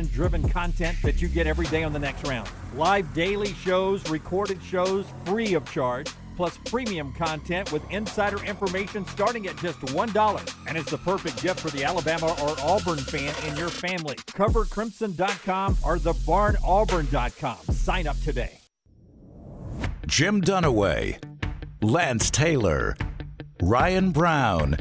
fan-driven content that you get every day on The Next Round. Live daily shows, recorded shows, free of charge, plus premium content with insider information starting at just $1. And it's the perfect gift for the Alabama or Auburn fan in your family. CoverCrimson.com or thebarnauburn.com. Sign up today. Jim Dunaway, Lance Taylor, Ryan Brown.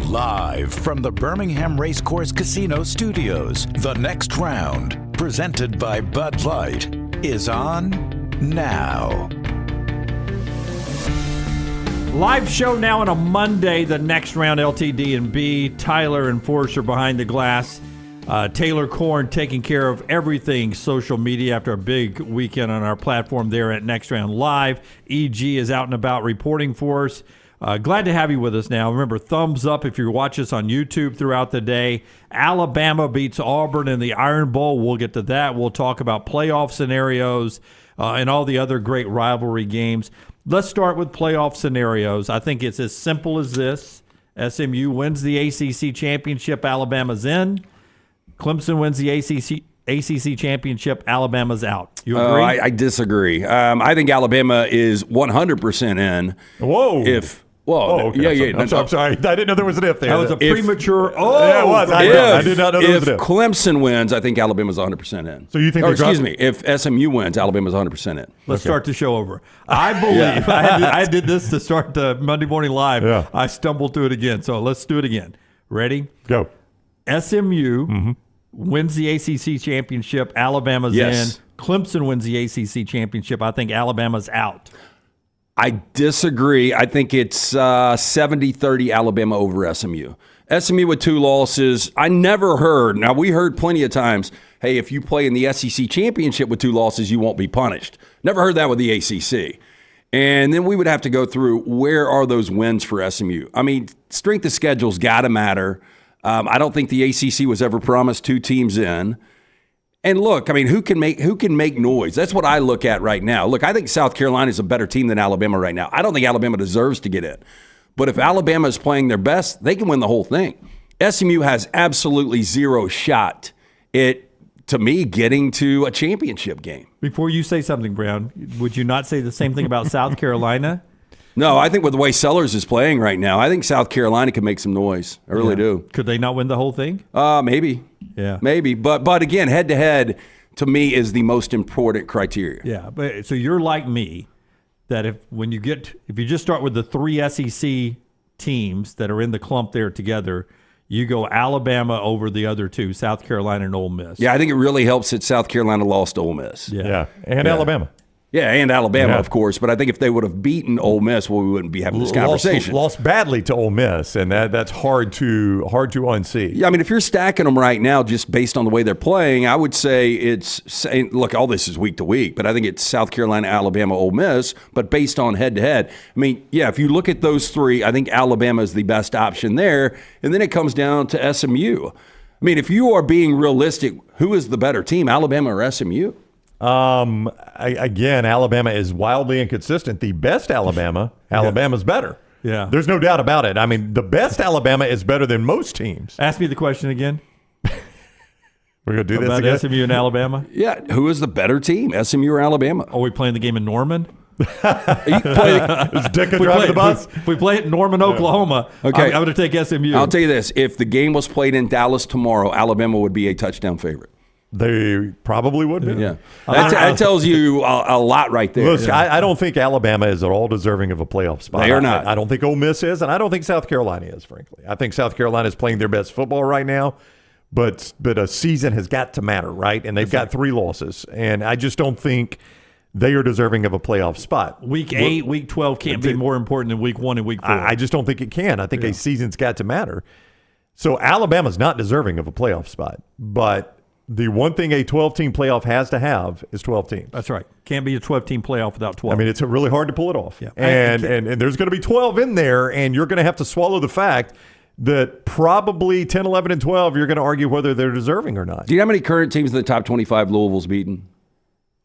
Live from the Birmingham Racecourse Casino Studios, The Next Round, presented by Bud Light, is on now. Live show now on a Monday, The Next Round, LTD and B. Tyler and Forrester behind the glass. Taylor Korn taking care of everything social media after a big weekend on our platform there at Next Round Live. EG is out and about reporting for us. Glad to have you with us now. Remember, thumbs up if you watch us on YouTube throughout the day. Alabama beats Auburn in the Iron Bowl. We'll get to that. We'll talk about playoff scenarios and all the other great rivalry games. Let's start with playoff scenarios. I think it's as simple as this. SMU wins the ACC Championship. Alabama's in. Clemson wins the ACC Championship. Alabama's out. You agree? I disagree. I think Alabama is 100% in. Whoa. Okay. I'm sorry. I didn't know there was an if there. That was a premature. Yeah, it was. I did not know there was an if. If Clemson wins, I think Alabama's 100% in. So you think? If SMU wins, Alabama's 100% in. Let's start the show over. I believe I did this to start the Monday Morning Live. Yeah. I stumbled through it again. So let's do it again. Ready? Go. SMU wins the ACC Championship. Alabama's in. Clemson wins the ACC Championship. I think Alabama's out. I disagree. I think it's 70-30 Alabama over SMU. SMU with 2 losses. I never heard. Now, we heard plenty of times, hey, if you play in the SEC Championship with 2 losses, you won't be punished. Never heard that with the ACC. And then we would have to go through, where are those wins for SMU? I mean, strength of schedule's got to matter. I don't think the ACC was ever promised 2 teams in. And look, I mean, who can make noise? That's what I look at right now. Look, I think South Carolina is a better team than Alabama right now. I don't think Alabama deserves to get in. But if Alabama is playing their best, they can win the whole thing. SMU has absolutely zero shot at, to me, getting to a championship game. Before you say something, Brown, would you not say the same thing about South Carolina? No, I think with the way Sellers is playing right now, I think South Carolina can make some noise. I really do. Could they not win the whole thing? Maybe. Yeah. Maybe. But again, head-to-head, to me, is the most important criteria. Yeah. But so you're like me, that if you just start with the 3 SEC teams that are in the clump there together, you go Alabama over the other 2, South Carolina and Ole Miss. Yeah, I think it really helps that South Carolina lost to Ole Miss. Yeah. And Alabama. Yeah, and Alabama, of course. But I think if they would have beaten Ole Miss, well, we wouldn't be having this conversation. Lost badly to Ole Miss, and that's hard to unsee. Yeah, I mean, if you're stacking them right now just based on the way they're playing, I would say look, all this is week to week, but I think it's South Carolina, Alabama, Ole Miss. But based on head-to-head, I mean, yeah, if you look at those 3, I think Alabama is the best option there. And then it comes down to SMU. I mean, if you are being realistic, who is the better team, Alabama or SMU? Again, Alabama is wildly inconsistent. The best Alabama's better. Yeah. There's no doubt about it. I mean, the best Alabama is better than most teams. Ask me the question again. We're going to do this about again? SMU and Alabama? Yeah, who is the better team, SMU or Alabama? Are we playing the game in Norman? Is Dick driving the bus? If we play it in Norman, Oklahoma, okay. I'm going to take SMU. I'll tell you this. If the game was played in Dallas tomorrow, Alabama would be a touchdown favorite. They probably would be. Yeah. That tells you a lot right there. Look, I don't think Alabama is at all deserving of a playoff spot. They are not. I don't think Ole Miss is, and I don't think South Carolina is, frankly. I think South Carolina is playing their best football right now, but a season has got to matter, right? And they've got 3 losses, and I just don't think they are deserving of a playoff spot. Week 8, Week 12 can't be more important than Week 1 and Week 4. I just don't think it can. I think a season's got to matter. So Alabama's not deserving of a playoff spot, but the one thing a 12-team playoff has to have is 12 teams. That's right. Can't be a 12-team playoff without 12. I mean, it's really hard to pull it off. Yeah. And there's going to be 12 in there, and you're going to have to swallow the fact that probably 10, 11, and 12, you're going to argue whether they're deserving or not. Do you know how many current teams in the top 25 Louisville's beaten?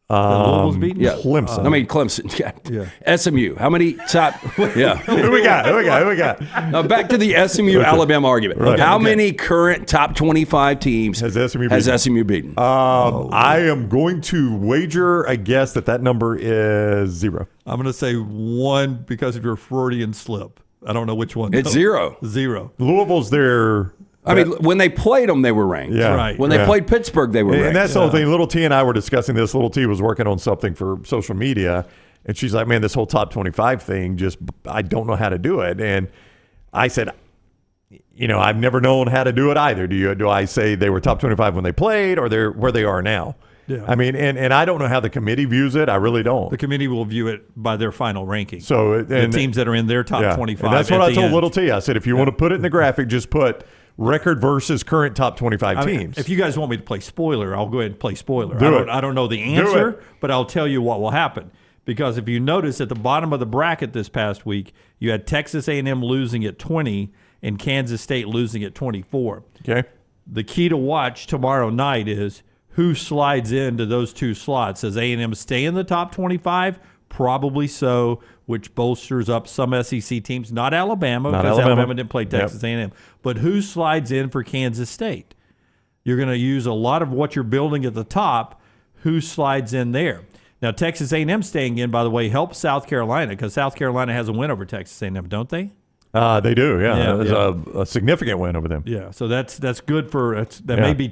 Louisville's beaten? Yeah, Clemson. I mean Clemson. Yeah. SMU. How many top? Yeah. Who we got? Now back to the SMU Alabama argument. Right. How many current top 25 teams Has SMU beaten? I am going to wager a guess that number is 0. I'm going to say 1 because of your Freudian slip. I don't know which one. It's 0. 0. Louisville's there. I mean, when they played them, they were ranked. Yeah. Right. When they played Pittsburgh, they were ranked. And that's the whole thing. Little T and I were discussing this. Little T was working on something for social media, and she's like, man, this whole top 25 thing, I don't know how to do it. And I said, I've never known how to do it either. Do I say they were top 25 when they played, or they're where they are now? Yeah. I mean, and I don't know how the committee views it. I really don't. The committee will view it by their final ranking. So the teams that are in their top 25. And that's what I told end. Little T. I said, if you want to put it in the graphic, just put record versus current top 25 teams. If you guys want me to play spoiler, I'll go ahead and play spoiler. I don't know the Do answer, it. but I'll tell you what will happen. Because if you notice at the bottom of the bracket this past week, you had Texas A&M losing at 20 and Kansas State losing at 24. Okay. The key to watch tomorrow night is who slides into those two slots. Does A&M stay in the top 25? Probably so, which bolsters up some SEC teams. Not Alabama, because Alabama didn't play Texas A&M. But who slides in for Kansas State? You're going to use a lot of what you're building at the top. Who slides in there? Now, Texas A&M staying in, by the way, helps South Carolina, because South Carolina has a win over Texas A&M, don't they? They do, yeah. There's a significant win over them. Yeah, so that's good for may be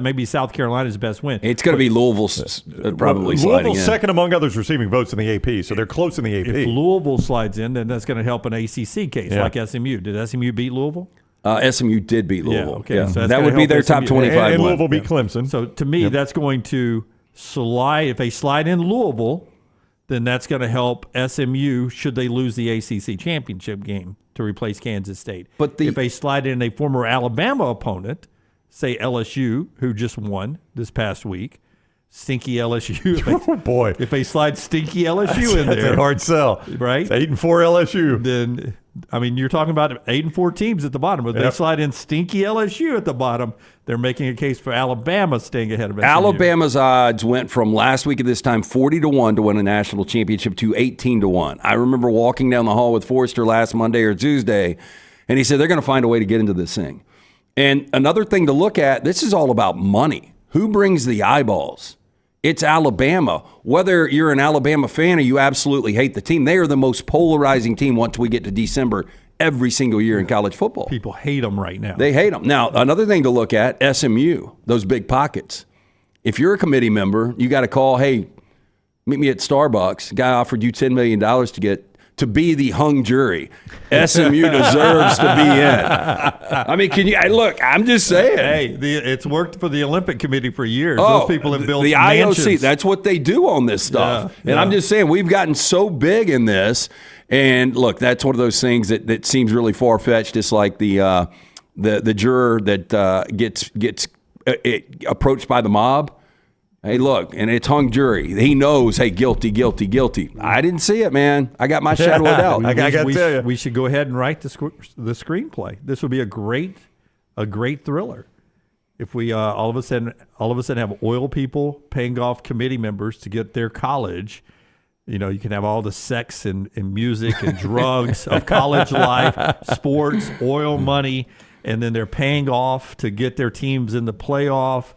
maybe South Carolina's best win. It's going to be Louisville's probably sliding Louisville's in. second among others receiving votes in the AP, so they're close in the AP. If Louisville slides in, then that's going to help an ACC case like SMU. Did SMU beat Louisville? SMU did beat Louisville. okay. Yeah. So that's that gonna would be help their top SMU. 25 and win. Louisville beat Clemson. So to me, that's going to slide. If they slide in Louisville, then that's going to help SMU should they lose the ACC Championship game to replace Kansas State. But if they slide in a former Alabama opponent, say LSU, who just won this past week, stinky LSU. Oh, boy. If they slide stinky LSU in That's there, a hard sell. right? It's 8-4 LSU. Then, I mean, you're talking about 8-4 teams at the bottom. If they slide in stinky LSU at the bottom, they're making a case for Alabama staying ahead of SMU. Alabama's odds went from last week at this time 40-1 to win a national championship to 18-1. I remember walking down the hall with Forrester last Monday or Tuesday, and he said they're going to find a way to get into this thing. And another thing to look at, this is all about money. Who brings the eyeballs? It's Alabama. Whether you're an Alabama fan or you absolutely hate the team, they are the most polarizing team once we get to December every single year in college football. People hate them right now. They hate them. Now, another thing to look at, SMU, those big pockets. If you're a committee member, you got to call, hey, meet me at Starbucks. Guy offered you $10 million to be the hung jury. SMU deserves to be in. I mean, can you look? I'm just saying. Hey, it's worked for the Olympic Committee for years. Those people have built the mansions. IOC. That's what they do on this stuff. Yeah, and I'm just saying we've gotten so big in this. And look, that's one of those things that seems really far fetched. It's like the juror that gets approached by the mob. Hey, look, and it's hung jury. He knows, hey, guilty, guilty, guilty. I didn't see it, man. I got my shadow of doubt. I got to tell you. We should go ahead and write the screenplay. This would be a great thriller. If we all of a sudden have oil people paying off committee members to get their college. You know, you can have all the sex and music and drugs of college life, sports, oil money, and then they're paying off to get their teams in the playoff.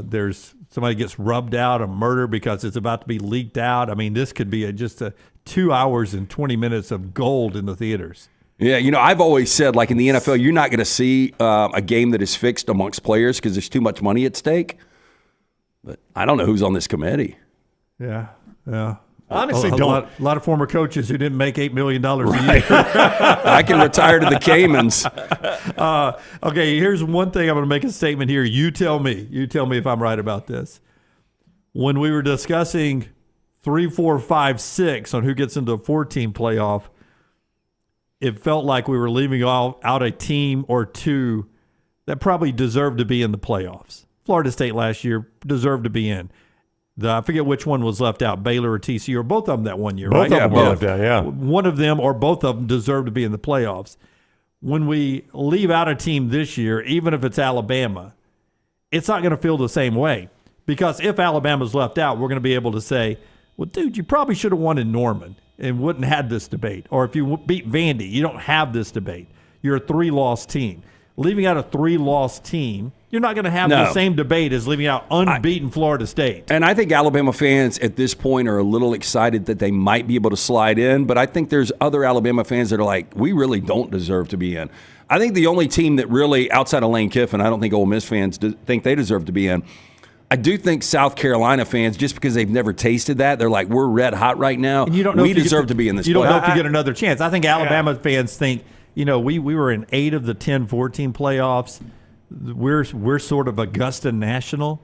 There's somebody gets rubbed out, a murder because it's about to be leaked out. I mean, this could be just 2 hours and 20 minutes of gold in the theaters. Yeah, you know, I've always said, like in the NFL, you're not going to see a game that is fixed amongst players because there's too much money at stake. But I don't know who's on this committee. Yeah. Honestly, a lot of former coaches who didn't make $8 million a year. I can retire to the Caymans. Okay, here's one thing I'm going to make a statement here. You tell me if I'm right about this. When we were discussing 3, 4, 5, 6 on who gets into a 4-team playoff, it felt like we were leaving out a team or two that probably deserved to be in the playoffs. Florida State last year deserved to be in. I forget which one was left out, Baylor or TCU, or both of them that one year, both right? Of them were left out, yeah. One of them or both of them deserve to be in the playoffs. When we leave out a team this year, even if it's Alabama, it's not going to feel the same way Because if Alabama's left out, we're going to be able to say, well, dude, you probably should have won in Norman and wouldn't have had this debate. Or if you beat Vandy, you don't have this debate. You're a 3-loss team. Leaving out a 3-loss team, you're not going to have the same debate as leaving out unbeaten Florida State. And I think Alabama fans at this point are a little excited that they might be able to slide in, but I think there's other Alabama fans that are like, we really don't deserve to be in. I think the only team that really, outside of Lane Kiffin, I don't think Ole Miss fans think they deserve to be in. I do think South Carolina fans, just because they've never tasted that, they're like, we're red hot right now. And you don't know we deserve to be in this. You don't know if you get another chance. I think Alabama fans think, we were in 8 of the 10-14 playoffs. We're sort of Augusta National.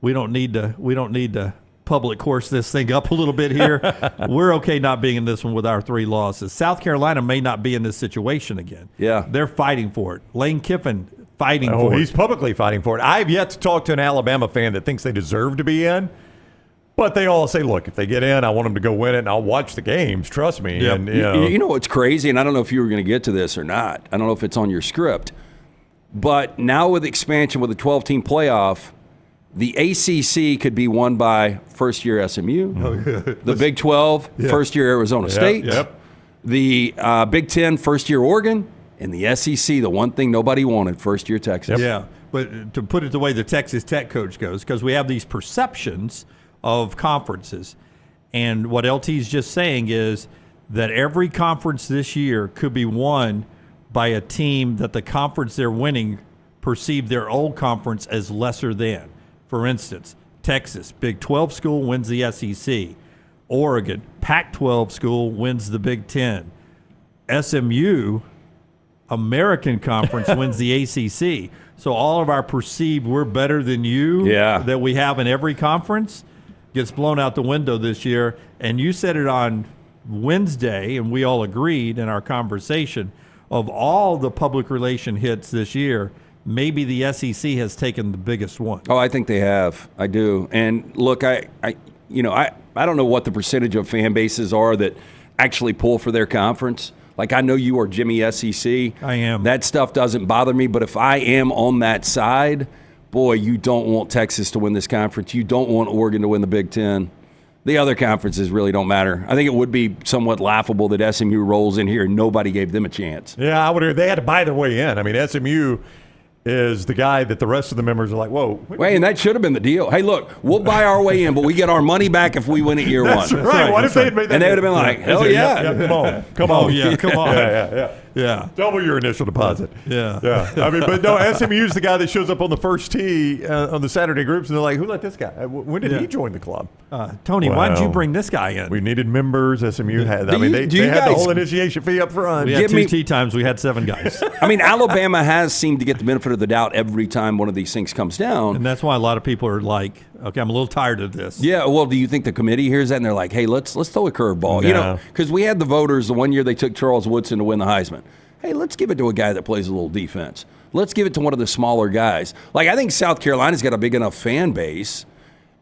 We don't need to public course this thing up a little bit here. We're okay not being in this one with our 3 losses. South Carolina may not be in this situation again. Yeah. They're fighting for it. Lane Kiffin fighting for it. He's publicly fighting for it. I've yet to talk to an Alabama fan that thinks they deserve to be in. But they all say, look, if they get in, I want them to go win it, and I'll watch the games. Trust me. Yep. And, you know what's crazy, and I don't know if you were going to get to this or not. I don't know if it's on your script. But now with expansion with a 12-team playoff, the ACC could be won by first-year SMU. The Big 12, first-year Arizona State. The Big 10, first-year Oregon. And the SEC, the one thing nobody wanted, first-year Texas. Yeah, but to put it the way the Texas Tech coach goes, because we have these perceptions of conferences. And what LT's just saying is that every conference this year could be won by a team that the conference they're winning perceive their old conference as lesser than. For instance, Texas, Big 12 school wins the SEC. Oregon, Pac-12 school wins the Big 10. SMU, American Conference, wins the ACC. So all of our perceived we're better than you that we have in every conference gets blown out the window this year. And you said it on Wednesday, and we all agreed in our conversation, of all the public relation hits this year, maybe the SEC has taken the biggest one. Oh, I think they have. I do. And look, I don't know what the percentage of fan bases are that actually pull for their conference. Like, I know you are Jimmy SEC. I am. That stuff doesn't bother me. But if I am on that side, boy, you don't want Texas to win this conference. You don't want Oregon to win the Big Ten. The other conferences really don't matter. I think it would be somewhat laughable that SMU rolls in here and nobody gave them a chance. Yeah, they had to buy their way in. I mean, SMU is the guy that the rest of the members are like, whoa. Wait, and that should have been the deal. Hey, look, we'll buy our way in, but we get our money back if we win at year That's one. Right. What if they had made that? And they would have been like, hell yeah. Come on. Oh, yeah, come on. Yeah. Double your initial deposit. Yeah. I mean, but no, SMU's the guy that shows up on the first tee on the Saturday groups, and they're like, who let this guy? When did he join the club? Tony, why did you bring this guy in? We needed members. SMU had. They had the whole initiation fee up front. We had 2 tee times. We had 7 guys. I mean, Alabama has seemed to get the benefit of the doubt every time one of these things comes down. And that's why a lot of people are like, okay, I'm a little tired of this. Yeah, well, do you think the committee hears that and they're like, hey, let's throw a curveball? No. You know, because we had the voters the one year they took Charles Woodson to win the Heisman. Hey, let's give it to a guy that plays a little defense. Let's give it to one of the smaller guys. Like, I think South Carolina's got a big enough fan base,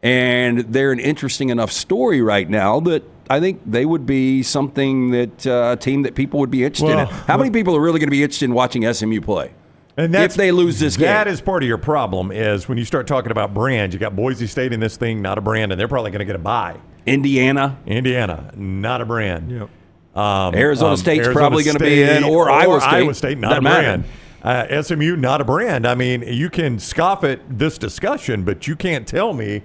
and they're an interesting enough story right now that I think they would be something that a team that people would be interested in. How many people are really going to be interested in watching SMU play? And if they lose this game. That is part of your problem is when you start talking about brands. You got Boise State in this thing, not a brand, and they're probably going to get a bye. Indiana, not a brand. Yep. Arizona State's probably going to be in, or Iowa State. Not a brand. SMU, not a brand. I mean, you can scoff at this discussion, but you can't tell me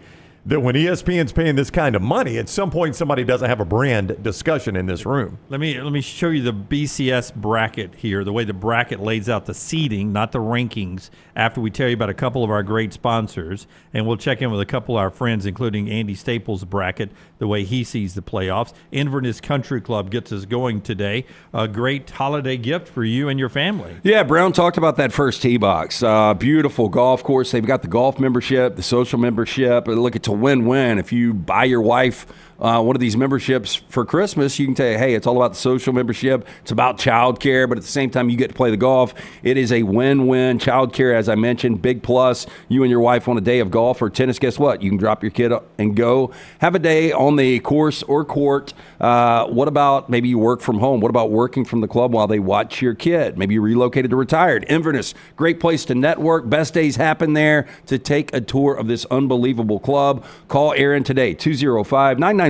that when ESPN's paying this kind of money, at some point somebody doesn't have a brand discussion in this room. Let me show you the BCS bracket here, the way the bracket lays out the seeding, not the rankings, after we tell you about a couple of our great sponsors. And we'll check in with a couple of our friends, including Andy Staples' bracket, the way he sees the playoffs. Inverness Country Club gets us going today. A great holiday gift for you and your family. Yeah, Brown talked about that first tee box. Beautiful golf course. They've got the golf membership, the social membership. Look at win-win. If you buy your wife one of these memberships for Christmas, you can tell you, hey, it's all about the social membership. It's about childcare, but at the same time, you get to play the golf. It is a win-win. Childcare, as I mentioned, big plus. You and your wife on a day of golf or tennis, guess what? You can drop your kid up and go. Have a day on the course or court. What about maybe you work from home? What about working from the club while they watch your kid? Maybe you relocated to retired. Inverness, great place to network. Best days happen there. To take a tour of this unbelievable club, call Aaron today, 205-991-8608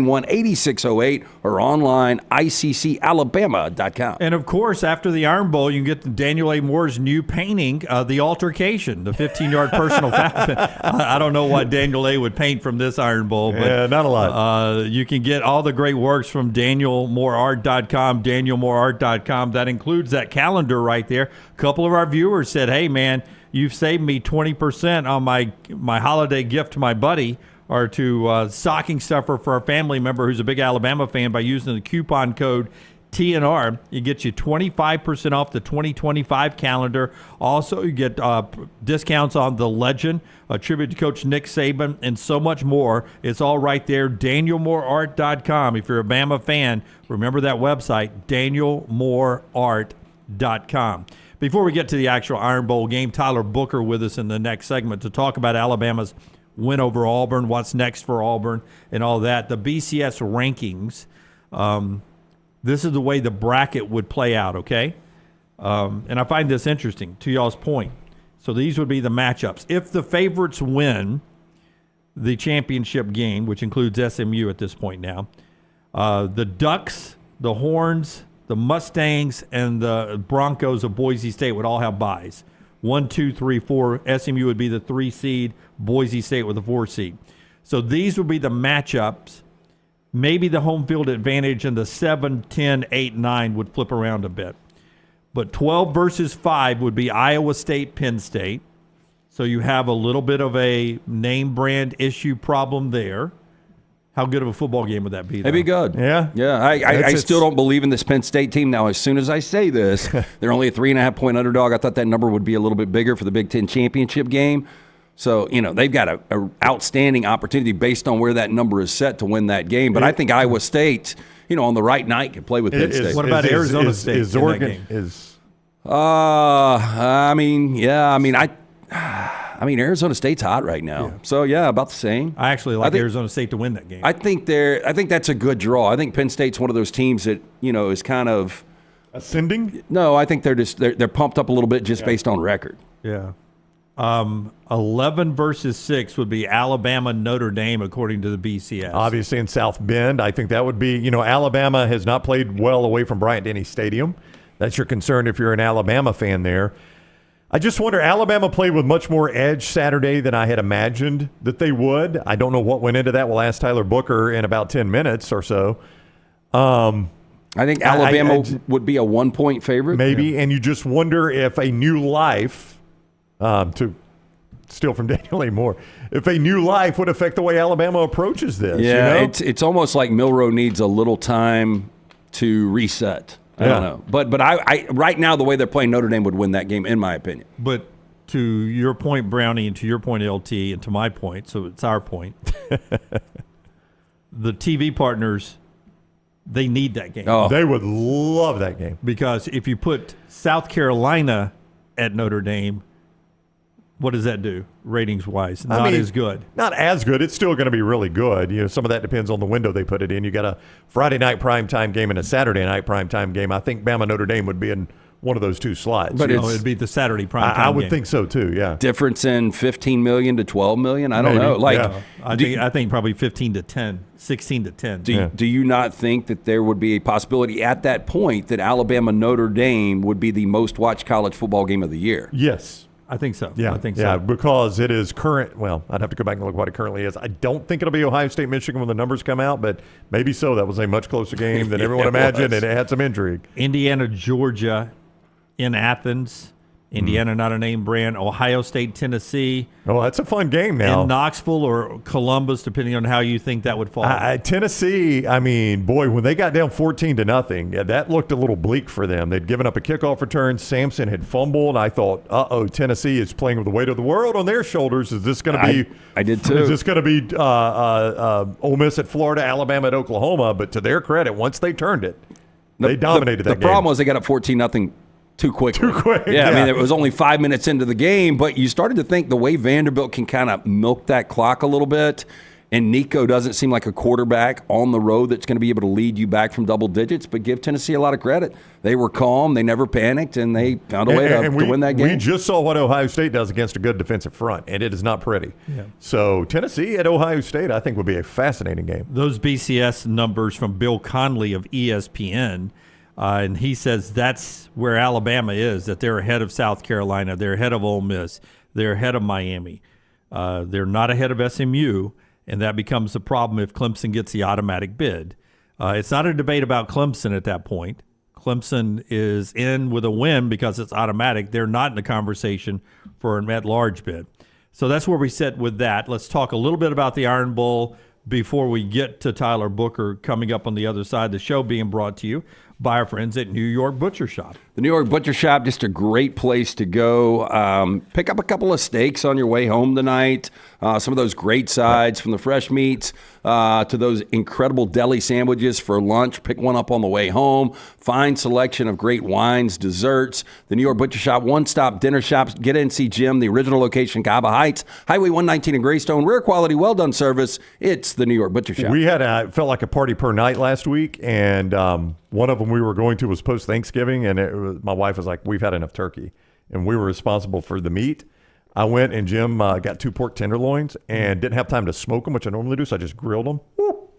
or online, iccalabama.com. And, of course, after the Iron Bowl, you can get Daniel A. Moore's new painting, The Altercation, the 15-yard personal foul. I don't know what Daniel A. would paint from this Iron Bowl. But, yeah, not a lot. You can get all the great works from DanielMooreArt.com, DanielMooreArt.com. That includes that calendar right there. A couple of our viewers said, hey, man, you've saved me 20% on my holiday gift to my buddy, or to stocking stuffer for a family member who's a big Alabama fan, by using the coupon code TNR. It gets you 25% off the 2025 calendar. Also, you get discounts on The Legend, a tribute to Coach Nick Saban, and so much more. It's all right there, DanielMooreArt.com. If you're a Bama fan, remember that website, DanielMooreArt.com. Before we get to the actual Iron Bowl game, Tyler Booker with us in the next segment to talk about Alabama's win over Auburn, what's next for Auburn, and all that. The BCS rankings, this is the way the bracket would play out, okay? And I find this interesting, to y'all's point. So these would be the matchups. If the favorites win the championship game, which includes SMU at this point now, the Ducks, the Horns, the Mustangs, and the Broncos of Boise State would all have byes. 1, 2, 3, 4. SMU would be the 3 seed. Boise State with the 4 seed. So these would be the matchups. Maybe the home field advantage in the 7, 10, 8, 9 would flip around a bit. But 12 versus 5 would be Iowa State, Penn State. So you have a little bit of a name brand issue problem there. How good of a football game would that be? It'd be good. Yeah. Yeah. I still don't believe in this Penn State team. Now, as soon as I say this, they're only a 3.5-point underdog. I thought that number would be a little bit bigger for the Big Ten championship game. So, they've got an outstanding opportunity based on where that number is set to win that game. But I think Iowa State, on the right night, can play with Penn State. What about Arizona State? Is Oregon? Arizona State's hot right now. Yeah. So, about the same. I actually like Arizona State to win that game. I think that's a good draw. I think Penn State's one of those teams that, is kind of ascending. No, I think they're pumped up a little bit just based on record. Yeah. 11 versus 6 would be Alabama, Notre Dame, according to the BCS. Obviously in South Bend, I think that would be, Alabama has not played well away from Bryant-Denny Stadium. That's your concern if you're an Alabama fan there. I just wonder, Alabama played with much more edge Saturday than I had imagined that they would. I don't know what went into that. We'll ask Tyler Booker in about 10 minutes or so. I think Alabama would be a 1-point favorite. Maybe, and you just wonder if a new life, to steal from Daniel A. Moore, if a new life would affect the way Alabama approaches this. Yeah, it's almost like Milroe needs a little time to reset. I don't know. But I right now, the way they're playing, Notre Dame would win that game, in my opinion. But to your point, Brownie, and to your point, LT, and to my point, so it's our point, the TV partners, they need that game. Oh. They would love that game. Because if you put South Carolina at Notre Dame, what does that do, ratings-wise? Not as good. Not as good. It's still going to be really good. Some of that depends on the window they put it in. You got a Friday night primetime game and a Saturday night primetime game. I think Bama Notre Dame would be in one of those two slots. But it'd be the Saturday primetime game. I would think so too. Yeah. Difference in $15 million to $12 million. I don't know. I think probably 15 to 10, 16 to 10. Do you not think that there would be a possibility at that point that Alabama Notre Dame would be the most watched college football game of the year? Yes. I think so. Yeah, I think so. Yeah, because it is current. Well, I'd have to go back and look what it currently is. I don't think it'll be Ohio State, Michigan when the numbers come out, but maybe so. That was a much closer game than everyone imagined, and it had some intrigue. Indiana, Georgia in Athens. Indiana, not a name brand. Ohio State, Tennessee. Oh, that's a fun game now. And Knoxville or Columbus, depending on how you think that would fall. Tennessee, I mean, boy, when they got down 14-0, that looked a little bleak for them. They'd given up a kickoff return. Sampson had fumbled. I thought, Tennessee is playing with the weight of the world on their shoulders. Is this going to be? I did too. Is this going to be Ole Miss at Florida, Alabama at Oklahoma? But to their credit, once they turned it, they dominated that game. The problem was they got up 14-0. Too quick. Yeah, I mean, it was only 5 minutes into the game, but you started to think the way Vanderbilt can kind of milk that clock a little bit, and Nico doesn't seem like a quarterback on the road that's going to be able to lead you back from double digits, but give Tennessee a lot of credit. They were calm, they never panicked, and they found a way to win that game. We just saw what Ohio State does against a good defensive front, and it is not pretty. Yeah. So Tennessee at Ohio State, I think, would be a fascinating game. Those BCS numbers from Bill Conley of ESPN, and he says that's where Alabama is, that they're ahead of South Carolina. They're ahead of Ole Miss. They're ahead of Miami. They're not ahead of SMU, and that becomes a problem if Clemson gets the automatic bid. It's not a debate about Clemson at that point. Clemson is in with a win because it's automatic. They're not in the conversation for an at-large bid. So that's where we sit with that. Let's talk a little bit about the Iron Bowl before we get to Tyler Booker coming up on the other side. The show being brought to you by our friends at New York Butcher Shop. The New York Butcher Shop, just a great place to go. Pick up a couple of steaks on your way home tonight. Some of those great sides, from the fresh meats to those incredible deli sandwiches for lunch. Pick one up on the way home. Fine selection of great wines, desserts. The New York Butcher Shop, one-stop dinner shops. Get in, see Jim, the original location, Cava Heights, Highway 119 in Greystone. Rare quality, well-done service. It's the New York Butcher Shop. We had felt like a party per night last week, and one of them we were going to was post-Thanksgiving, and my wife was like, we've had enough turkey, and we were responsible for the meat. I went and Jim got 2 pork tenderloins and didn't have time to smoke them, which I normally do, so I just grilled them. Woo!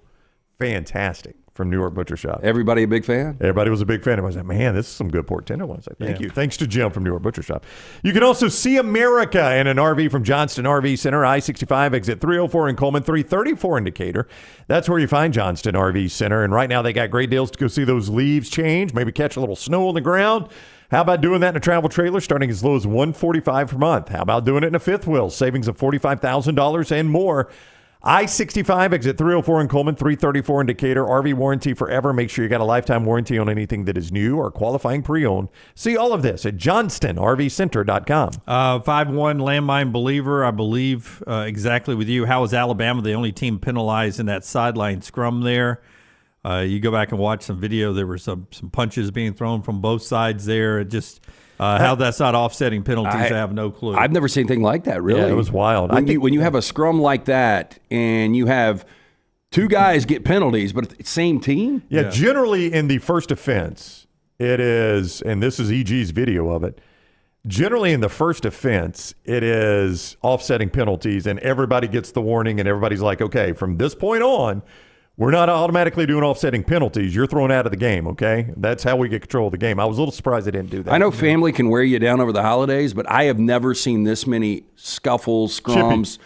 Fantastic from New York Butcher Shop. Everybody a big fan? Everybody was a big fan. I was like, man, this is some good pork tenderloins. Like, thank you. Thanks to Jim from New York Butcher Shop. You can also see America in an RV from Johnston RV Center, I-65, exit 304 in Coleman, 334 in Decatur. That's where you find Johnston RV Center. And right now they got great deals to go see those leaves change, maybe catch a little snow on the ground. How about doing that in a travel trailer starting as low as $145 per month? How about doing it in a fifth wheel, savings of $45,000 and more? I-65, exit 304 in Coleman, 334 in Decatur. RV warranty forever. Make sure you got a lifetime warranty on anything that is new or qualifying pre-owned. See all of this at johnstonrvcenter.com. 5-1 landmine believer, I believe exactly with you. How is Alabama the only team penalized in that sideline scrum there? You go back and watch some video. There were some punches being thrown from both sides there. It just how that's not offsetting penalties, I have no clue. I've never seen anything like that, really. Yeah, it was wild. When you have a scrum like that and you have two guys get penalties, but it's the same team? Yeah, generally in the first offense, it is, and this is EG's video of it, generally in the first offense, it is offsetting penalties, and everybody gets the warning, and everybody's like, okay, from this point on, we're not automatically doing offsetting penalties. You're thrown out of the game, okay? That's how we get control of the game. I was a little surprised they didn't do that. I know family can wear you down over the holidays, but I have never seen this many scuffles, scrums.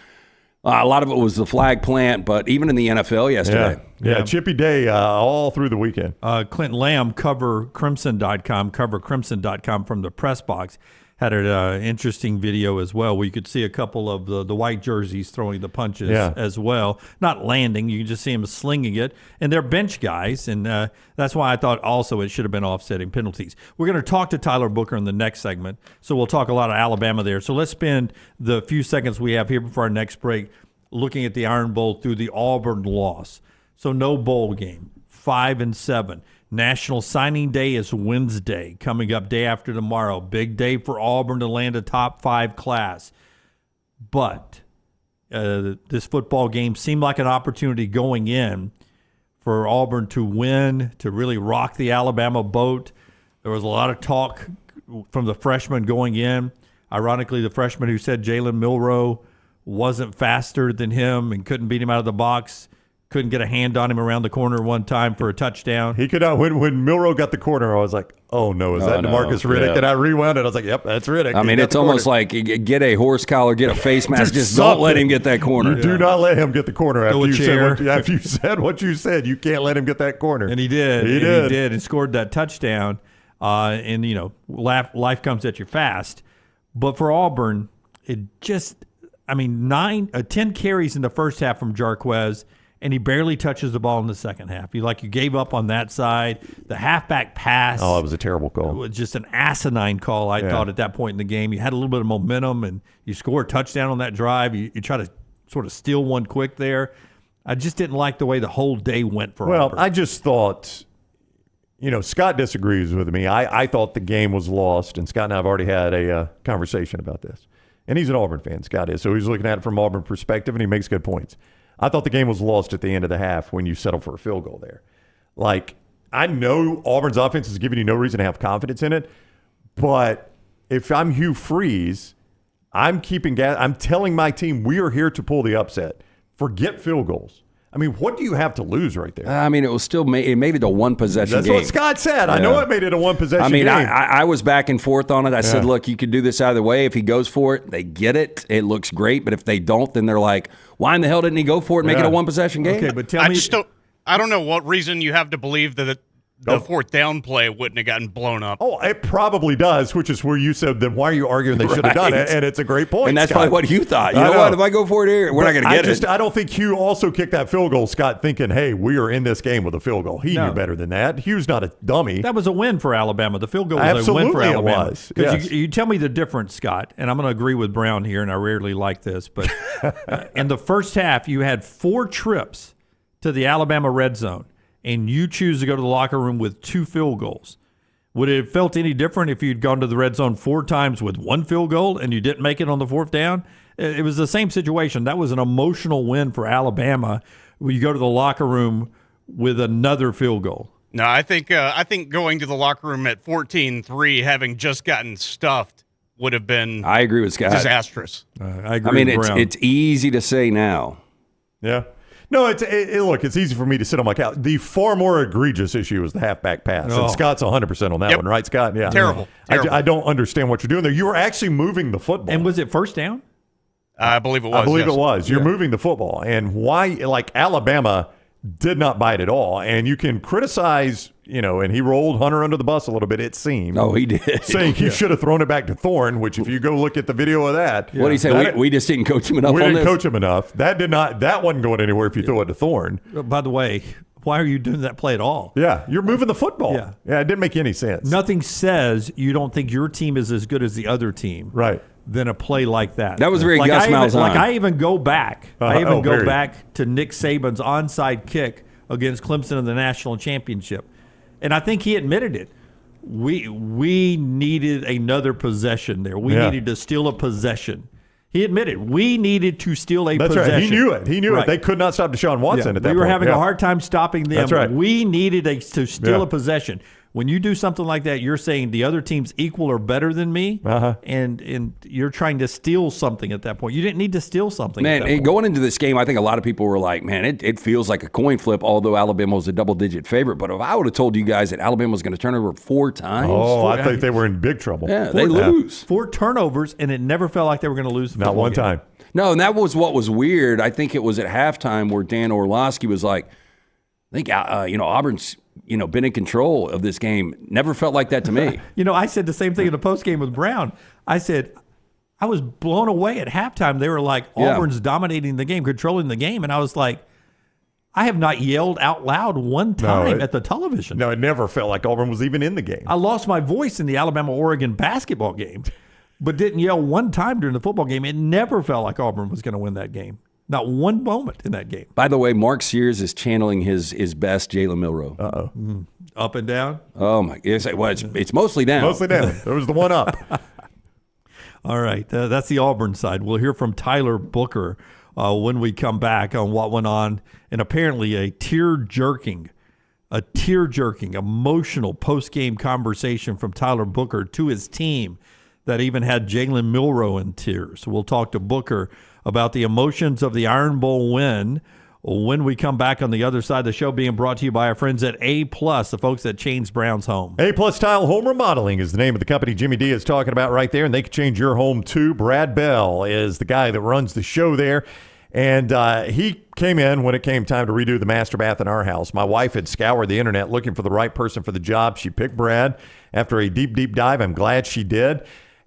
A lot of it was the flag plant, but even in the NFL yesterday. Yeah. Chippy Day all through the weekend. Clint Lamb, covercrimson.com from the press box, had an interesting video as well where you could see a couple of the white jerseys throwing the punches as well. Not landing. You can just see them slinging it. And they're bench guys, and that's why I thought also it should have been offsetting penalties. We're going to talk to Tyler Booker in the next segment, so we'll talk a lot of Alabama there. So let's spend the few seconds we have here before our next break looking at the Iron Bowl through the Auburn loss. So no bowl game, 5-7. National Signing Day is Wednesday, coming up day after tomorrow. Big day for Auburn to land a top 5 class. But this football game seemed like an opportunity going in for Auburn to win, to really rock the Alabama boat. There was a lot of talk from the freshmen going in. Ironically, the freshman who said Jalen Milroe wasn't faster than him and couldn't beat him out of the box, couldn't get a hand on him around the corner one time for a touchdown. He could not. When Milroe got the corner, I was like, oh, no, is that DeMarcus Riddick? Yeah. And I rewound it. I was like, yep, that's Riddick. I mean, it's almost like get a horse collar, get a face mask. Just don't let him get that corner. You do not let him get the corner. After you said what you said, you can't let him get that corner. And he did. He did and scored that touchdown. And, life comes at you fast. But for Auburn, it just, 10 carries in the first half from Jarquez, and he barely touches the ball in the second half. You gave up on that side. The halfback pass. Oh, it was a terrible call. It was just an asinine call, I thought, at that point in the game. You had a little bit of momentum, and you score a touchdown on that drive. You try to sort of steal one quick there. I just didn't like the way the whole day went for Auburn. Well, I just thought, Scott disagrees with me. I thought the game was lost, and Scott and I have already had a conversation about this. And he's an Auburn fan, Scott is, so he's looking at it from Auburn perspective, and he makes good points. I thought the game was lost at the end of the half when you settle for a field goal there. I know Auburn's offense is giving you no reason to have confidence in it, but if I'm Hugh Freeze, I'm keeping gas. I'm telling my team we are here to pull the upset. Forget field goals. What do you have to lose right there? It was still it made it a one-possession game. That's what Scott said. Yeah. I know it made it a one-possession game. I was back and forth on it. I said, look, you could do this either way. If he goes for it, they get it. It looks great. But if they don't, then they're like, why in the hell didn't he go for it and make it a one-possession game? Okay, but tell me. I don't know what reason you have to believe that the fourth down play wouldn't have gotten blown up. Oh, it probably does, which is where you said, then why are you arguing they should have done it? And it's a great point, and that's Scott. probably what Hugh thought. You know what? If I go for it here, we're not going to get it. I don't think Hugh also kicked that field goal, Scott, thinking, hey, we are in this game with a field goal. He knew better than that. Hugh's not a dummy. That was a win for Alabama. The field goal was a win for Alabama. It was. Because you tell me the difference, Scott, and I'm going to agree with Brown here, and I rarely like this, but in the first half, you had 4 trips to the Alabama red zone, and you choose to go to the locker room with 2 field goals. Would it have felt any different if you'd gone to the red zone 4 times with 1 field goal and you didn't make it on the 4th down? It was the same situation. That was an emotional win for Alabama when you go to the locker room with another field goal. No, I think going to the locker room at 14-3, having just gotten stuffed, would have been I agree with Scott. Disastrous. I agree with Brown. It's easy to say now. Yeah. No, look, it's easy for me to sit on my couch. The far more egregious issue is the halfback pass. Oh. And Scott's 100% on that one, right, Scott? Yeah. Terrible. I don't understand what you're doing there. You were actually moving the football. And was it first down? I believe it was. It was. You're moving the football. And why, Alabama did not bite at all. And you can criticize, and he rolled Hunter under the bus a little bit, it seemed. Oh, he did. Saying he should have thrown it back to Thorne, which if you go look at the video of that. What did he say? We just didn't coach him enough on this? We didn't coach him enough. That wasn't going anywhere if you throw it to Thorne. By the way, why are you doing that play at all? Yeah, you're moving the football. Yeah, it didn't make any sense. Nothing says you don't think your team is as good as the other team. Right. Than a play like that. That was very Gus Malzahn. I even go back. Go back to Nick Saban's onside kick against Clemson in the national championship. And I think he admitted it. We needed another possession there. We needed to steal a possession. He admitted we needed to steal a possession. That's right. He knew it. He knew it. They could not stop Deshaun Watson at that point. We were having a hard time stopping them. That's right. We needed to steal a possession. When you do something like that, you're saying the other team's equal or better than me, and you're trying to steal something at that point. You didn't need to steal something. Man, going into this game, I think a lot of people were like, man, it feels like a coin flip, although Alabama was a double-digit favorite. But if I would have told you guys that Alabama was going to turn over 4 times. Oh, I think they were in big trouble. Yeah, they lose. 4 turnovers, and it never felt like they were going to lose. Not one time. No, and that was what was weird. I think it was at halftime where Dan Orlovsky was like, I think, Auburn's been in control of this game. Never felt like that to me. I said the same thing in the postgame with Brown. I said, I was blown away at halftime. They were like, Auburn's dominating the game, controlling the game. And I was like, I have not yelled out loud one time at the television. No, it never felt like Auburn was even in the game. I lost my voice in the Alabama-Oregon basketball game, but didn't yell one time during the football game. It never felt like Auburn was going to win that game. Not one moment in that game. By the way, Mark Sears is channeling his best Jalen Milroe. Uh-oh. Mm-hmm. Up and down? Oh, my. It's mostly down. Mostly down. There was the one up. All right. That's the Auburn side. We'll hear from Tyler Booker when we come back on what went on, and apparently a tear-jerking, emotional post-game conversation from Tyler Booker to his team that even had Jalen Milroe in tears. We'll talk to Booker about the emotions of the Iron Bowl win when we come back on the other side of the show, being brought to you by our friends at A+, the folks that changed Brown's home. A+ Tile Home Remodeling is the name of the company Jimmy D is talking about right there, and they can change your home too. Brad Bell is the guy that runs the show there, and he came in when it came time to redo the master bath in our house. My wife had scoured the internet looking for the right person for the job. She picked Brad after a deep, deep dive. I'm glad she did.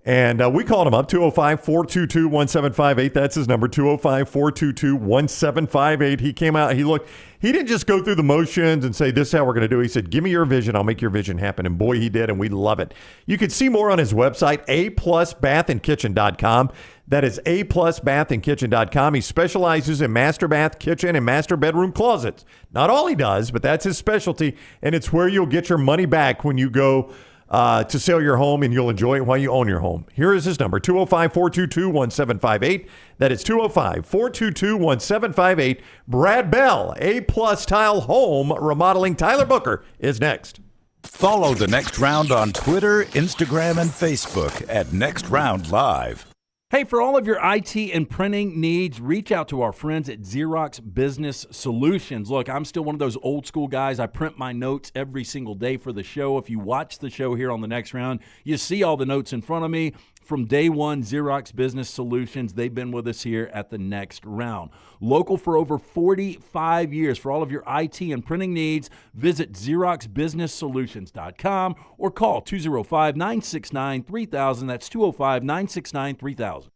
And we called him up, 205-422-1758. That's his number, 205-422-1758. He came out, he looked, he didn't just go through the motions and say, this is how we're going to do it. He said, give me your vision, I'll make your vision happen. And boy, he did, and we love it. You can see more on his website, aplusbathandkitchen.com. That is aplusbathandkitchen.com. He specializes in master bath, kitchen, and master bedroom closets. Not all he does, but that's his specialty, and it's where you'll get your money back when you go to sell your home, and you'll enjoy it while you own your home. Here is his number, 205-422-1758. That is 205-422-1758. Brad Bell, A-Plus Tile Home Remodeling. Tyler Booker is next. Follow The Next Round on Twitter, Instagram, and Facebook at Next Round Live. Hey, for all of your IT and printing needs, reach out to our friends at Xerox Business Solutions. Look, I'm still one of those old school guys. I print my notes every single day for the show. If you watch the show here on The Next Round, you see all the notes in front of me. From day one, Xerox Business Solutions, they've been with us here at The Next Round. Local for over 45 years. For all of your IT and printing needs, visit XeroxBusinessSolutions.com or call 205-969-3000. That's 205-969-3000.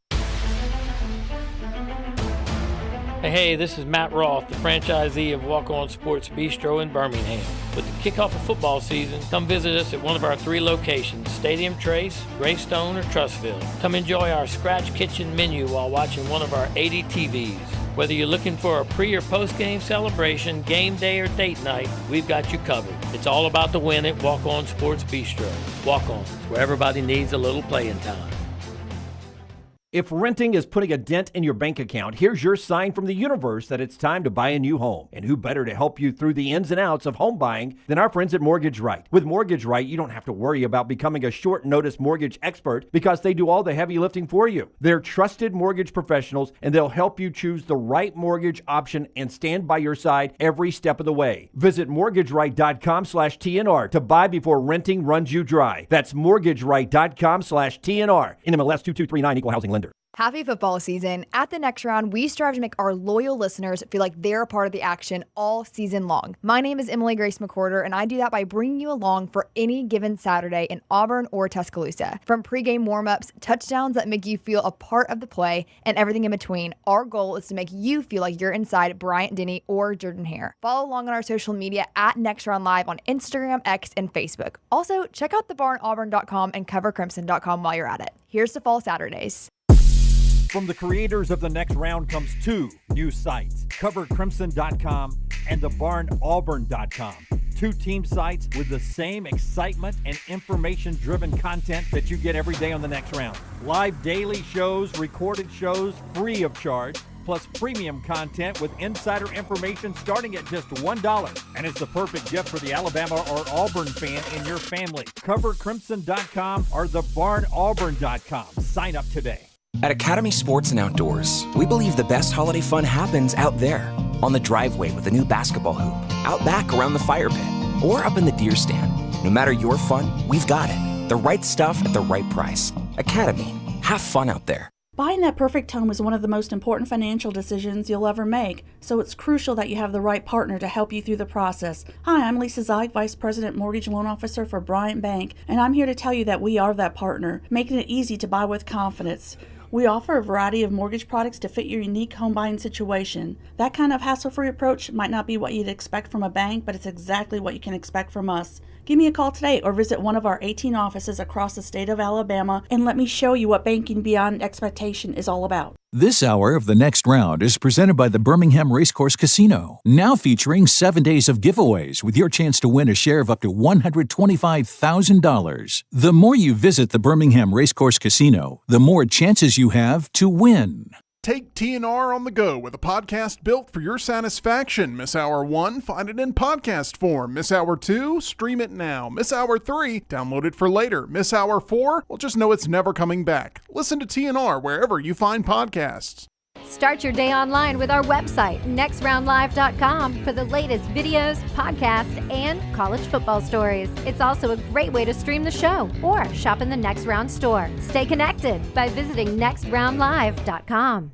Hey, this is Matt Roth, the franchisee of Walk On Sports Bistro in Birmingham. With the kickoff of football season, come visit us at one of our 3 locations, Stadium Trace, Greystone, or Trussville. Come enjoy our scratch kitchen menu while watching one of our 80 TVs. Whether you're looking for a pre- or post-game celebration, game day, or date night, we've got you covered. It's all about the win at Walk On Sports Bistro. Walk On, where everybody needs a little playing time. If renting is putting a dent in your bank account, here's your sign from the universe that it's time to buy a new home. And who better to help you through the ins and outs of home buying than our friends at Mortgage Right. With Mortgage Right, you don't have to worry about becoming a short notice mortgage expert because they do all the heavy lifting for you. They're trusted mortgage professionals, and they'll help you choose the right mortgage option and stand by your side every step of the way. Visit mortgageright.com/TNR to buy before renting runs you dry. That's mortgageright.com/TNR. NMLS 2239, Equal Housing Lender. Happy football season. At The Next Round, we strive to make our loyal listeners feel like they're a part of the action all season long. My name is Emily Grace McWhorter, and I do that by bringing you along for any given Saturday in Auburn or Tuscaloosa. From pregame warm-ups, touchdowns that make you feel a part of the play, and everything in between, our goal is to make you feel like you're inside Bryant-Denny or Jordan-Hare. Follow along on our social media at Next Round Live on Instagram, X, and Facebook. Also, check out thebarnauburn.com and covercrimson.com while you're at it. Here's to fall Saturdays. From the creators of The Next Round comes 2 new sites, covercrimson.com and thebarnauburn.com. 2 team sites with the same excitement and information-driven content that you get every day on The Next Round. Live daily shows, recorded shows, free of charge, plus premium content with insider information starting at just $1. And it's the perfect gift for the Alabama or Auburn fan in your family. Covercrimson.com or thebarnauburn.com. Sign up today. At Academy Sports and Outdoors, we believe the best holiday fun happens out there. On the driveway with a new basketball hoop, out back around the fire pit, or up in the deer stand. No matter your fun, we've got it. The right stuff at the right price. Academy. Have fun out there. Buying that perfect home is one of the most important financial decisions you'll ever make, so it's crucial that you have the right partner to help you through the process. Hi, I'm Lisa Zeig, Vice President Mortgage Loan Officer for Bryant Bank, and I'm here to tell you that we are that partner, making it easy to buy with confidence. We offer a variety of mortgage products to fit your unique home buying situation. That kind of hassle-free approach might not be what you'd expect from a bank, but it's exactly what you can expect from us. Give me a call today or visit one of our 18 offices across the state of Alabama and let me show you what banking beyond expectation is all about. This hour of The Next Round is presented by the Birmingham Racecourse Casino, now featuring 7 days of giveaways with your chance to win a share of up to $125,000. The more you visit the Birmingham Racecourse Casino, the more chances you have to win. Take TNR on the go with a podcast built for your satisfaction. Miss Hour 1, find it in podcast form. Miss Hour 2, stream it now. Miss Hour 3, download it for later. Miss Hour 4, well, just know it's never coming back. Listen to TNR wherever you find podcasts. Start your day online with our website, nextroundlive.com, for the latest videos, podcasts, and college football stories. It's also a great way to stream the show or shop in the Next Round store. Stay connected by visiting nextroundlive.com.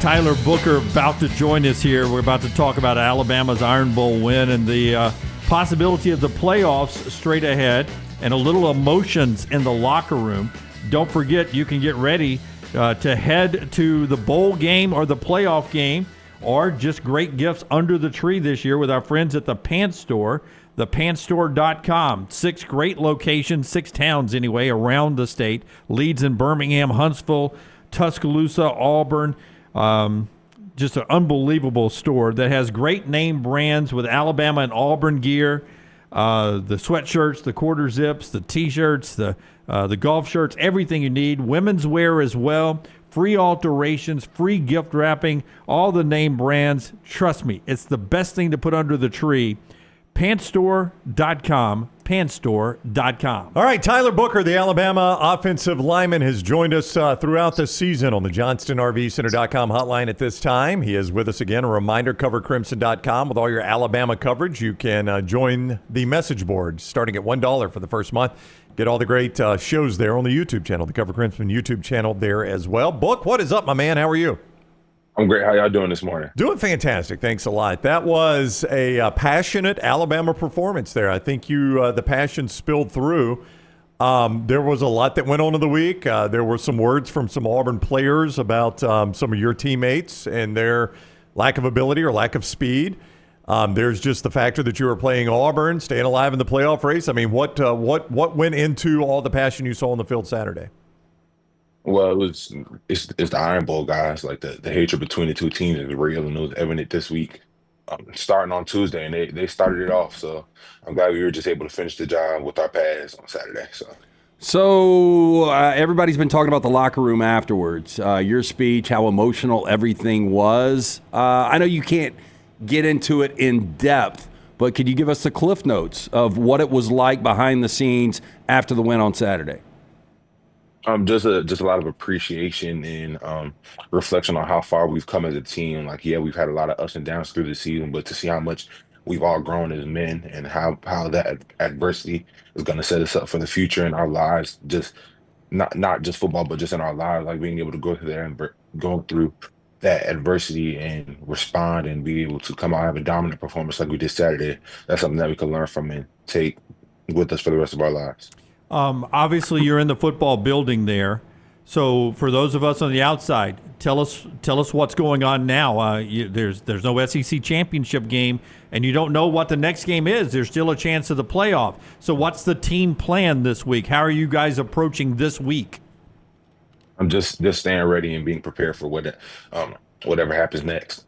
Tyler Booker about to join us here. We're about to talk about Alabama's Iron Bowl win and the possibility of the playoffs straight ahead and a little emotions in the locker room. Don't forget, you can get ready to head to the bowl game or the playoff game or just great gifts under the tree this year with our friends at the Pants Store, thepantstore.com. 6 great locations, 6 towns anyway, around the state. Leeds and Birmingham, Huntsville, Tuscaloosa, Auburn. Just an unbelievable store that has great name brands with Alabama and Auburn gear, the sweatshirts, the quarter zips, the T-shirts, the golf shirts, everything you need. Women's wear as well. Free alterations, free gift wrapping, all the name brands. Trust me, it's the best thing to put under the tree. Pantstore.com, pantstore.com. All right, Tyler Booker, the Alabama offensive lineman, has joined us throughout the season on the JohnstonRVCenter.com hotline at this time. He is with us again. A reminder, covercrimson.com with all your Alabama coverage. You can join the message board starting at $1 for the first month. Get all the great shows there on the YouTube channel, the Cover Crimson YouTube channel there as well. Book, what is up, my man? How are you? I'm great. How y'all doing this morning? Doing fantastic. Thanks a lot. That was a passionate Alabama performance there. I think the passion spilled through. There was a lot that went on in the week. There were some words from some Auburn players about some of your teammates and their lack of ability or lack of speed. There's just the factor that you were playing Auburn, staying alive in the playoff race. I mean, what went into all the passion you saw on the field Saturday? Well, it's the Iron Bowl, guys. Like the hatred between the two teams is real, and it was evident this week, starting on Tuesday, and they started it off. So I'm glad we were just able to finish the job with our pass on Saturday. So everybody's been talking about the locker room afterwards. Your speech, how emotional everything was. I know you can't get into it in depth, but could you give us the cliff notes of what it was like behind the scenes after the win on Saturday? Just a lot of appreciation and reflection on how far we've come as a team. Like, yeah, we've had a lot of ups and downs through the season, but to see how much we've all grown as men and how that adversity is going to set us up for the future in our lives, just not just football, but just in our lives, like being able to go through there and go through that adversity and respond and be able to come out and have a dominant performance like we did Saturday. That's something that we can learn from and take with us for the rest of our lives. Obviously, you're in the football building there. So for those of us on the outside, tell us what's going on now. There's no SEC Championship game, and you don't know what the next game is. There's still a chance of the playoff. So what's the team plan this week? How are you guys approaching this week? I'm just staying ready and being prepared for whatever happens next.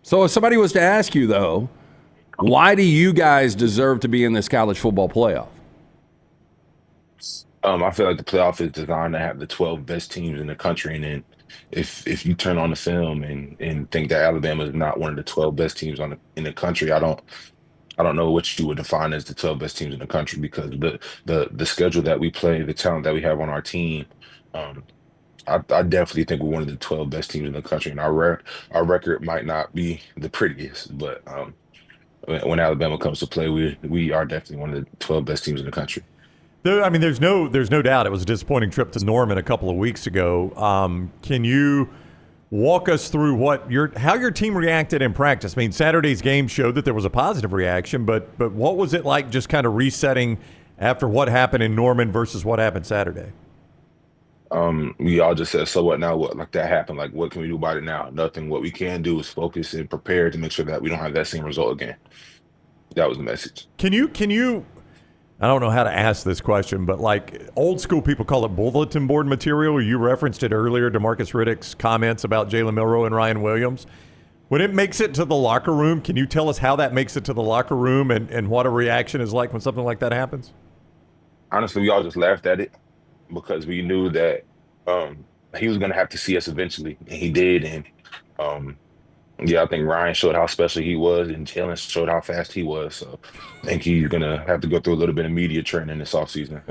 So if somebody was to ask you, though, why do you guys deserve to be in this college football playoff? I feel like the playoff is designed to have the 12 best teams in the country, and then if you turn on the film and think that Alabama is not one of the 12 best teams in the country, I don't know what you would define as the 12 best teams in the country, because the schedule that we play, the talent that we have on our team, I definitely think we're one of the 12 best teams in the country, and our record might not be the prettiest, but when Alabama comes to play, we are definitely one of the 12 best teams in the country. I mean, there's no doubt it was a disappointing trip to Norman a couple of weeks ago. Can you walk us through how your team reacted in practice? I mean, Saturday's game showed that there was a positive reaction, but what was it like just kind of resetting after what happened in Norman versus what happened Saturday? We all just said, so what now? What, like, that happened? Like, what can we do about it now? Nothing. What we can do is focus and prepare to make sure that we don't have that same result again. That was the message. Can you I don't know how to ask this question, but like old school people call it bulletin board material. You referenced it earlier, DeMarcus Riddick's comments about Jalen Milroe and Ryan Williams. When it makes it to the locker room, can you tell us how that makes it to the locker room and what a reaction is like when something like that happens? Honestly, we all just laughed at it because we knew that he was going to have to see us eventually, and he did. And I think Ryan showed how special he was, and Jalen showed how fast he was. So I think he's going to have to go through a little bit of media training this offseason.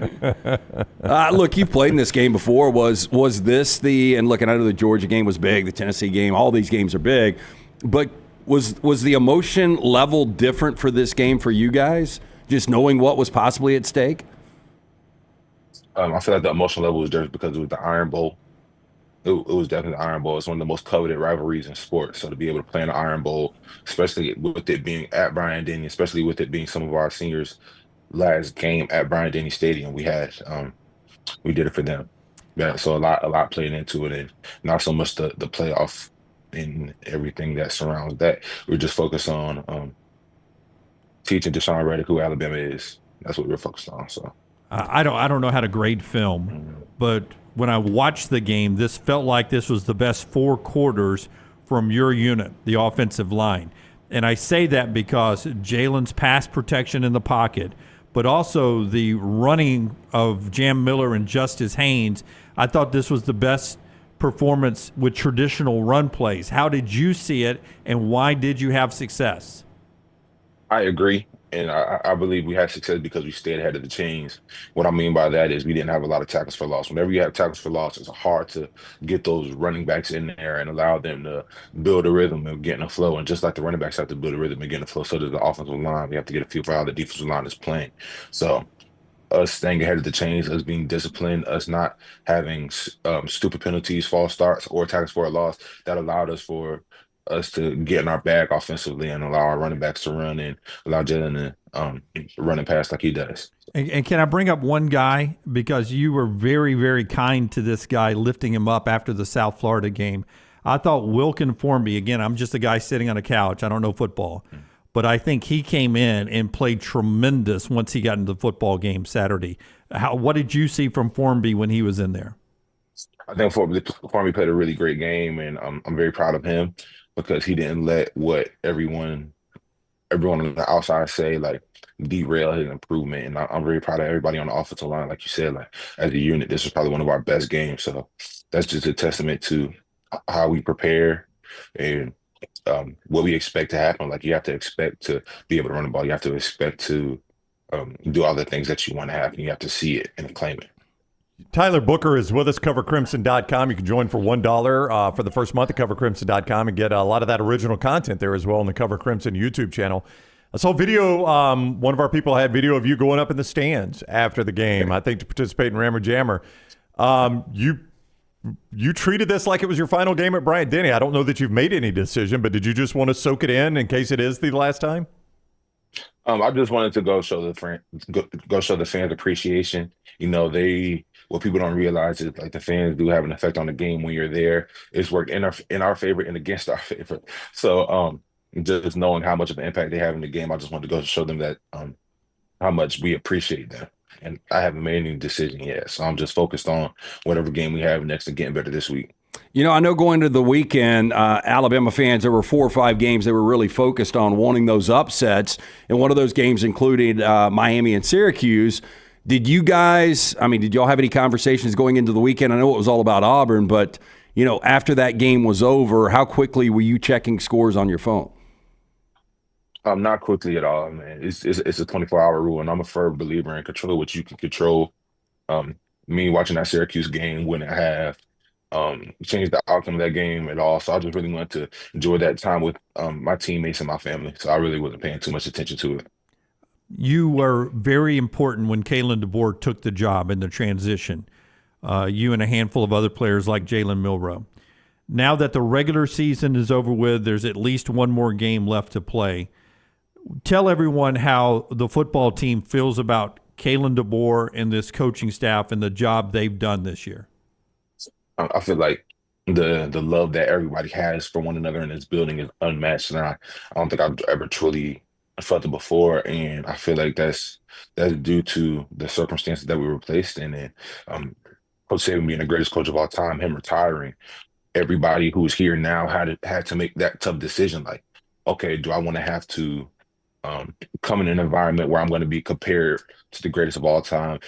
Look, you've played in this game before. Was this and look, and I know the Georgia game was big, the Tennessee game, all these games are big, but was the emotion level different for this game for you guys, just knowing what was possibly at stake? I feel like the emotional level was different because it was the Iron Bowl. it was definitely the Iron Bowl. It's one of the most coveted rivalries in sports. So to be able to play in the Iron Bowl, especially with it being at Bryant-Denny, especially with it being some of our seniors' last game at Bryant-Denny Stadium, we did it for them. Yeah, so a lot played into it, and not so much the playoff and everything that surrounds that. We're just focused on teaching Deshaun Reddick who Alabama is. That's what we're focused on. So I don't know how to grade film, but when I watched the game, this felt like this was the best 4 quarters from your unit, the offensive line. And I say that because Jalen's pass protection in the pocket, but also the running of Jam Miller and Justice Haynes. I thought this was the best performance with traditional run plays. How did you see it, and why did you have success? I agree. And I believe we had success because we stayed ahead of the chains. What I mean by that is we didn't have a lot of tackles for loss. Whenever you have tackles for loss, it's hard to get those running backs in there and allow them to build a rhythm and get in a flow. And just like the running backs have to build a rhythm and get in a flow, so does the offensive line. We have to get a feel for how the defensive line is playing. So us staying ahead of the chains, us being disciplined, us not having stupid penalties, false starts, or tackles for a loss, that allowed us to get in our bag offensively and allow our running backs to run and allow Jalen to run and pass like he does. And can I bring up one guy, because you were very, very kind to this guy, lifting him up after the South Florida game. I thought Wilkin Formby, again, I'm just a guy sitting on a couch. I don't know football. But I think he came in and played tremendous once he got into the football game Saturday. What did you see from Formby when he was in there? I think Formby played a really great game, and I'm very proud of him because he didn't let what everyone on the outside say derail his improvement. And I'm very proud of everybody on the offensive line. Like you said, as a unit, this is probably one of our best games. So that's just a testament to how we prepare and what we expect to happen. You have to expect to be able to run the ball. You have to expect to do all the things that you want to happen. You have to see it and claim it. Tyler Booker is with us, covercrimson.com. You can join for $1 for the first month at covercrimson.com and get a lot of that original content there as well on the Cover Crimson YouTube channel. I saw video, one of our people had video of you going up in the stands after the game, I think to participate in Rammer Jammer. You treated this like it was your final game at Bryant-Denny. I don't know that you've made any decision, but did you just want to soak it in case it is the last time? I just wanted to go show the fans appreciation. What people don't realize is the fans do have an effect on the game when you're there. It's worked in our favor and against our favor. So just knowing how much of an impact they have in the game, I just wanted to go show them that how much we appreciate them. And I haven't made any decision yet, so I'm just focused on whatever game we have next and getting better this week. I know going into the weekend, Alabama fans, there were 4 or 5 games they were really focused on wanting those upsets, and one of those games included Miami and Syracuse. Did y'all have any conversations going into the weekend? I know it was all about Auburn, but, after that game was over, how quickly were you checking scores on your phone? Not quickly at all, man. It's a 24-hour rule, and I'm a firm believer in control what you can control. Me watching that Syracuse game wouldn't have changed the outcome of that game at all. So I just really wanted to enjoy that time with my teammates and my family. So I really wasn't paying too much attention to it. You were very important when Kalen DeBoer took the job in the transition. You and a handful of other players like Jalen Milroe. Now that the regular season is over with, there's at least one more game left to play. Tell everyone how the football team feels about Kalen DeBoer and this coaching staff and the job they've done this year. I feel like the love that everybody has for one another in this building is unmatched, and I don't think I've ever truly felt it before. And I feel like that's due to the circumstances that we were placed in. And Coach Saban being the greatest coach of all time, him retiring, everybody who's here now had to make that tough decision. Okay, do I want to have to come in an environment where I'm going to be compared to the greatest of all time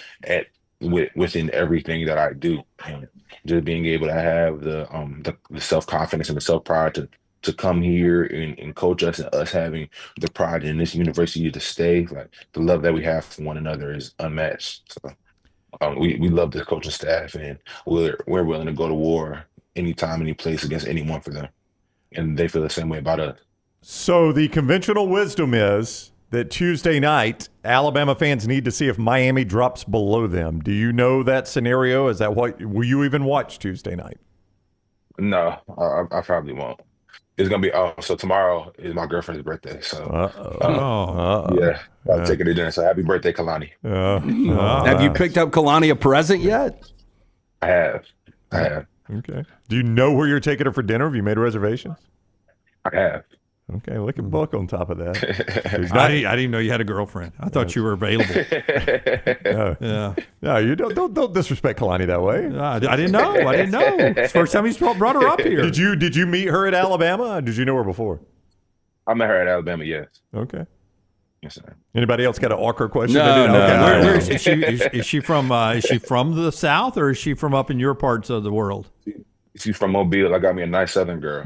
within everything that I do, and just being able to have the self-confidence and the self-pride to come here and coach us, and us having the pride in this university to stay. The love that we have for one another is unmatched. So we love this coaching staff, and we're willing to go to war anytime, any place against anyone for them, and they feel the same way about us. So the conventional wisdom is that Tuesday night, Alabama fans need to see if Miami drops below them. Do you know that scenario? Will you even watch Tuesday night? No, I probably won't. It's gonna be so tomorrow is my girlfriend's birthday. So yeah, I'll take her to dinner. So happy birthday, Kalani. Have you picked up Kalani a present yet? I have. Okay. Do you know where you're taking her for dinner? Have you made reservations? I have. Okay, look at Buck on top of that. I didn't even know you had a girlfriend. I thought you were available. No, you don't disrespect Kalani that way. I didn't know. It's the first time he's brought her up here. Did you meet her at Alabama? Or did you know her before? I met her at Alabama. Yes. Okay. Yes, sir. Anybody else got an awkward question? No. Where is she? Is she from? Is she from the South, or is she from up in your parts of the world? She's from Mobile. I got me a nice Southern girl.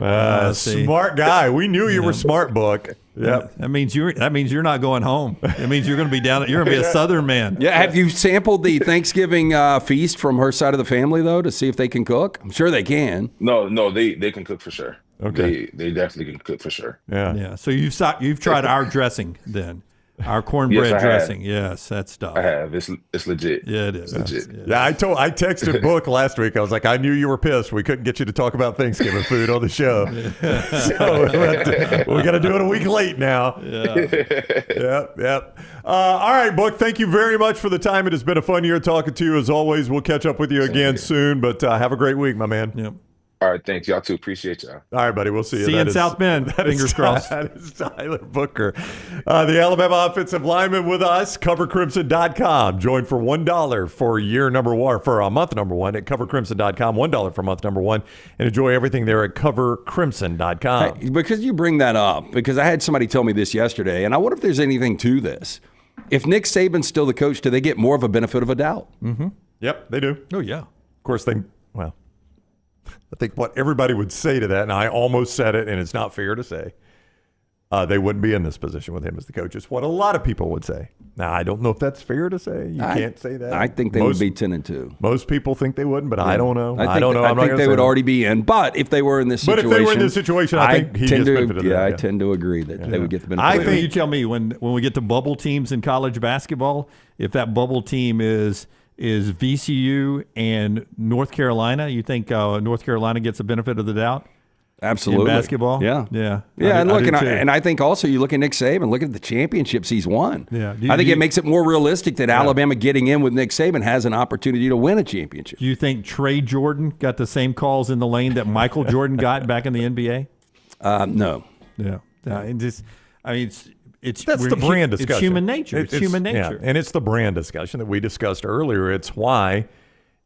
Smart guy. We knew you were smart, Buck. Yep. That means you're not going home. It means you're going to be down. You're going to be a Southern man. Yeah. Have you sampled the Thanksgiving feast from her side of the family though, to see if they can cook? I'm sure they can. No, they can cook for sure. Okay. They definitely can cook for sure. Yeah. So you've tried our dressing then. Our cornbread dressing. Yes, that stuff. I have. It's legit. Yeah, it is. Legit. Yeah, I texted Book last week. I was like, I knew you were pissed. We couldn't get you to talk about Thanksgiving food on the show. So we got to do it a week late now. Yeah. Yep. All right, Book, thank you very much for the time. It has been a fun year talking to you as always. We'll catch up with you again soon, but have a great week, my man. Yep. All right, thanks. Y'all too. Appreciate y'all. All right, buddy. We'll see you. See you in South Bend. Fingers crossed. That is Tyler Booker. The Alabama offensive lineman with us, covercrimson.com. Join for $1 for year number one, for month number one at covercrimson.com. $1 for month number one. And enjoy everything there at covercrimson.com. Hey, because you bring that up, because I had somebody tell me this yesterday, and I wonder if there's anything to this. If Nick Saban's still the coach, do they get more of a benefit of a doubt? Mm-hmm. Yep, they do. Oh, yeah. Of course, I think what everybody would say to that, and I almost said it, and it's not fair to say, they wouldn't be in this position with him as the coach. It's what a lot of people would say. Now, I don't know if that's fair to say. You can't say that. I think they would be 10-2. Most people think they wouldn't, but I don't know. I don't know. I think they would already be in. But if they were in this situation, I think he gets benefit of that. I tend to agree that they would get the benefit. I think you tell me when we get to bubble teams in college basketball, if that bubble team is VCU and North Carolina, you think North Carolina gets the benefit of the doubt? Absolutely. In basketball? Yeah. I I think also you look at Nick Saban, look at the championships he's won. Yeah. I think it makes it more realistic that Alabama getting in with Nick Saban has an opportunity to win a championship. Do you think Trey Jordan got the same calls in the lane that Michael Jordan got back in the NBA? No. Yeah. That's the brand discussion. It's human nature. It's human nature. Yeah, and it's the brand discussion that we discussed earlier. It's why,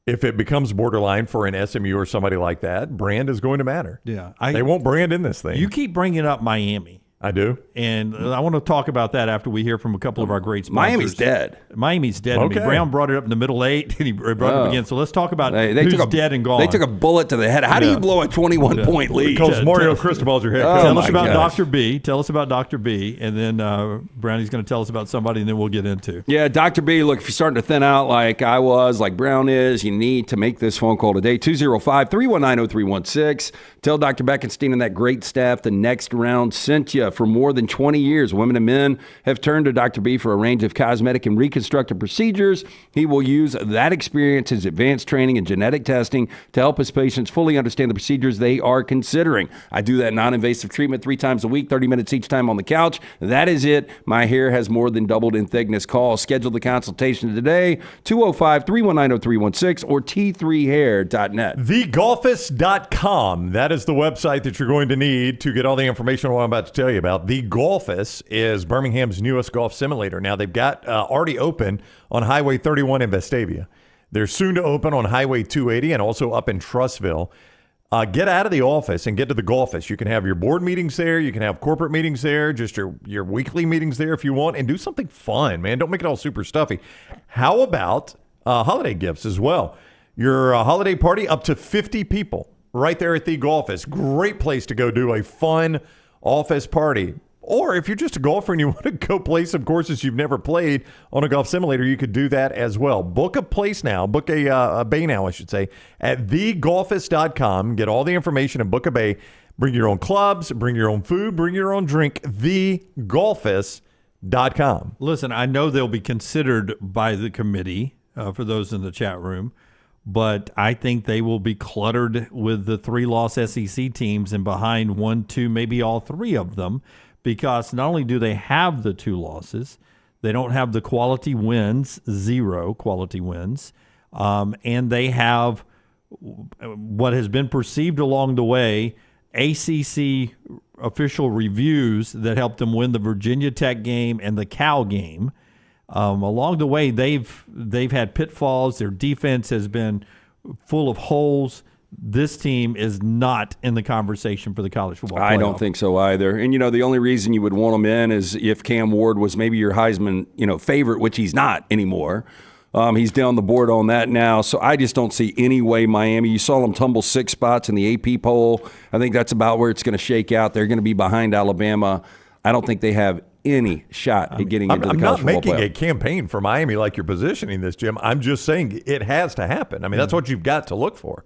if it becomes borderline for an SMU or somebody like that, brand is going to matter. Yeah. They won't brand in this thing. You keep bringing up Miami. I do. And I want to talk about that after we hear from a couple of our great sponsors. Miami's dead. Miami's dead. Okay. I mean, Brown brought it up in the middle 8, and he brought it up again. So let's talk about who's dead and gone. They took a bullet to the head. How do you blow a 21-point lead? Because Mario Cristobal's your head coach. Tell us about Dr. B. Tell us about Dr. B. And then Brownie's going to tell us about somebody, and then we'll get into. Yeah, Dr. B, look, if you're starting to thin out like I was, like Brown is, you need to make this phone call today, 205-319-0316. Tell Dr. Beckenstein and that great staff the Next Round sent you. For more than 20 years, women and men have turned to Dr. B for a range of cosmetic and reconstructive procedures. He will use that experience, his advanced training and genetic testing to help his patients fully understand the procedures they are considering. I do that non-invasive treatment 3 times a week, 30 minutes each time on the couch. That is it. My hair has more than doubled in thickness. Call, schedule the consultation today, 205-319-0316 or t3hair.net. TheGolfist.com. That is the website that you're going to need to get all the information I'm about to tell you about. The Golfist is Birmingham's newest golf simulator. Now, they've got already open on Highway 31 in Vestavia. They're soon to open on Highway 280 and also up in Trussville. Get out of the office and get to the Golfist. You can have your board meetings there. You can have corporate meetings there, just your weekly meetings there if you want, and do something fun, man. Don't make it all super stuffy. How about holiday gifts as well? Your holiday party, up to 50 people right there at the Golfist. Great place to go do a fun office party. Or if you're just a golfer and you want to go play some courses you've never played on a golf simulator, you could do that as well. Book a place now. Book a bay now, I should say, at thegolfist.com. Get all the information and book a bay. Bring your own clubs, bring your own food, bring your own drink. Thegolfist.com. Listen, I know they'll be considered by the committee, for those in the chat room, but I think they will be cluttered with the 3-loss SEC teams and behind 1, 2, maybe all 3 of them, because not only do they have the 2 losses, they don't have the quality wins, 0 quality wins, and they have what has been perceived along the way, ACC official reviews that helped them win the Virginia Tech game and the Cal game. Along the way, they've had pitfalls. Their defense has been full of holes. This team is not in the conversation for the college football playoff. I don't think so either. And, the only reason you would want them in is if Cam Ward was maybe your Heisman, favorite, which he's not anymore. He's down the board on that now. So I just don't see any way Miami. You saw them tumble 6 spots in the AP poll. I think that's about where it's going to shake out. They're going to be behind Alabama. I don't think they have any shot at getting into the college football playoff. I'm not making a campaign for Miami like you're positioning this, Jim. I'm just saying it has to happen. I mean, that's what you've got to look for.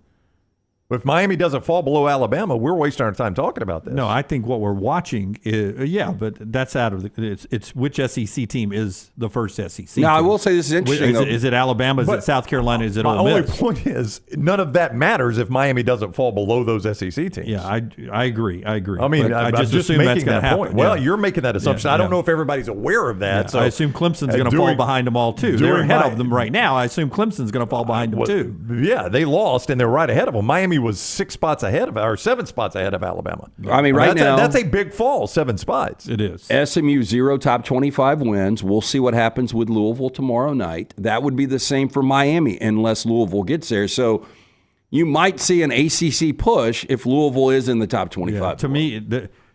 If Miami doesn't fall below Alabama, we're wasting our time talking about this. No, I think what we're watching is, but that's out of the – it's which SEC team is the first SEC team. Now, I will say this is interesting. Is it Alabama? Is it South Carolina? Is it Ole Miss? My only point is none of that matters if Miami doesn't fall below those SEC teams. Yeah, I agree. I mean, I just assume making that's going to happen. Well, you're making that assumption. I don't know if everybody's aware of that. So I assume Clemson's going to fall behind them all, too. They're ahead of them right now. I assume Clemson's going to fall behind them, too. Yeah, they lost, and they're right ahead of them. Miami was 6 spots ahead of, or 7 spots ahead of Alabama. I mean, right now that's a big fall, 7 spots. It is. SMU 0 top 25 wins. We'll see what happens with Louisville tomorrow night. That would be the same for Miami unless Louisville gets there. So you might see an ACC push if Louisville is in the top 25. Yeah,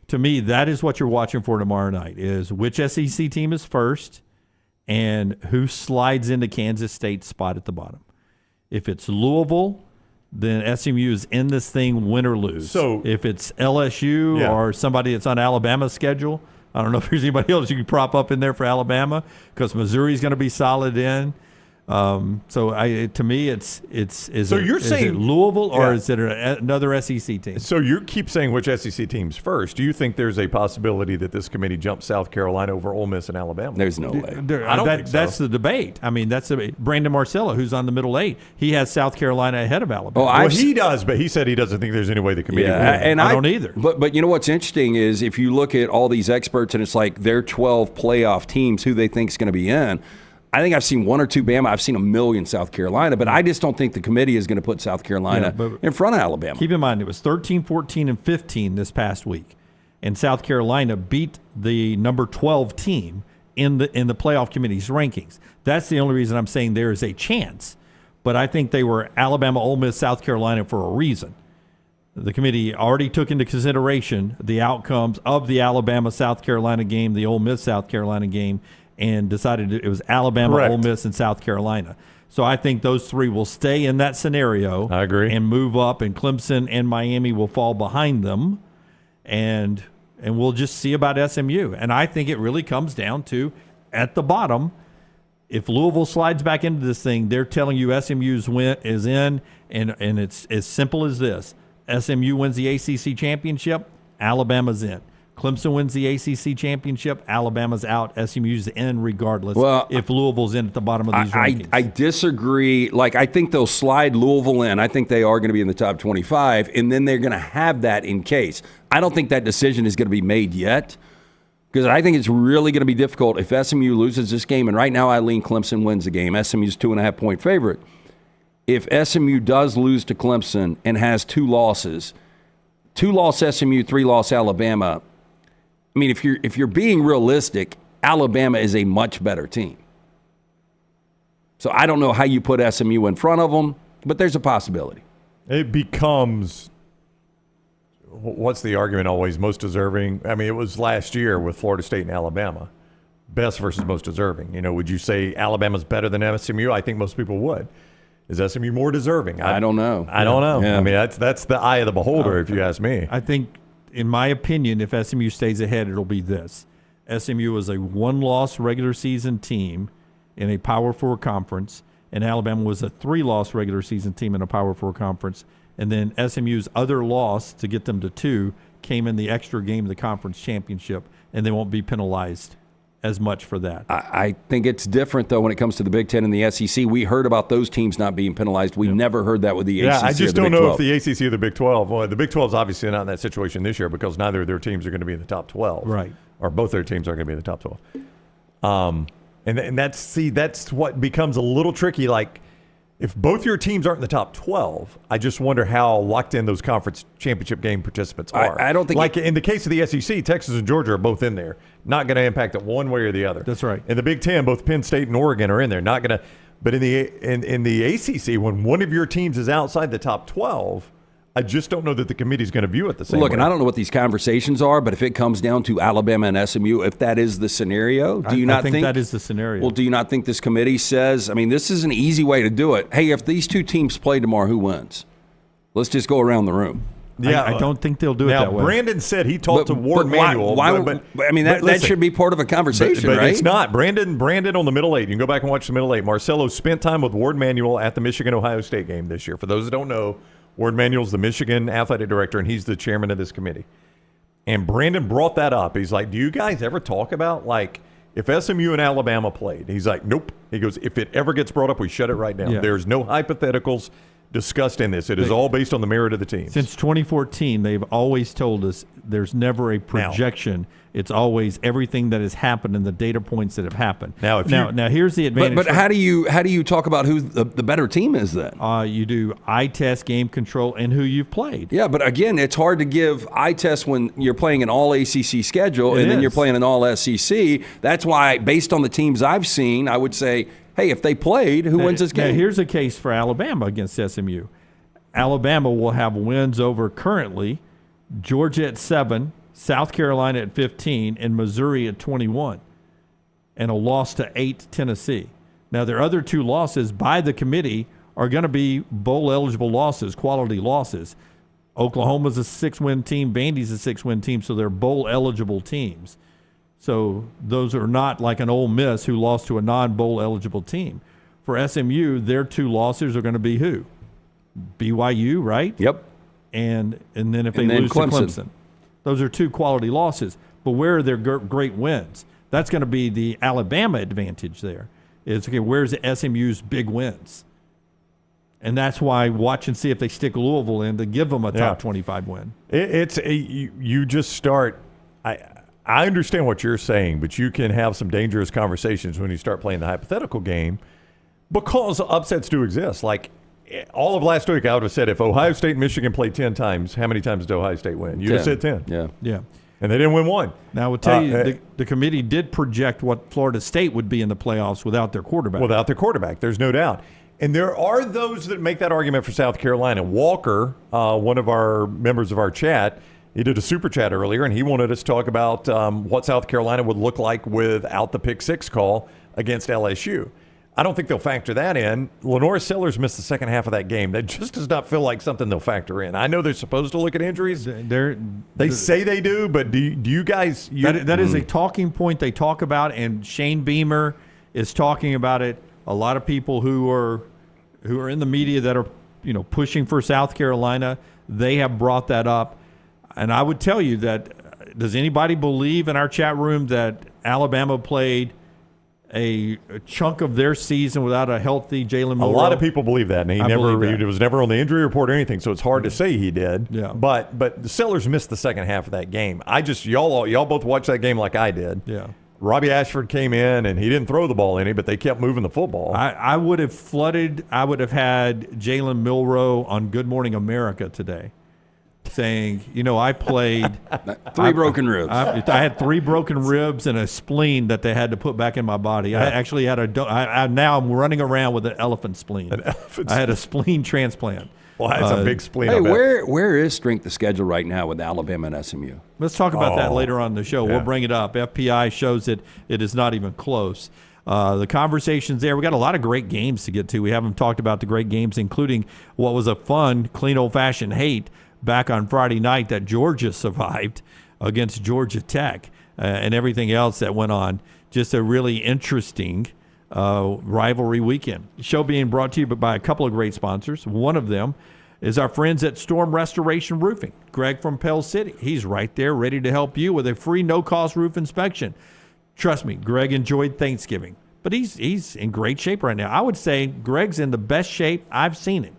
to me, that is what you're watching for tomorrow night: is which SEC team is first and who slides into Kansas State's spot at the bottom. If it's Louisville, then SMU is in this thing, win or lose. So if it's LSU or somebody that's on Alabama's schedule, I don't know if there's anybody else you can prop up in there for Alabama because Missouri's going to be solid in. To me, is it Louisville or is it another SEC team? So you keep saying which SEC teams first. Do you think there's a possibility that this committee jumps South Carolina over Ole Miss and Alabama? There's no way. I don't think so. That's the debate. I mean, Brandon Marcella, who's on the middle 8. He has South Carolina ahead of Alabama. He does, but he said he doesn't think there's any way the committee will. And I don't either. But you know what's interesting is if you look at all these experts and it's like their 12 playoff teams, who they think is going to be in. I think I've seen 1 or 2 Bama. I've seen 1 million South Carolina, but I just don't think the committee is going to put South Carolina in front of Alabama. Keep in mind, it was 13, 14, and 15 this past week, and South Carolina beat the number 12 team in the playoff committee's rankings. That's the only reason I'm saying there is a chance, but I think they were Alabama, Ole Miss, South Carolina for a reason. The committee already took into consideration the outcomes of the Alabama-South Carolina game, the Ole Miss-South Carolina game, and decided it was Alabama, Ole Miss, and South Carolina. So I think those 3 will stay in that scenario. I agree. And move up, and Clemson and Miami will fall behind them. And we'll just see about SMU. And I think it really comes down to, at the bottom, if Louisville slides back into this thing, they're telling you SMU's win is in, and it's as simple as this. SMU wins the ACC championship, Alabama's in. Clemson wins the ACC championship, Alabama's out, SMU's in regardless if Louisville's in at the bottom of these rankings. I disagree. I think they'll slide Louisville in. I think they are going to be in the top 25, and then they're going to have that in case. I don't think that decision is going to be made yet because I think it's really going to be difficult if SMU loses this game, and right now I lean Clemson wins the game. SMU's 2.5-point favorite. If SMU does lose to Clemson and has 2 losses, 2-loss SMU, 3-loss Alabama, I mean, if you're being realistic, Alabama is a much better team. So I don't know how you put SMU in front of them, but there's a possibility. It becomes, what's the argument always, most deserving? I mean, it was last year with Florida State and Alabama, best versus most deserving. Would you say Alabama's better than SMU? I think most people would. Is SMU more deserving? I don't know. I don't know. Yeah. I mean, that's the eye of the beholder, if you ask me. I think, in my opinion, if SMU stays ahead, it'll be this. SMU is a 1-loss regular season team in a Power 4 conference, and Alabama was a 3-loss regular season team in a Power 4 conference. And then SMU's other loss to get them to 2 came in the extra game of the conference championship, and they won't be penalized as much for that. I think it's different, though, when it comes to the Big Ten and the SEC. We heard about those teams not being penalized. We never heard that with the ACC. I just or the don't Big know 12. if the ACC or the Big 12. Well, the Big 12 is obviously not in that situation this year because neither of their teams are going to be in the top 12. Right. Or both their teams are going to be in the top 12. And that's what becomes a little tricky. Like, if both your teams aren't in the top 12, I just wonder how locked in those conference championship game participants are. I don't think like in the case of the SEC, Texas and Georgia are both in there. Not going to impact it one way or the other. That's right. In the Big Ten, both Penn State and Oregon are in there. Not going to. But in the ACC, when one of your teams is outside the top 12, I just don't know that the committee is going to view it the same way. Look, and I don't know what these conversations are, but if it comes down to Alabama and SMU, if that is the scenario, do you not think that is the scenario? Well, do you not think this committee says, I mean, this is an easy way to do it. Hey, if these two teams play tomorrow, who wins? Let's just go around the room. Yeah, I don't think they'll do it that way. Brandon said he talked to Ward Manuel. That should be part of a conversation, but right? It's not. Brandon on the Middle Eight. You can go back and watch the Middle Eight. Marcelo spent time with Ward Manuel at the Michigan-Ohio State game this year. For those that don't know, Ward Manuel's the Michigan athletic director, and he's the chairman of this committee. And Brandon brought that up. He's like, do you guys ever talk about, like, if SMU and Alabama played? He's like, nope. He goes, if it ever gets brought up, we shut it right down. Yeah. There's no hypotheticals discussed in this. It is all based on the merit of the teams. Since 2014, they've always told us there's never a projection. It's always everything that has happened and the data points that have happened. Now, here's the advantage. But how do you talk about who the better team is then? You do eye test, game control, and who you've played. Yeah, but again, it's hard to give eye test when you're playing an all ACC schedule and then you're playing an all SEC. That's why, based on the teams I've seen, I would say, hey, if they played, who wins this game? Now, here's a case for Alabama against SMU. Alabama will have wins over currently Georgia at 7, South Carolina at 15, and Missouri at 21, and a loss to 8 Tennessee. Now, their other two losses by the committee are going to be bowl-eligible losses, quality losses. Oklahoma's a 6-win team, Vandy's a 6-win team, so they're bowl-eligible teams. So those are not like an Ole Miss who lost to a non-bowl eligible team. For SMU, their two losses are going to be who? BYU, right? Yep. And then if they lose to Clemson. Those are two quality losses. But where are their great wins? That's going to be the Alabama advantage there. It's, okay, where's the SMU's big wins? And that's why watch and see if they stick Louisville in to give them a top 25 win. You just start I understand what you're saying, but you can have some dangerous conversations when you start playing the hypothetical game because upsets do exist. Like all of last week, I would have said if Ohio State and Michigan played 10 times, how many times did Ohio State win? You'd have said 10. Yeah. And they didn't win one. Now, I will tell you, the committee did project what Florida State would be in the playoffs without their quarterback. There's no doubt. And there are those that make that argument for South Carolina. Walker, one of our members of our chat, he did a super chat earlier, and he wanted us to talk about what South Carolina would look like without the pick six call against LSU. I don't think they'll factor that in. Lenore Sellers missed the second half of that game. That just does not feel like something they'll factor in. I know they're supposed to look at injuries. They say they do, but do you guys? That is a talking point they talk about, and Shane Beamer is talking about it. A lot of people who are in the media that are pushing for South Carolina, they have brought that up. And I would tell you that, does anybody believe in our chat room that Alabama played a chunk of their season without a healthy Jalen Milroe? A lot of people believe that, and he was never on the injury report or anything, so it's hard to say he did. Yeah. But the Sellers missed the second half of that game. Y'all both watched that game like I did. Yeah. Robbie Ashford came in, and he didn't throw the ball any, but they kept moving the football. I would have flooded. I would have had Jalen Milroe on Good Morning America today, saying, I played three broken ribs. I had 3 broken ribs and a spleen that they had to put back in my body. Yeah. I actually had now I'm running around with an elephant spleen. I had a spleen transplant. Well, that's a big spleen. Hey, where is strength of schedule right now with Alabama and SMU? Let's talk about that later on in the show. Yeah. We'll bring it up. FPI shows it is not even close. The conversations there, we got a lot of great games to get to. We haven't talked about the great games, including what was a fun, clean, old-fashioned hate back on Friday night that Georgia survived against Georgia Tech and everything else that went on. Just a really interesting rivalry weekend. The show being brought to you by a couple of great sponsors. One of them is our friends at Storm Restoration Roofing. Greg from Pell City. He's right there ready to help you with a free no-cost roof inspection. Trust me, Greg enjoyed Thanksgiving, but he's in great shape right now. I would say Greg's in the best shape I've seen him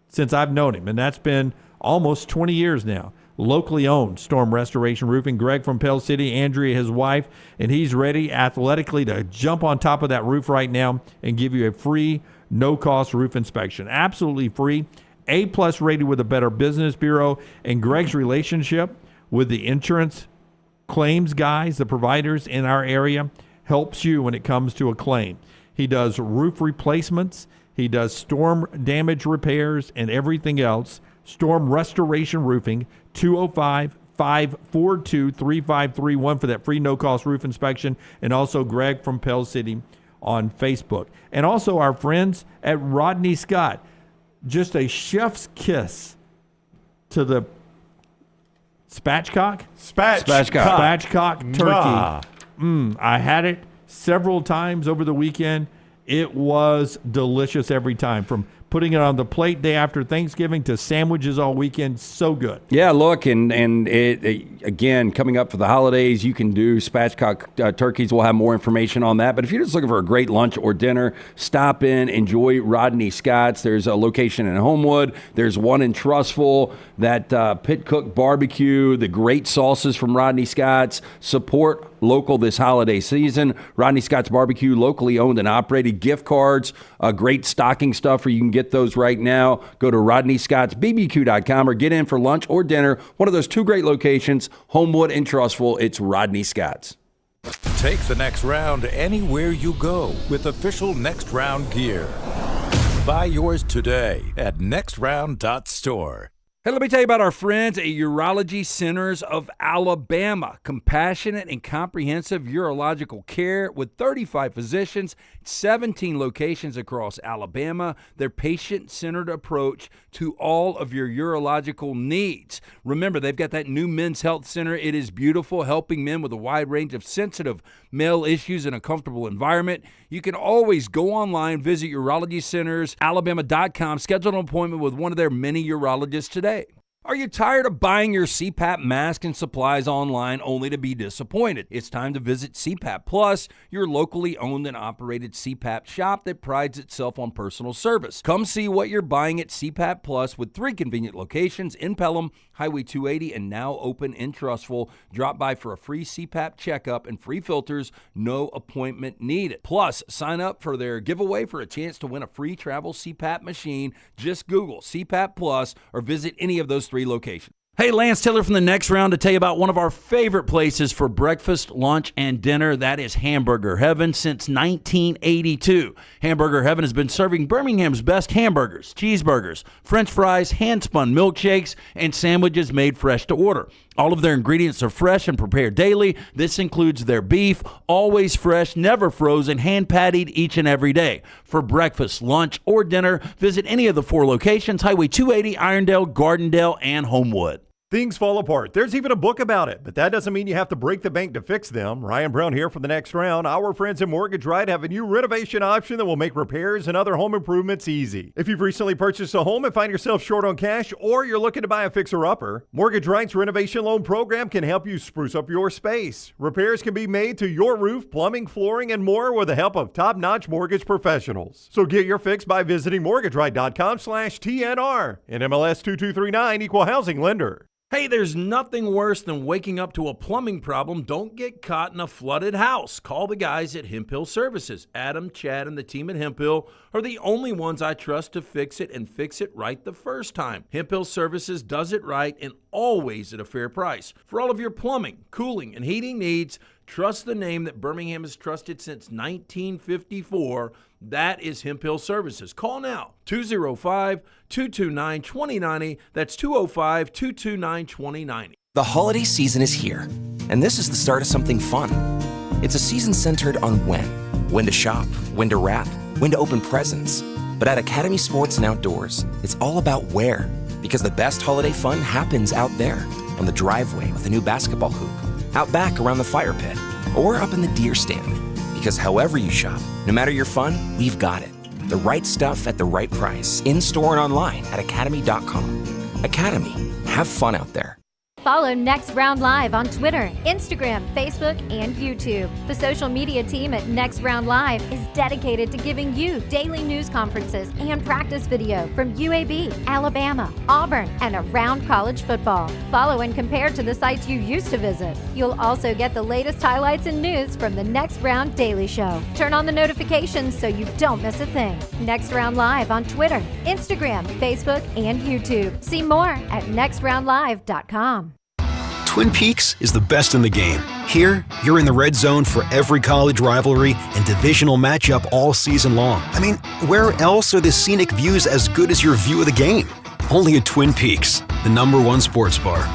since I've known him, and that's been almost 20 years now. Locally owned Storm Restoration Roofing. Greg from Pell City, Andrea, his wife, and he's ready athletically to jump on top of that roof right now and give you a free, no-cost roof inspection. Absolutely free. A-plus rated with the Better Business Bureau, and Greg's relationship with the insurance claims guys, the providers in our area, helps you when it comes to a claim. He does roof replacements. He does storm damage repairs and everything else. Storm Restoration Roofing, 205-542-3531 for that free no-cost roof inspection, and also Greg from Pell City on Facebook. And also our friends at Rodney Scott. Just a chef's kiss to the spatchcock? Spatchcock turkey. I had it several times over the weekend. It was delicious every time, from putting it on the plate day after Thanksgiving to sandwiches all weekend. So good. Yeah, look, and it again, coming up for the holidays, you can do spatchcock turkeys. We'll have more information on that. But if you're just looking for a great lunch or dinner, stop in, enjoy Rodney Scott's. There's a location in Homewood. There's one in Trussville. That Pit Cook barbecue, the great sauces from Rodney Scott's. Support local this holiday season. Rodney Scott's Barbecue, locally owned and operated. Gift cards, great stocking stuffer. You can get those right now. Go to RodneyScottsBBQ.com or get in for lunch or dinner. One of those two great locations, Homewood and Trussville. It's Rodney Scott's. Take the next round anywhere you go with official Next Round gear. Buy yours today at nextround.store. Hey, let me tell you about our friends at Urology Centers of Alabama. Compassionate and comprehensive urological care with 35 physicians, 17 locations across Alabama. Their patient-centered approach to all of your urological needs. Remember, they've got that new men's health center. It is beautiful, helping men with a wide range of sensitive male issues in a comfortable environment. You can always go online, visit urologycentersalabama.com, schedule an appointment with one of their many urologists today. Are you tired of buying your CPAP mask and supplies online only to be disappointed? It's time to visit CPAP Plus, your locally owned and operated CPAP shop that prides itself on personal service. Come see what you're buying at CPAP Plus with 3 convenient locations in Pelham, Highway 280, and now open in Trussville. Drop by for a free CPAP checkup and free filters, no appointment needed. Plus, sign up for their giveaway for a chance to win a free travel CPAP machine. Just Google CPAP Plus or visit any of those 3 locations. Hey, Lance Taylor from the Next Round to tell you about one of our favorite places for breakfast, lunch, and dinner. That is Hamburger Heaven since 1982. Hamburger Heaven has been serving Birmingham's best hamburgers, cheeseburgers, French fries, hand-spun milkshakes, and sandwiches made fresh to order. All of their ingredients are fresh and prepared daily. This includes their beef, always fresh, never frozen, hand-pattied each and every day. For breakfast, lunch, or dinner, visit any of the 4 locations, Highway 280, Irondale, Gardendale, and Homewood. Things fall apart. There's even a book about it, but that doesn't mean you have to break the bank to fix them. Ryan Brown here for the Next Round. Our friends at Mortgage Right have a new renovation option that will make repairs and other home improvements easy. If you've recently purchased a home and find yourself short on cash, or you're looking to buy a fixer-upper, Mortgage Right's renovation loan program can help you spruce up your space. Repairs can be made to your roof, plumbing, flooring, and more with the help of top-notch mortgage professionals. So get your fix by visiting mortgageright.com/TNR. NMLS 2239, Equal Housing Lender. Hey, there's nothing worse than waking up to a plumbing problem. Don't get caught in a flooded house. Call the guys at Hemp Hill Services. Adam, Chad, and the team at Hemp Hill are the only ones I trust to fix it and fix it right the first time. Hemp Hill Services does it right and always at a fair price. For all of your plumbing, cooling, and heating needs, trust the name that Birmingham has trusted since 1954. That is Hemp Hill Services. Call now, 205-229-2090. That's 205-229-2090. The holiday season is here, and this is the start of something fun. It's a season centered on when to shop, when to wrap, when to open presents. But at Academy Sports and Outdoors, it's all about where, because the best holiday fun happens out there, on the driveway with a new basketball hoop, out back around the fire pit, or up in the deer stand. Because however you shop, no matter your fun, we've got it. The right stuff at the right price, in-store and online at academy.com. Academy, have fun out there. Follow Next Round Live on Twitter, Instagram, Facebook, and YouTube. The social media team at Next Round Live is dedicated to giving you daily news conferences and practice video from UAB, Alabama, Auburn, and around college football. Follow and compare to the sites you used to visit. You'll also get the latest highlights and news from the Next Round Daily Show. Turn on the notifications so you don't miss a thing. Next Round Live on Twitter, Instagram, Facebook, and YouTube. See more at nextroundlive.com. Twin Peaks is the best in the game. Here, you're in the red zone for every college rivalry and divisional matchup all season long. I mean, where else are the scenic views as good as your view of the game? Only at Twin Peaks, the #1 sports bar.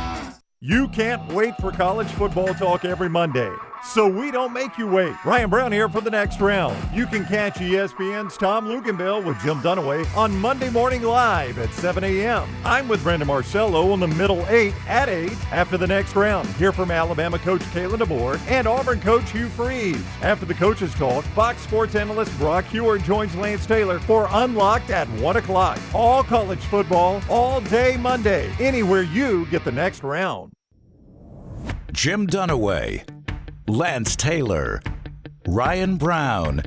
You can't wait for college football talk every Monday, so we don't make you wait. Ryan Brown here for the Next Round. You can catch ESPN's Tom Luganbill with Jim Dunaway on Monday Morning Live at 7 a.m. I'm with Brandon Marcello on the Middle 8 at 8 after the Next Round. Hear from Alabama coach Kalen DeBoer and Auburn coach Hugh Freeze. After the coaches talk, Fox Sports analyst Brock Hewer joins Lance Taylor for Unlocked at 1 o'clock. All college football, all day Monday, anywhere you get the Next Round. Jim Dunaway, Lance Taylor, Ryan Brown.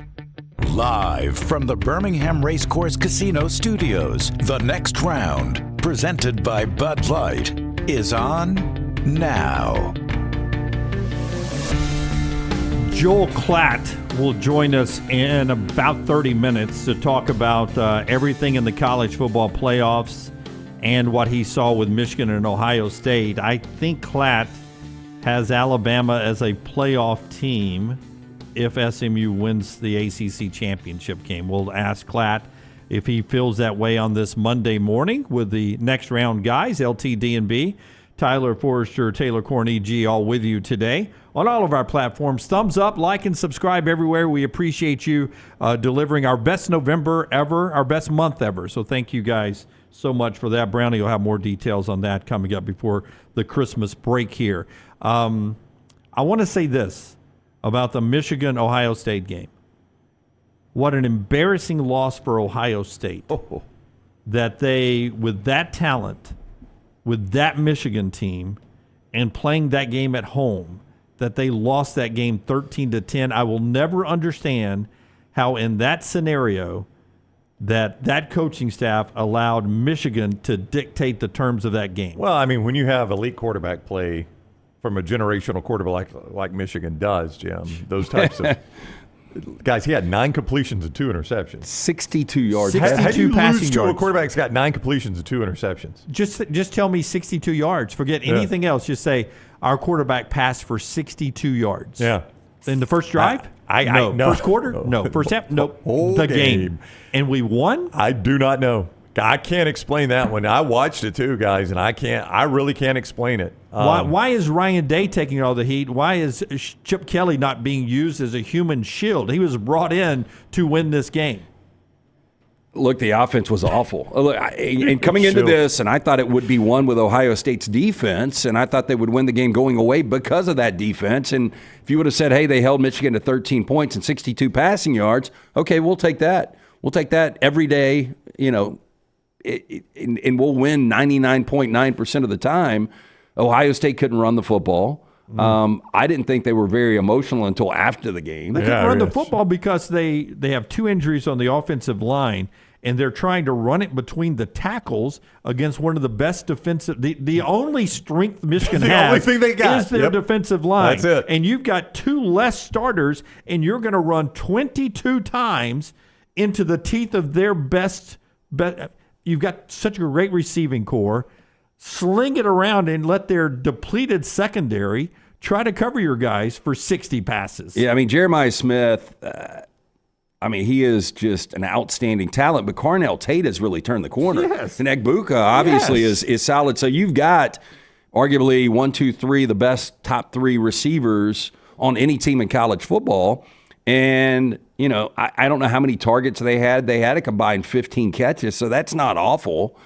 Live from the Birmingham Racecourse Casino Studios, the Next Round, presented by Bud Light, is on now. Joel Klatt will join us in about 30 minutes to talk about everything in the college football playoffs and what he saw with Michigan and Ohio State. I think Klatt has Alabama as a playoff team if SMU wins the ACC Championship Game. We'll ask Klatt if he feels that way on this Monday morning with the Next Round guys, LTD&B, Tyler Forrester, Taylor Corn, EG, all with you today on all of our platforms. Thumbs up, like, and subscribe everywhere. We appreciate you delivering our best November ever, our best month ever. So thank you guys so much for that. Brownie will have more details on that coming up before the Christmas break here. I want to say this about the Michigan-Ohio State game. What an embarrassing loss for Ohio State. That they, with that talent, with that Michigan team, and playing that game at home, that they lost that game 13-10. I will never understand how in that scenario that coaching staff allowed Michigan to dictate the terms of that game. Well, I mean, when you have elite quarterback play from a generational quarterback like Michigan does, Jim, those types of guys, he had 9 completions and 2 interceptions. 62 yards. 62 How do you passing lose to a yards. quarterback's got 9 completions and 2 interceptions? Just tell me 62 yards. Forget anything else. Just say our quarterback passed for 62 yards. Yeah. In the first drive? No. First quarter? No. First half? Nope. Whole the game. And we won? I do not know. I can't explain that one. I watched it too, guys, and I really can't explain it. Why is Ryan Day taking all the heat? Why is Chip Kelly not being used as a human shield? He was brought in to win this game. Look, the offense was awful. And coming into this, and I thought it would be won with Ohio State's defense, and I thought they would win the game going away because of that defense. And if you would have said, hey, they held Michigan to 13 points and 62 passing yards, okay, we'll take that. We'll take that every day, and we'll win 99.9% of the time. Ohio State couldn't run the football. I didn't think they were very emotional until after the game. They couldn't run the football because they have 2 injuries on the offensive line, and they're trying to run it between the tackles against one of the best defensive. The only strength Michigan has only thing they got. is their defensive line. That's it. And you've got 2 less starters, and you're going to run 22 times into the teeth of their best. You've got such a great receiving core. Sling it around and let their depleted secondary try to cover your guys for 60 passes. Yeah, I mean, Jeremiah Smith, he is just an outstanding talent, but Carnell Tate has really turned the corner. Yes. And Egbuka obviously is solid. So you've got arguably 1, 2, 3, the best top 3 receivers on any team in college football. And, I don't know how many targets they had. They had a combined 15 catches, so that's not awful.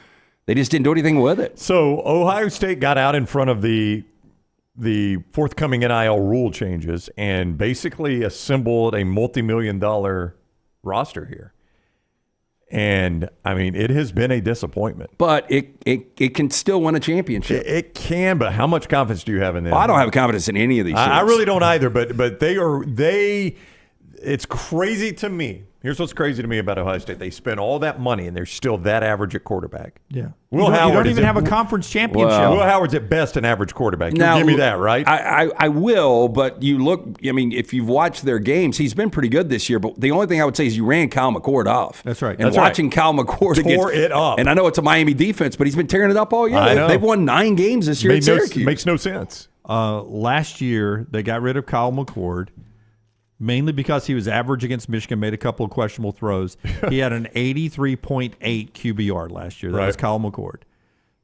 They just didn't do anything with it. So Ohio State got out in front of the forthcoming NIL rule changes and basically assembled a multi-million-dollar roster here. And, I mean, it has been a disappointment. But it can still win a championship. It can, but how much confidence do you have in them? Well, I don't have confidence in any of these teams. I really don't either, but it's crazy to me. Here's what's crazy to me about Ohio State. They spend all that money, and they're still that average at quarterback. Yeah. You don't even have a conference championship. Will Howard's at best an average quarterback. You'll give me that, right? I will, but you look, I mean, if you've watched their games, he's been pretty good this year, but the only thing I would say is you ran Kyle McCord off. That's right. And watching Kyle McCord tore it up. And I know it's a Miami defense, but he's been tearing it up all year. I know. They've won 9 games this year at Syracuse. Makes no sense. Last year, they got rid of Kyle McCord. Mainly because he was average against Michigan, made a couple of questionable throws. He had an 83.8 QBR last year. That was Kyle McCord.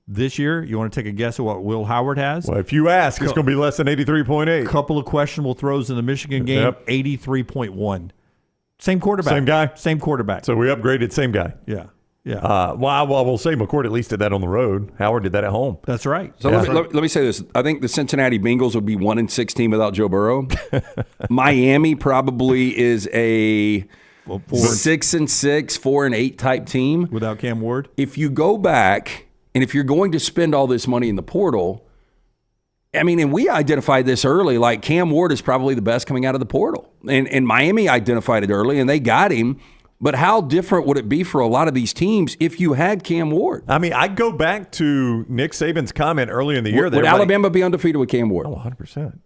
This year, you want to take a guess at what Will Howard has? Well, if you ask, it's going to be less than 83.8. Couple of questionable throws in the Michigan game, 83.1. Same quarterback. Same guy? Same quarterback. So we upgraded same guy. Yeah. Yeah. Well, we'll say McCord at least did that on the road. Howard did that at home. That's right. So let me say this. I think the Cincinnati Bengals would be 1-16 without Joe Burrow. Miami probably is a 6-6, 4-8 type team. Without Cam Ward? If you go back, and if you're going to spend all this money in the portal, I mean, and we identified this early, like Cam Ward is probably the best coming out of the portal. And Miami identified it early, and they got him. But how different would it be for a lot of these teams if you had Cam Ward? I mean, I go back to Nick Saban's comment earlier in the year. Would Alabama be undefeated with Cam Ward? Oh, 100%.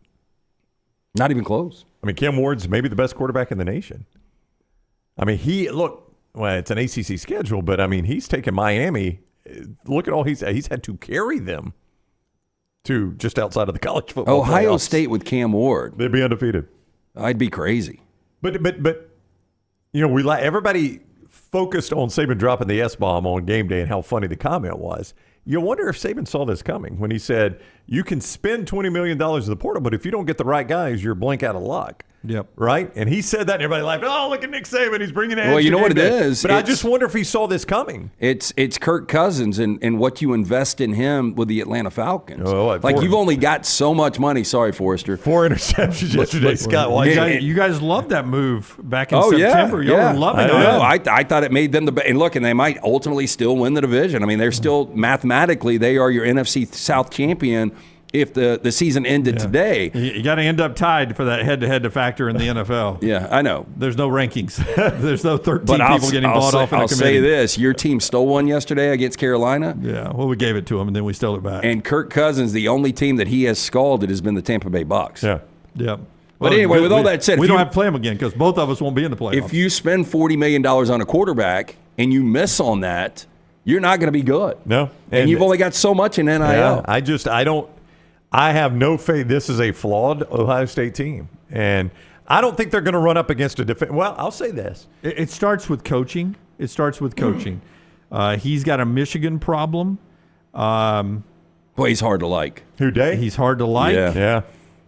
Not even close. I mean, Cam Ward's maybe the best quarterback in the nation. I mean, it's an ACC schedule, but I mean, he's taken Miami. Look at all he's had to carry them to just outside of the college football Ohio playoffs. State with Cam Ward. They'd be undefeated. I'd be crazy. But you know, everybody focused on Saban dropping the S-bomb on game day and how funny the comment was. You wonder if Saban saw this coming when he said, you can spend $20 million in the portal, but if you don't get the right guys, you're blank out of luck. Yep. Right? And he said that, and everybody laughed. Oh, look at Nick Saban. He's bringing it. Well, you know what it is? But I just wonder if he saw this coming. It's Kirk Cousins and what you invest in him with the Atlanta Falcons. You've only got so much money. Sorry, Forrester. 4 interceptions yesterday, Scott. Well, you guys loved that move back in September. You were loving it. I thought it made them and they might ultimately still win the division. I mean, they're still mathematically they are your NFC South champion. If the season ended today. You got to end up tied for that head-to-head factor in the NFL. Yeah, I know. There's no rankings. There's no 13 people getting bought off in a committee. I'll say this. Your team stole one yesterday against Carolina. Yeah, well, we gave it to them, and then we stole it back. And Kirk Cousins, the only team that he has scalded has been the Tampa Bay Bucks. Yeah. Yep. But anyway, with all that said, we don't have to play them again because both of us won't be in the playoffs. If you spend $40 million on a quarterback and you miss on that, you're not going to be good. No. And you've only got so much in NIL. Yeah, I have no faith. This is a flawed Ohio State team. And I don't think they're going to run up against a defense. Well, I'll say this. It starts with coaching. He's got a Michigan problem. Boy, he's hard to like. Who, Day? He's hard to like. Yeah.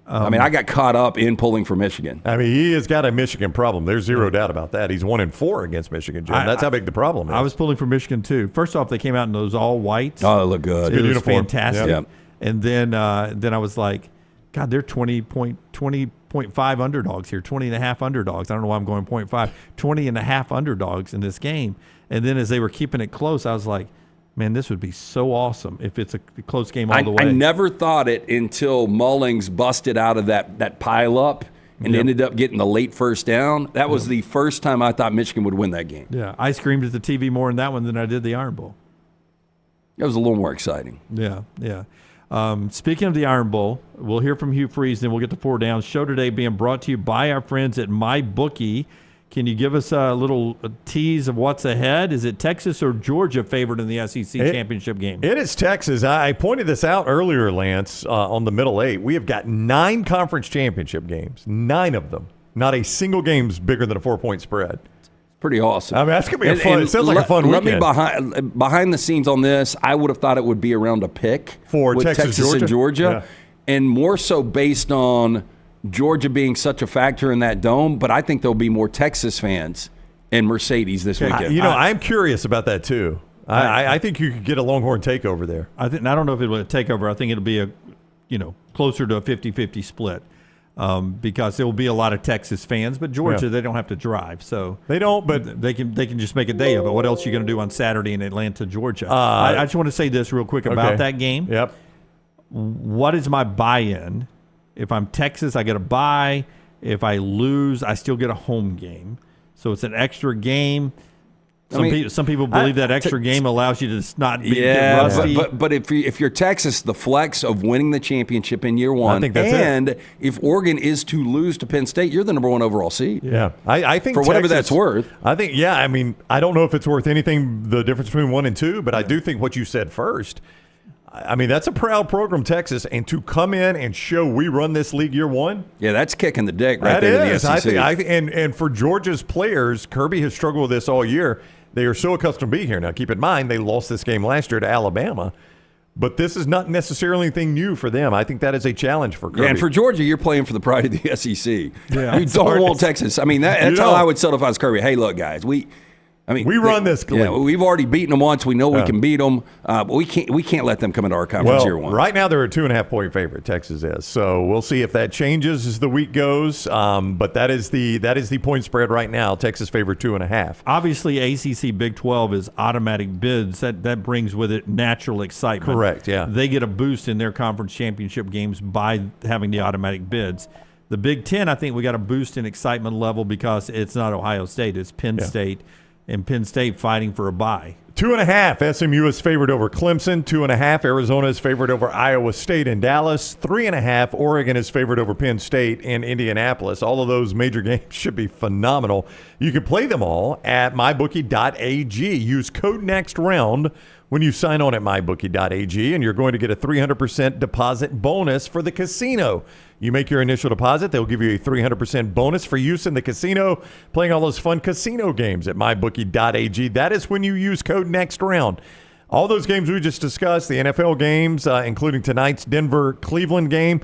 I mean, I got caught up in pulling for Michigan. I mean, he has got a Michigan problem. There's zero doubt about that. He's 1-4 against Michigan, Jim. That's how big the problem is. I was pulling for Michigan, too. First off, they came out in those all whites. Oh, they look good. It was uniform. fantastic. Yep. And then I was like, God, they're 20.5 underdogs here, 20.5 underdogs. I don't know why I'm going 0.5, 20.5 underdogs in this game. And then as they were keeping it close, I was like, man, this would be so awesome if it's a close game all the way. I never thought it until Mullings busted out of that pile up and ended up getting the late first down. That was the first time I thought Michigan would win that game. Yeah, I screamed at the TV more in that one than I did the Iron Bowl. It was a little more exciting. Yeah. Speaking of the Iron Bowl, we'll hear from Hugh Freeze, then we'll get to Four Downs. Show today being brought to you by our friends at MyBookie. Can you give us a little tease of what's ahead? Is it Texas or Georgia favored in the SEC Championship Game? It is Texas. I pointed this out earlier, Lance, on the Middle Eight. We have got 9 conference championship games, 9 of them. Not a single game's bigger than a 4-point spread. Pretty awesome. I mean, that's going to be fun. It sounds like a fun weekend. Let me behind the scenes on this. I would have thought it would be around a pick for with Texas and Georgia, yeah. And more so based on Georgia being such a factor in that dome. But I think there'll be more Texas fans and Mercedes this weekend. I'm curious about that too. I think you could get a Longhorn takeover there. I don't know if it'll be a takeover. I think it'll be closer to a 50-50 split. because there will be a lot of Texas fans. But Georgia, they don't have to drive, so they don't. But they can just make a day of it. What else are you going to do on Saturday in Atlanta, Georgia? I just want to say this real quick about that game. Yep. What is my buy-in? If I'm Texas, I get a bye. If I lose, I still get a home game. So it's an extra game. Some people believe that extra game allows you to not get rusty. But if you're Texas, the flex of winning the championship in year one, I think that's if Oregon is to lose to Penn State, you're the number one overall seed. Yeah, I think for whatever that's worth. I think, I mean, I don't know if it's worth anything, the difference between 1 and 2, but I do think what you said first. I mean, that's a proud program, Texas, and to come in and show we run this league year one. Yeah, that's kicking the deck right there in the SEC. I think, and for Georgia's players, Kirby has struggled with this all year. They are so accustomed to being here. Now, keep in mind, they lost this game last year to Alabama, but this is not necessarily anything new for them. I think that is a challenge for Kirby. Yeah, and for Georgia, you're playing for the pride of the SEC. Yeah, you don't want Texas. I mean, that's how I would settle if I was Kirby. Hey, look, guys, we run this league. Yeah, we've already beaten them once. We know we can beat them, but we can't let them come into our conference year one. Right now they're a 2.5-point favorite. Texas is, so we'll see if that changes as the week goes. But that is the point spread right now. Texas favorite 2.5. Obviously, ACC Big 12 is automatic bids. That brings with it natural excitement. Correct. Yeah, they get a boost in their conference championship games by having the automatic bids. The Big 10, I think we got a boost in excitement level because it's not Ohio State, it's Penn State. And Penn State fighting for a bye. 2.5. SMU is favored over Clemson. 2.5. Arizona is favored over Iowa State and Dallas. 3.5. Oregon is favored over Penn State and Indianapolis. All of those major games should be phenomenal. You can play them all at mybookie.ag. Use code NEXTROUND when you sign on at mybookie.ag, and you're going to get a 300% deposit bonus for the casino. You make your initial deposit, they'll give you a 300% bonus for use in the casino, playing all those fun casino games at mybookie.ag. That is when you use code NEXTROUND. All those games we just discussed, the NFL games, including tonight's Denver-Cleveland game,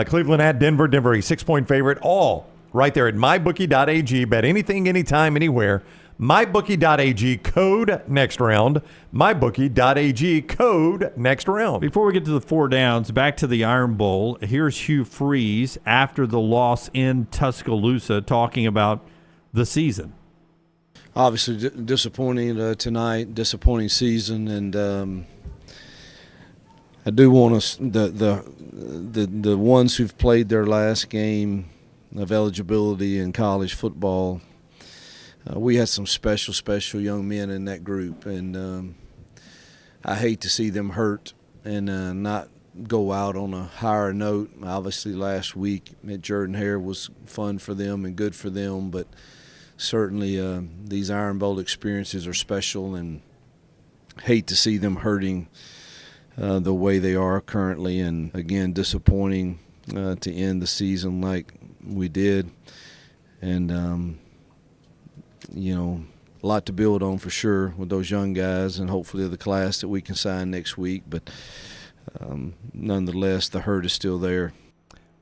Cleveland at Denver, Denver a 6-point favorite, all right there at mybookie.ag. Bet anything, anytime, anywhere. MyBookie.ag, code NEXTROUND. MyBookie.ag, code NEXTROUND. Before we get to the 4 downs, back to the Iron Bowl, here's Hugh Freeze after the loss in Tuscaloosa talking about the season. Obviously disappointing tonight, disappointing season, and I do want us the ones who've played their last game of eligibility in college football. We had some special young men in that group, and I hate to see them hurt and not go out on a higher note. Obviously, last week at Jordan-Hare was fun for them and good for them, but certainly these Iron Bowl experiences are special, and hate to see them hurting the way they are currently, and again, disappointing to end the season like we did. And a lot to build on for sure with those young guys, and hopefully the class that we can sign next week. But nonetheless, the hurt is still there.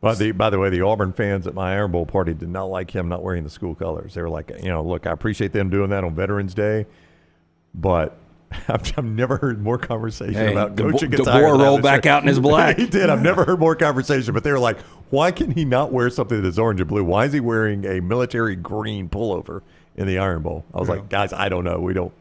By the way, the Auburn fans at my Iron Bowl party did not like him not wearing the school colors. They were like, look, I appreciate them doing that on Veterans Day, but I've never heard more conversation about coaching. DeBoer rolled back out in his black. He did. I've never heard more conversation, but they were like, why can he not wear something that is orange and blue? Why is he wearing a military green pullover in the Iron Bowl? I was like, guys, I don't know. We don't.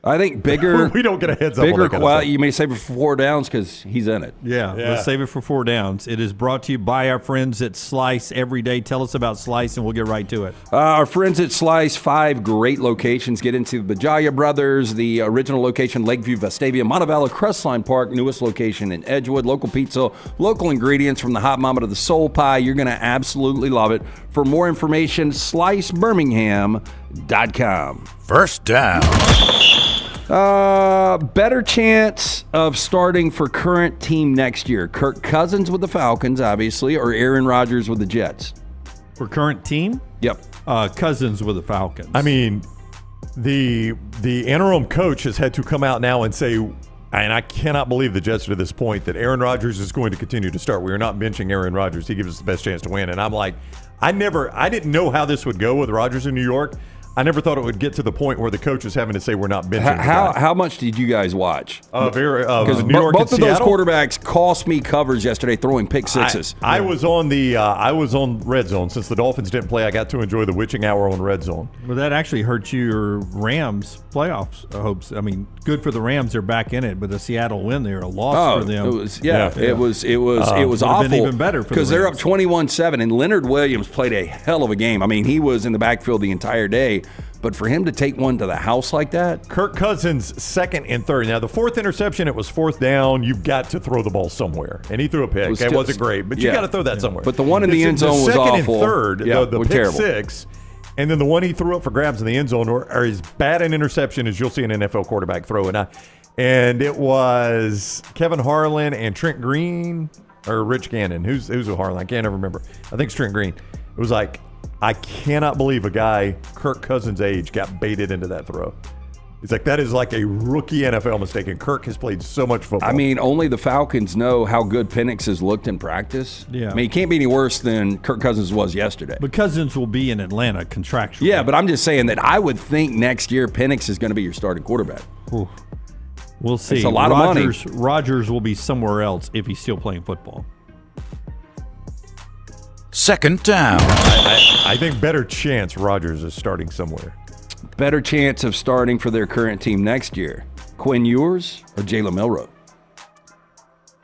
I think bigger. We don't get a heads up. You may save it for 4 downs because he's in it. Yeah, let's save it for 4 downs. It is brought to you by our friends at Slice Every Day. Tell us about Slice, and we'll get right to it. Our friends at Slice, 5 great locations. Get into the Bajaya Brothers, the original location, Lakeview, Vestavia, Montevallo, Crestline Park, newest location in Edgewood. Local pizza, local ingredients from the hot mama to the soul pie. You're going to absolutely love it. For more information, slicebirmingham.com. First down. Better chance of starting for current team next year. Kirk Cousins with the Falcons, obviously, or Aaron Rodgers with the Jets. For current team? Yep. Cousins with the Falcons. I mean, the interim coach has had to come out now and say, and I cannot believe the Jets are to this point, that Aaron Rodgers is going to continue to start. We are not benching Aaron Rodgers. He gives us the best chance to win. And I'm like, I didn't know how this would go with Rodgers in New York. I never thought it would get to the point where the coach was having to say we're not benching. How much did you guys watch? Because New York both and of those Seattle? quarterbacks cost me covers yesterday throwing pick sixes. I was on Red Zone. Since the Dolphins didn't play, I got to enjoy the witching hour on Red Zone. Well, that actually hurt your Rams playoffs hopes. I mean, good for the Rams; they're back in it. But the Seattle win there, a loss for them. It was awful. Been even better because they're up 21-7, and Leonard Williams played a hell of a game. I mean, he was in the backfield the entire day. But for him to take one to the house like that? Kirk Cousins, 2nd and 3rd. Now, the 4th interception, it was 4th down. You've got to throw the ball somewhere. And he threw a pick. It wasn't great, but you got to throw that somewhere. But the one in the end zone was awful. The 2nd and 3rd, the pick terrible. 6, and then the one he threw up for grabs in the end zone are as bad an interception as you'll see an NFL quarterback throw. And it was Kevin Harlan and Trent Green, or Rich Gannon. Who's with Harlan? I can't ever remember. I think it's Trent Green. It was like, I cannot believe a guy Kirk Cousins' age got baited into that throw. It's like, that is like a rookie NFL mistake, and Kirk has played so much football. I mean, only the Falcons know how good Penix has looked in practice. Yeah. I mean, he can't be any worse than Kirk Cousins was yesterday. But Cousins will be in Atlanta contractually. Yeah, but I'm just saying that I would think next year Penix is going to be your starting quarterback. Ooh. We'll see. It's a lot of money. Rodgers will be somewhere else if he's still playing football. 2nd down. I think better chance Rodgers is starting somewhere. Better chance of starting for their current team next year. Quinn Ewers or Jalen Milroe?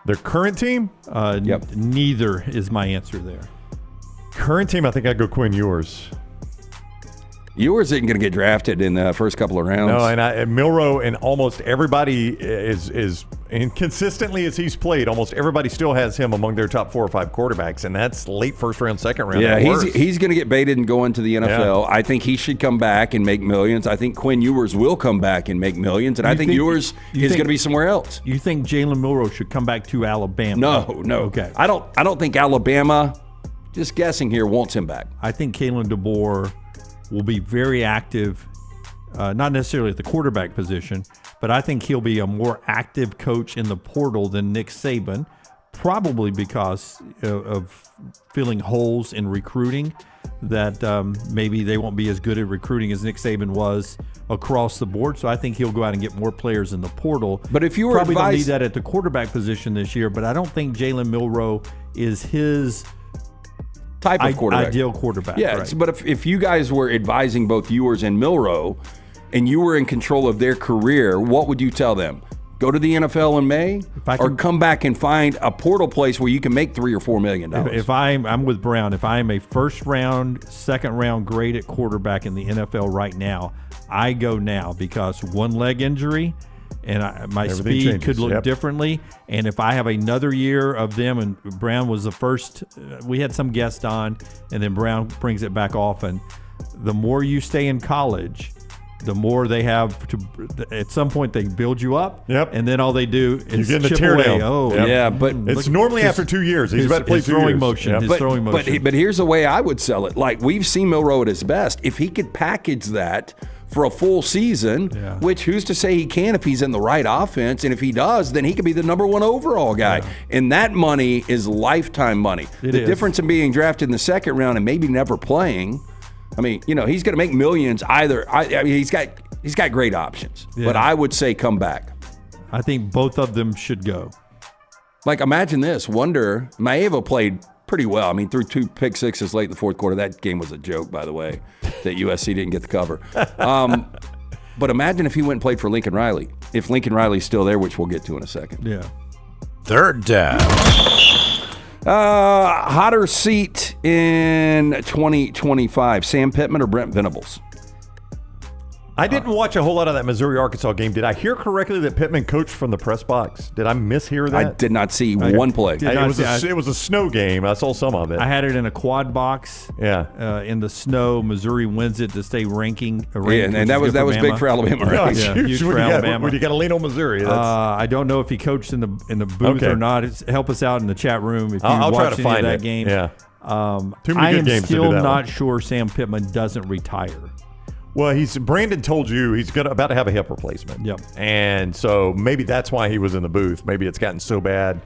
Their current team? Yep. Neither is my answer there. Current team, I think I'd go Quinn Ewers. Ewers isn't going to get drafted in the first couple of rounds. No, and Milroe and almost everybody is and consistently as he's played, almost everybody still has him among their top 4 or 5 quarterbacks, and that's late 1st round, 2nd round. Yeah, he's going to get baited and go into the NFL. Yeah. I think he should come back and make millions. I think Quinn Ewers will come back and make millions, and I think Ewers is going to be somewhere else. You think Jalen Milroe should come back to Alabama? No. Okay. I don't think Alabama, just guessing here, wants him back. I think Kalen DeBoer will be very active, not necessarily at the quarterback position, but I think he'll be a more active coach in the portal than Nick Saban, probably because of filling holes in recruiting, that maybe they won't be as good at recruiting as Nick Saban was across the board. So I think he'll go out and get more players in the portal. But if you were probably don't need that at the quarterback position this year, but I don't think Jalen Milroe is his type of quarterback. Ideal quarterback. Yeah, right. But if you guys were advising both Ewers and Milroe and you were in control of their career, what would you tell them? Go to the NFL in May or come back and find a portal place where you can make $3 or $4 million? If I'm with Brown, if I'm a 1st round, 2nd round grade at quarterback in the NFL right now, I go now because one leg injury – and my speed could look differently. And if I have another year of them, and Brown was the first, we had some guest on, and then Brown brings it back off. And the more you stay in college, the more they have to, at some point they build you up. Yep. And then all they do is you get chip tear away. down. Oh, yeah, but it's normally after 2 years. He's about to play 2 years. Throwing motion. His throwing motion. But here's the way I would sell it. Like, we've seen Milroe at his best. If he could package that for a full season, which who's to say he can if he's in the right offense, and if he does, then he could be the number 1 overall guy. Yeah. And that money is lifetime money. The difference in being drafted in the 2nd round and maybe never playing, I mean, he's going to make millions either. I mean, he's got great options, but I would say come back. I think both of them should go. Like, imagine this. Maeva played pretty well. I mean, threw 2 pick sixes late in the 4th quarter. That game was a joke, by the way, that USC didn't get the cover. But imagine if he went and played for Lincoln Riley. If Lincoln Riley's still there, which we'll get to in a second. Yeah. 3rd down. Hotter seat in 2025, Sam Pittman or Brent Venables? I didn't watch a whole lot of that Missouri-Arkansas game. Did I hear correctly that Pittman coached from the press box? Did I mishear that? I did not see one play. It was a snow game. I saw some of it. I had it in a quad box. Yeah. In the snow, Missouri wins it to stay ranking. And that was big for Alabama, right? Yeah, huge for Alabama. When you got to lean on Missouri. I don't know if he coached in the booth or not. Help us out in the chat room if you I'll watched try to any find of that it. game. Yeah. Too many good games to do that. I am still not sure Sam Pittman doesn't retire. Well, Brandon told you he's about to have a hip replacement. Yep. And so maybe that's why he was in the booth. Maybe it's gotten so bad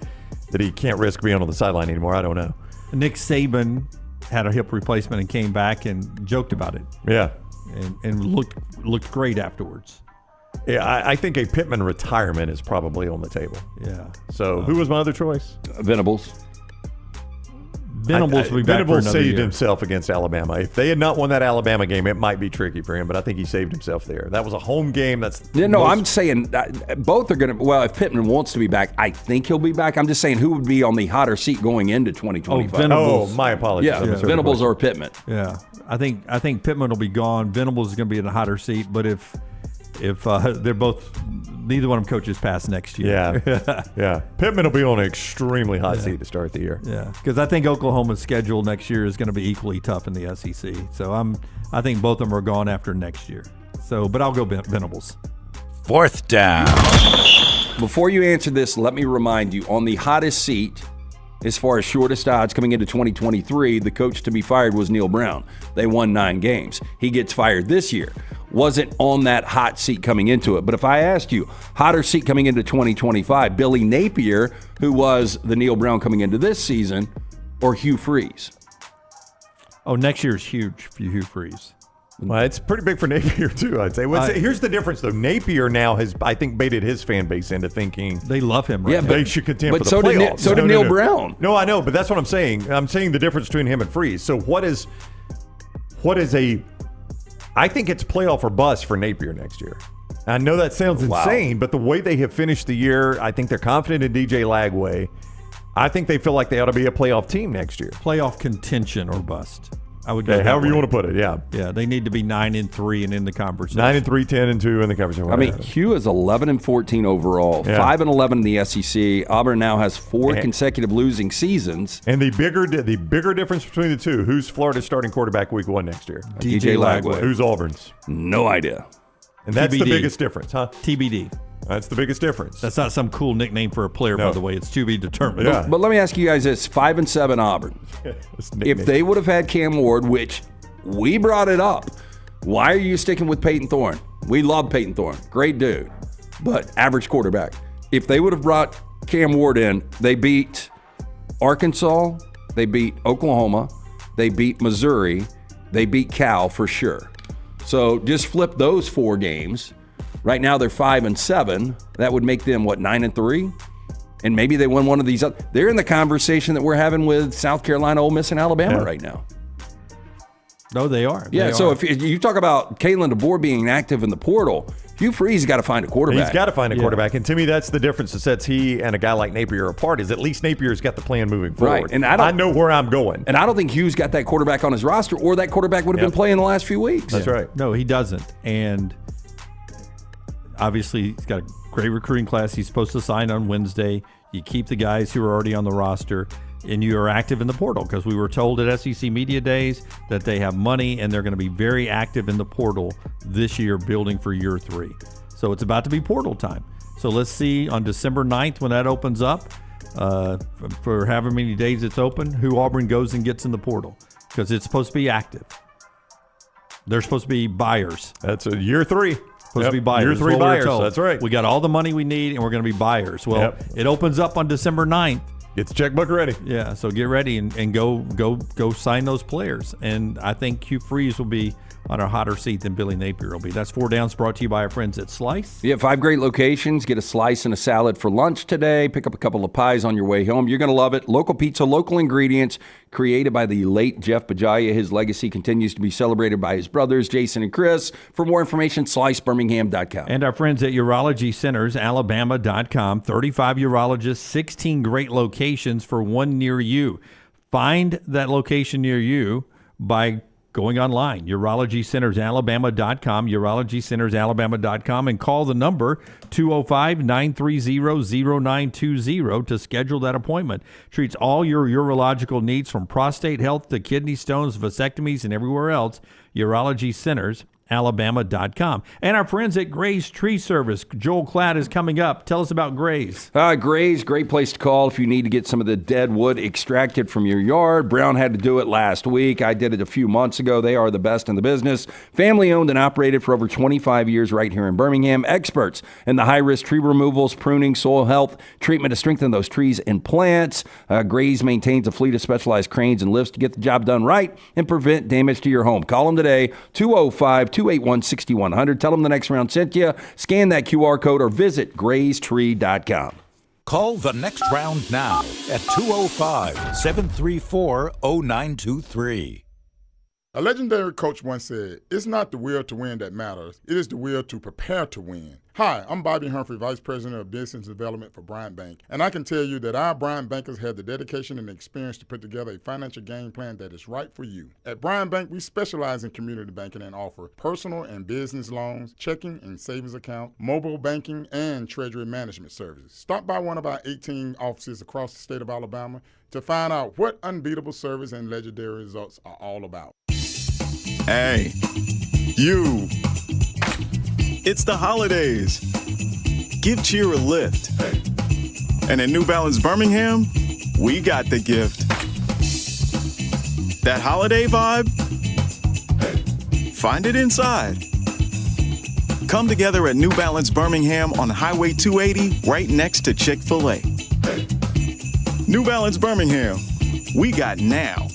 that he can't risk being on the sideline anymore. I don't know. Nick Saban had a hip replacement and came back and joked about it. Yeah. and looked great afterwards. Yeah, I think a Pittman retirement is probably on the table. Yeah. So who was my other choice? Venables. Venables will be back for Venables another saved year. himself against Alabama. If they had not won that Alabama game, it might be tricky for him, but I think he saved himself there. That was a home game. I'm saying both are going to. Well, if Pittman wants to be back, I think he'll be back. I'm just saying who would be on the hotter seat going into 2025. Venables. My apologies. Yeah, Venables or Pittman. Yeah, I think Pittman will be gone. Venables is going to be in a hotter seat, but if they're both, neither one of them coaches past next year. Yeah. Pittman will be on an extremely hot seat to start the year. Yeah, because I think Oklahoma's schedule next year is going to be equally tough in the SEC. So I think both of them are gone after next year. So, but I'll go Venables. 4th down. Before you answer this, let me remind you, on the hottest seat, as far as shortest odds coming into 2023, the coach to be fired was Neil Brown. They won 9 games. He gets fired this year. Wasn't on that hot seat coming into it. But if I asked you, hotter seat coming into 2025, Billy Napier, who was the Neil Brown coming into this season, or Hugh Freeze? Oh, next year's huge for Hugh Freeze. Well, it's pretty big for Napier, too, I'd say. Here's the difference, though. Napier now has, I think, baited his fan base into thinking they love him. Right? Yeah, they should contend for the so playoffs. So did Neil Brown. No, I know, but that's what I'm saying. I'm saying the difference between him and Freeze. So what is I think it's playoff or bust for Napier next year. I know that sounds insane, but the way they have finished the year, I think they're confident in DJ Lagway. I think they feel like they ought to be a playoff team next year. Playoff contention or bust. I would go Okay, however you want to put it, yeah. Yeah, they need to be 9-3 and in the conversation. 9-3, 10-2 in the conversation. I mean, Hugh is 11-14 overall, 5-11 in the SEC. Auburn now has 4 consecutive losing seasons. And the bigger difference between the two, who's Florida's starting quarterback week 1 next year? DJ Lagway. Who's Auburn's? No idea. And that's TBD. the biggest difference, huh? TBD. That's the biggest difference. That's not some cool nickname for a player, by the way. It's to be determined. Yeah. But let me ask you guys this: 5-7 Auburn. If they would have had Cam Ward, which we brought it up, why are you sticking with Peyton Thorne? We love Peyton Thorne, great dude, but average quarterback. If they would have brought Cam Ward in, they beat Arkansas, they beat Oklahoma, they beat Missouri, they beat Cal for sure. So just flip those 4 games. Right now they're 5-7. That would make them 9-3, and maybe they win one of these. They're in the conversation that we're having with South Carolina, Ole Miss, and Alabama right now. No, they are. Yeah. If you talk about Kalen DeBoer being active in the portal, Hugh Freeze got to find a quarterback. He's got to find a quarterback, and to me, that's the difference that sets he and a guy like Napier apart. Is at least Napier's got the plan moving forward. Right, and I know where I'm going. And I don't think Hugh's got that quarterback on his roster, or that quarterback would have been playing the last few weeks. That's right. No, he doesn't. And obviously, he's got a great recruiting class. He's supposed to sign on Wednesday. You keep the guys who are already on the roster, and you are active in the portal, because we were told at SEC Media Days that they have money and they're going to be very active in the portal this year, building for year 3. So it's about to be portal time. So let's see on December 9th when that opens up, for however many days it's open, who Auburn goes and gets in the portal, because it's supposed to be active. They're supposed to be buyers. That's a year 3. Supposed to be buyers. Year 3 buyers. That's right. We got all the money we need, and we're going to be buyers. Well, it opens up on December 9th. Get the checkbook ready. Yeah, so get ready and go sign those players. And I think Hugh Freeze will be on a hotter seat than Billy Napier will be. That's 4 Downs, brought to you by our friends at Slice. Yeah, 5 great locations. Get a slice and a salad for lunch today. Pick up a couple of pies on your way home. You're going to love it. Local pizza, local ingredients, created by the late Jeff Bajaya. His legacy continues to be celebrated by his brothers, Jason and Chris. For more information, slicebirmingham.com. And our friends at Urology Centers, Alabama.com. 35 urologists, 16 great locations for one near you. Find that location near you by going online, urologycentersalabama.com, urologycentersalabama.com, and call the number 205-930-0920 to schedule that appointment. Treats all your urological needs, from prostate health to kidney stones, vasectomies, and everywhere else. Urology Centers, alabama.com. And our friends at Gray's Tree Service, Joel Klatt is coming up. Tell us about Gray's. Gray's, great place to call if you need to get some of the dead wood extracted from your yard. Brown had to do it last week. I did it a few months ago. They are the best in the business. Family owned and operated for over 25 years right here in Birmingham. Experts in the high-risk tree removals, pruning, soil health, treatment to strengthen those trees and plants. Gray's maintains a fleet of specialized cranes and lifts to get the job done right and prevent damage to your home. Call them today, 205-281-6100. Tell them the next round sent you. Scan that QR code or visit graystree.com. Call the next round now at 205-734-0923. A legendary coach once said, "It's not the will to win that matters. It is the will to prepare to win." Hi, I'm Bobby Humphrey, Vice President of Business Development for Bryant Bank, and I can tell you that our Bryant bankers have the dedication and experience to put together a financial game plan that is right for you. At Bryant Bank, we specialize in community banking and offer personal and business loans, checking and savings account, mobile banking, and treasury management services. Stop by one of our 18 offices across the state of Alabama to find out what unbeatable service and legendary results are all about. Hey, you. It's the holidays. Give cheer a lift. And at New Balance Birmingham, we got the gift. That holiday vibe? Find it inside. Come together at New Balance Birmingham on Highway 280 right next to Chick-fil-A. New Balance Birmingham, we got now.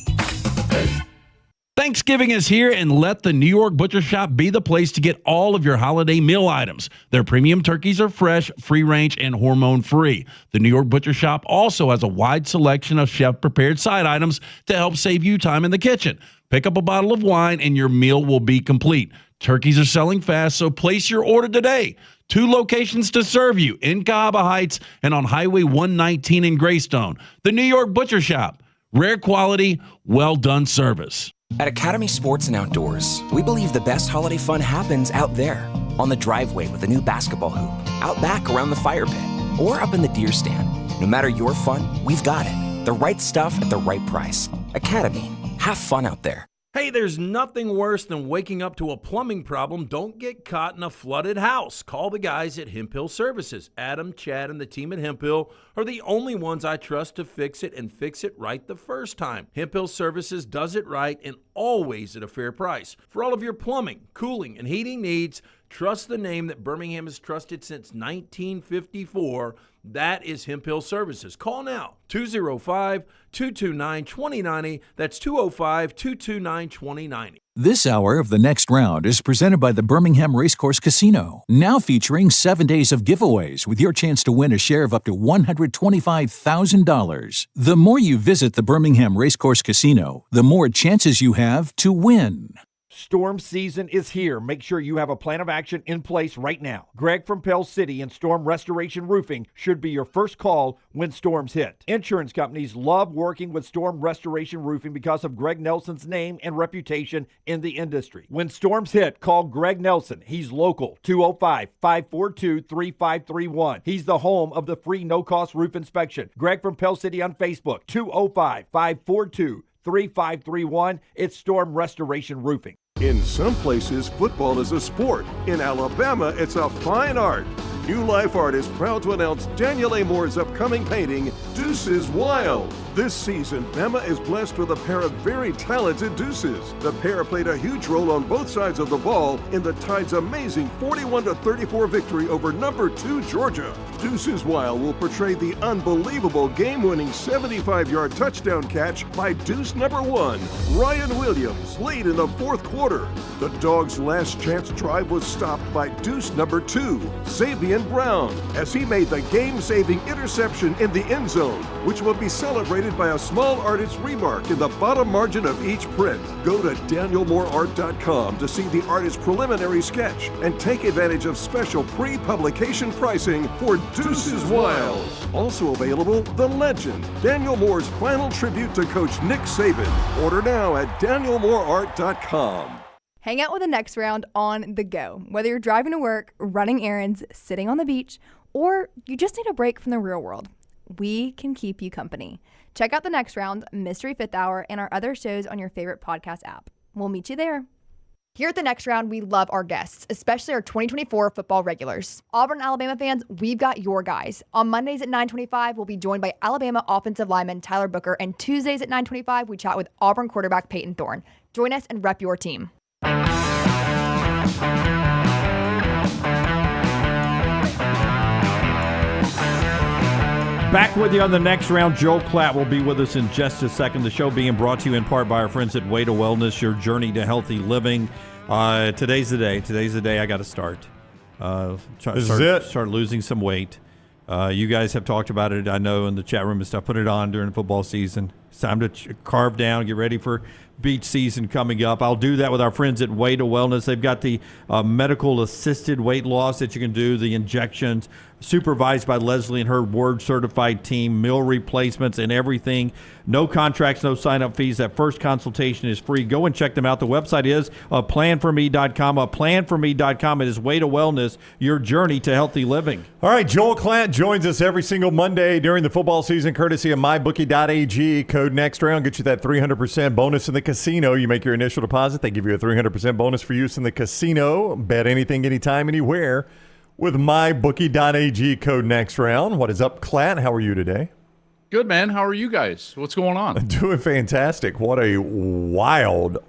Thanksgiving is here, and let the New York Butcher Shop be the place to get all of your holiday meal items. Their premium turkeys are fresh, free-range, and hormone-free. The New York Butcher Shop also has a wide selection of chef-prepared side items to help save you time in the kitchen. Pick up a bottle of wine, and your meal will be complete. Turkeys are selling fast, so place your order today. 2 locations to serve you, in Cahaba Heights and on Highway 119 in Greystone. The New York Butcher Shop. Rare quality, well-done service. At Academy Sports and Outdoors, we believe the best holiday fun happens out there, on the driveway with a new basketball hoop, out back around the fire pit, or up in the deer stand. No matter your fun, we've got it. The right stuff at the right price. Academy, have fun out there. Hey, there's nothing worse than waking up to a plumbing problem. Don't get caught in a flooded house. Call the guys at Hemphill Services. Adam, Chad, and the team at Hemphill are the only ones I trust to fix it and fix it right the first time. Hemphill Services does it right and always at a fair price. For all of your plumbing, cooling, and heating needs, trust the name that Birmingham has trusted since 1954. That is Hemphill Services. Call now, 205-229-2090. That's 205-229-2090. This hour of The Next Round is presented by the Birmingham Racecourse Casino, now featuring 7 days of giveaways with your chance to win a share of up to $125,000. The more you visit the Birmingham Racecourse Casino, the more chances you have to win. Storm season is here. Make sure you have a plan of action in place right now. Greg from Pell City and Storm Restoration Roofing should be your first call when storms hit. Insurance companies love working with Storm Restoration Roofing because of Greg Nelson's name and reputation in the industry. When storms hit, call Greg Nelson. He's local, 205-542-3531. He's the home of the free no-cost roof inspection. Greg from Pell City on Facebook, 205-542-3531. It's Storm Restoration Roofing. In some places, football is a sport. In Alabama, it's a fine art. New Life Art is proud to announce Daniel A. Moore's upcoming painting, Deuces Wild. This season, Bama is blessed with a pair of very talented deuces. The pair played a huge role on both sides of the ball in the Tide's amazing 41-34 victory over number 2 Georgia. Deuces Wild will portray the unbelievable game-winning 75-yard touchdown catch by deuce number 1, Ryan Williams, late in the fourth quarter. The Dogs' last chance drive was stopped by deuce number 2, Xavier Brown, as he made the game-saving interception in the end zone, which will be celebrated by a small artist's remark in the bottom margin of each print. Go to danielmooreart.com to see the artist's preliminary sketch and take advantage of special pre-publication pricing for Deuces Wild. Also available, The Legend, Daniel Moore's final tribute to Coach Nick Saban. Order now at danielmooreart.com. Hang out with the Next Round on the go. Whether you're driving to work, running errands, sitting on the beach, or you just need a break from the real world, we can keep you company. Check out the Next Round, Mystery Fifth Hour, and our other shows on your favorite podcast app. We'll meet you there. Here at the Next Round, we love our guests, especially our 2024 football regulars. Auburn, Alabama fans, we've got your guys. On Mondays at 9:25, we'll be joined by Alabama offensive lineman Tyler Booker, and Tuesdays at 9:25, we chat with Auburn quarterback Peyton Thorne. Join us and rep your team. Back with you on the Next Round. Joel Klatt will be with us in just a second. The show being brought to you in part by our friends at Way to Wellness, your journey to healthy living. Today's the day. Today's the day I got to start. Start losing some weight. You guys have talked about it, I know, in the chat room and stuff. Put it on during football season. It's time to carve down, get ready for beach season coming up. I'll do that with our friends at Way to Wellness. They've got the medical-assisted weight loss that you can do, the injections, supervised by Leslie and her board-certified team, meal replacements and everything. No contracts, no sign-up fees. That first consultation is free. Go and check them out. The website is planforme.com. Planforme.com. It is Way to Wellness, your journey to healthy living. All right, Joel Klatt joins us every single Monday during the football season, courtesy of MyBookie.ag. Code Next Round get you that 300% bonus in the casino. You make your initial deposit, they give you a 300% bonus for use in the casino. Bet anything, anytime, anywhere with MyBookie.ag. Code Next Round. What is up, Klatt? How are you today? Good, man. How are you guys? What's going on? Doing fantastic. What a wild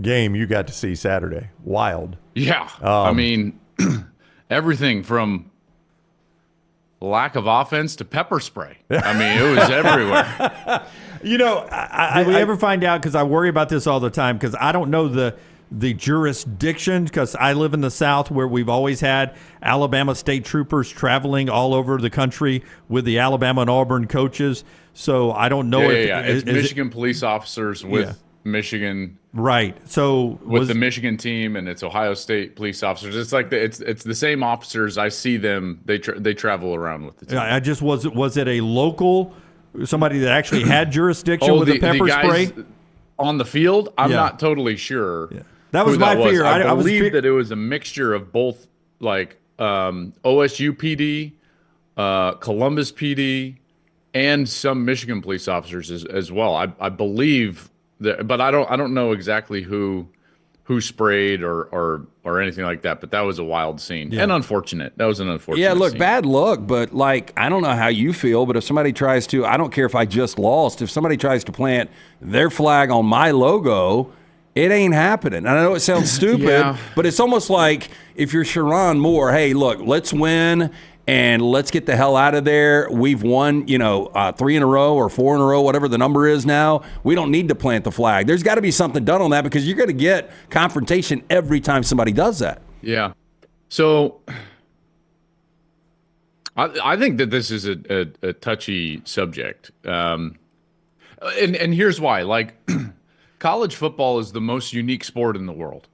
game you got to see Saturday. Wild. Yeah. I mean, everything from lack of offense to pepper spray. I mean, it was everywhere. You know, did we ever find out, because I worry about this all the time, because I don't know the jurisdiction, because I live in the South where we've always had Alabama state troopers traveling all over the country with the Alabama and Auburn coaches. So I don't know It's Michigan police officers with Michigan. Right. So with the Michigan team, and it's Ohio State police officers. It's like it's the same officers. I see them. They travel around with the team. I just was it a local, somebody that actually had jurisdiction with the pepper spray on the field? I'm not totally sure. Yeah. That was my fear. I believe that it was a mixture of both, like OSU PD, Columbus PD, and some Michigan police officers as well. I believe that, but I don't know exactly who sprayed or anything like that. But that was a wild scene and unfortunate. That was an unfortunate. Yeah, look, scene. bad luck. But like, I don't know how you feel, but if somebody tries to, I don't care if I just lost. If somebody tries to plant their flag on my logo, it ain't happening. And I know it sounds stupid, but it's almost like if you're Sharon Moore, hey, look, let's win and let's get the hell out of there. We've won, 3 in a row or 4 in a row, whatever the number is now. We don't need to plant the flag. There's got to be something done on that, because you're going to get confrontation every time somebody does that. Yeah. So I think that this is a touchy subject. And here's why. Like, college football is the most unique sport in the world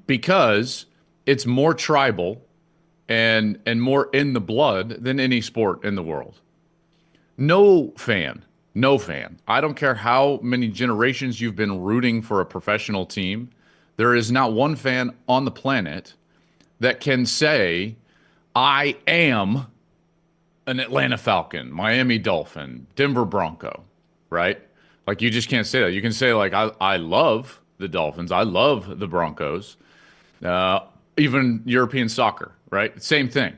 because it's more tribal and more in the blood than any sport in the world. No fan, I don't care how many generations you've been rooting for a professional team, there is not one fan on the planet that can say, I am an Atlanta Falcon, Miami Dolphin, Denver Bronco, right? Like, you just can't say that. You can say, like, I love the Dolphins. I love the Broncos. Even European soccer, right? Same thing.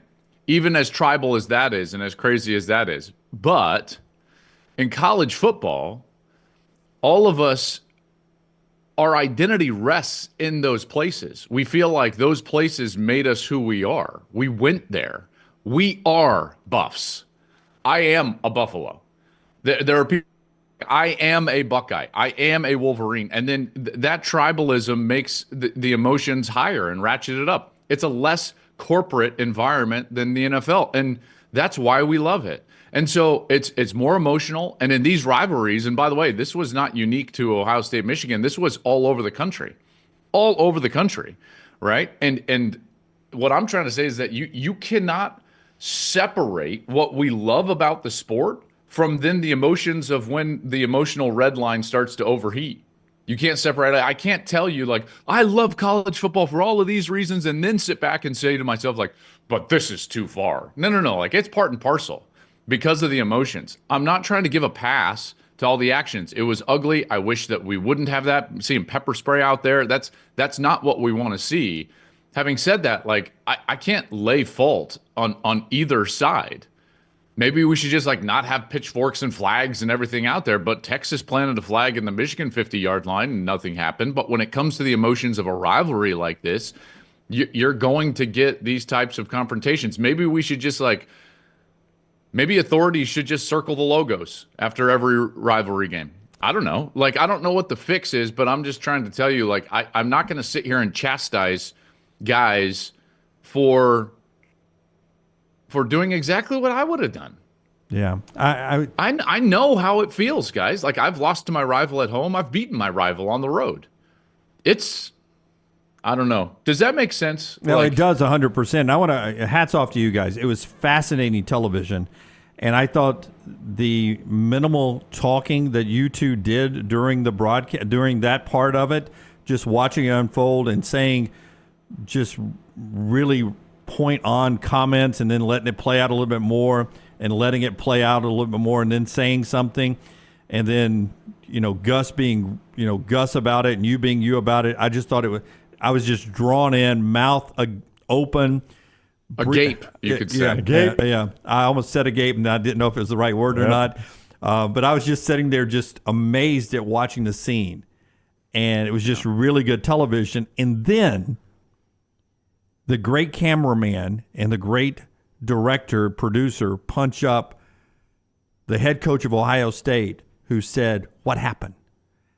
Even as tribal as that is and as crazy as that is. But in college football, all of us, our identity rests in those places. We feel like those places made us who we are. We went there. We are Buffs. I am a Buffalo. There are people. I am a Buckeye. I am a Wolverine. And then that tribalism makes the emotions higher and ratchet it up. It's a less corporate environment than the NFL. And that's why we love it. And so it's more emotional. And in these rivalries, and by the way, this was not unique to Ohio State, Michigan. This was all over the country. All over the country, right? And what I'm trying to say is that you cannot separate what we love about the sport from then the emotions of when the emotional red line starts to overheat. You can't separate it. I can't tell you, like, I love college football for all of these reasons, and then sit back and say to myself, like, but this is too far. No. Like, it's part and parcel because of the emotions. I'm not trying to give a pass to all the actions. It was ugly. I wish that we wouldn't have that. Seeing pepper spray out there, that's not what we want to see. Having said that, like I can't lay fault on either side. Maybe we should just like not have pitchforks and flags and everything out there. But Texas planted a flag in the Michigan 50-yard line and nothing happened. But when it comes to the emotions of a rivalry like this, you're going to get these types of confrontations. Maybe we should just maybe authorities should just circle the logos after every rivalry game. I don't know. Like, I don't know what the fix is, but I'm just trying to tell you, like, I'm not going to sit here and chastise guys for doing exactly what I would have done. Yeah. I know how it feels, guys. Like, I've lost to my rival at home. I've beaten my rival on the road. I don't know. Does that make sense? No, it does 100%. I want to hats off to you guys. It was fascinating television, and I thought the minimal talking that you two did during the broadcast, during that part of it, just watching it unfold and saying just really point on comments and then letting it play out a little bit more and letting it play out a little bit more and then saying something, and then Gus being Gus about it and you being you about it. I just thought I was just drawn in, mouth open. Agape, you could say. Agape. Yeah. I almost said agape, and I didn't know if it was the right word or not. But I was just sitting there just amazed at watching the scene. And it was just really good television. And then the great cameraman and the great director, producer punch up the head coach of Ohio State who said, "What happened?"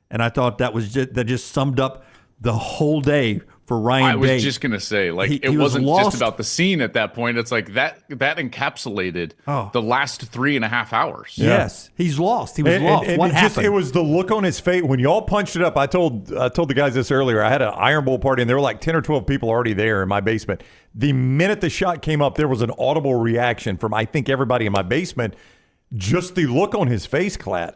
And I thought that just summed up the whole day for Ryan I was Day. just going to say, like, He it was wasn't lost. just about the scene at that point. It's like that encapsulated the last 3.5 hours. Yes, he's lost. He was lost. And what happened? It was the look on his face when y'all punched it up. I told the guys this earlier. I had an Iron Bowl party, and there were like 10 or 12 people already there in my basement. The minute the shot came up, there was an audible reaction from, I think, everybody in my basement. Just the look on his face, Klatt.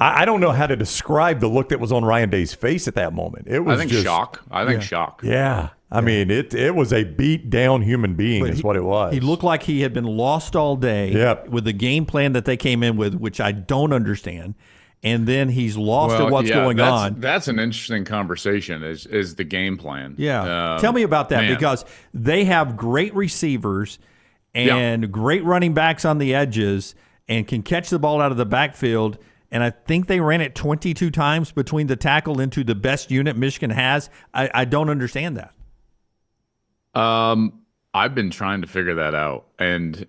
I don't know how to describe the look that was on Ryan Day's face at that moment. It was I think just shock. I think shock. Yeah. I mean, it was a beat down human being is what it was. He looked like he had been lost all day with the game plan that they came in with, which I don't understand. And then he's lost at what's going on. That's an interesting conversation is the game plan. Yeah. Tell me about that, because they have great receivers and great running backs on the edges and can catch the ball out of the backfield. And I think they ran it 22 times between the tackle into the best unit Michigan has. I don't understand that. I've been trying to figure that out, and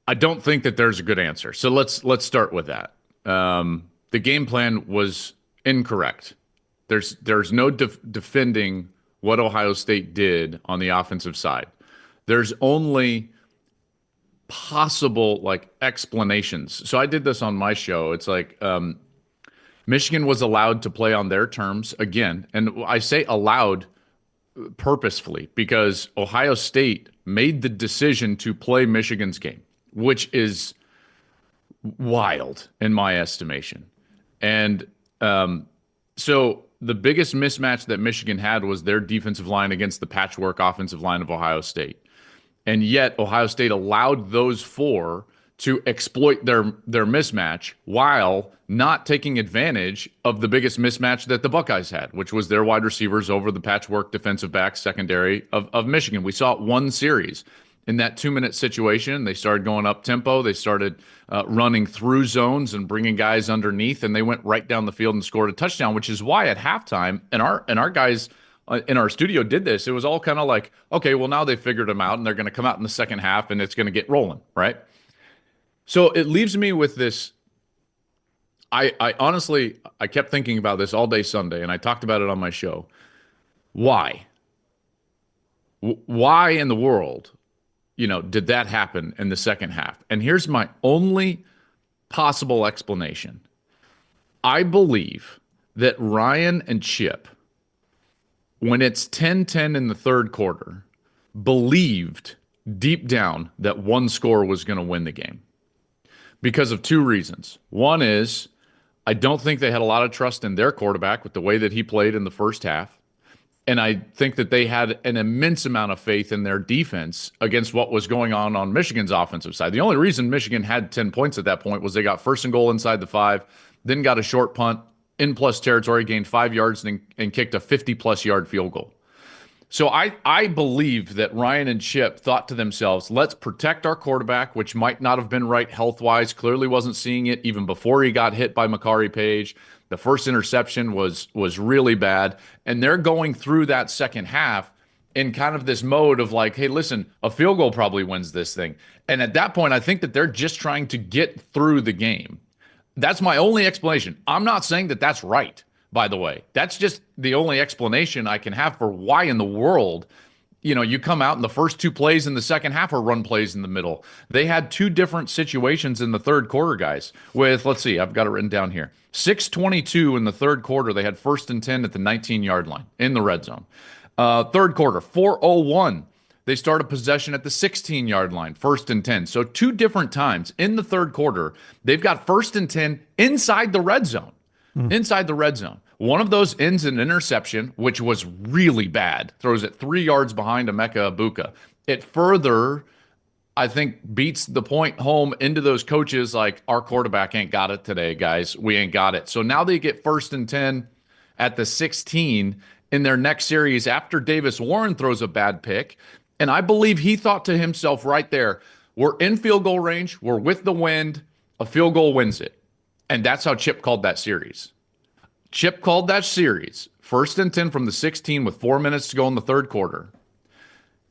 I don't think that there's a good answer. So let's start with that. The game plan was incorrect. There's no defending what Ohio State did on the offensive side. There's only possible explanations. So I did this on my show. It's like Michigan was allowed to play on their terms again. And I say allowed purposefully because Ohio State made the decision to play Michigan's game, which is wild in my estimation. And so the biggest mismatch that Michigan had was their defensive line against the patchwork offensive line of Ohio State. And yet Ohio State allowed those four to exploit their mismatch while not taking advantage of the biggest mismatch that the Buckeyes had, which was their wide receivers over the patchwork defensive back secondary of Michigan. We saw it one series. In that 2-minute situation, they started going up tempo. They started running through zones and bringing guys underneath, and they went right down the field and scored a touchdown, which is why at halftime, and our guys in our studio did this. It was all kind of like, okay, well, now they figured them out, and they're going to come out in the second half, and it's going to get rolling, right? So it leaves me with this. I honestly, I kept thinking about this all day Sunday, and I talked about it on my show. Why? Why in the world, did that happen in the second half? And here's my only possible explanation. I believe that Ryan and Chip, when it's 10-10 in the third quarter, believed deep down that one score was going to win the game because of two reasons. One is I don't think they had a lot of trust in their quarterback with the way that he played in the first half. And I think that they had an immense amount of faith in their defense against what was going on Michigan's offensive side. The only reason Michigan had 10 points at that point was they got 1st and goal inside the 5, then got a short punt in plus territory, gained 5 yards, and kicked a 50-plus yard field goal. So I believe that Ryan and Chip thought to themselves, let's protect our quarterback, which might not have been right health-wise, clearly wasn't seeing it even before he got hit by Makari Page. The first interception was really bad, and they're going through that second half in kind of this mode of like, hey, listen, a field goal probably wins this thing. And at that point, I think that they're just trying to get through the game. That's my only explanation. I'm not saying that that's right, by the way. That's just the only explanation I can have for why in the world, you come out and the first 2 plays in the second half are run plays in the middle. They had 2 different situations in the third quarter, guys, with, let's see, I've got it written down here. 6:22 in the third quarter, they had 1st and 10 at the 19-yard line in the red zone. Third quarter, 4:01. They started possession at the 16-yard line, 1st and 10. So 2 different times in the third quarter, they've got 1st and 10 inside the red zone. Inside the red zone. One of those ends in interception, which was really bad. Throws it 3 yards behind Emeka Ibuka. It further, I think, beats the point home into those coaches like, our quarterback ain't got it today, guys. We ain't got it. So now they get 1st and 10 at the 16 in their next series after Davis Warren throws a bad pick. And I believe he thought to himself right there, we're in field goal range. We're with the wind. A field goal wins it. And that's how Chip called that series. Chip called that series 1st and 10 from the 16 with 4 minutes to go in the third quarter,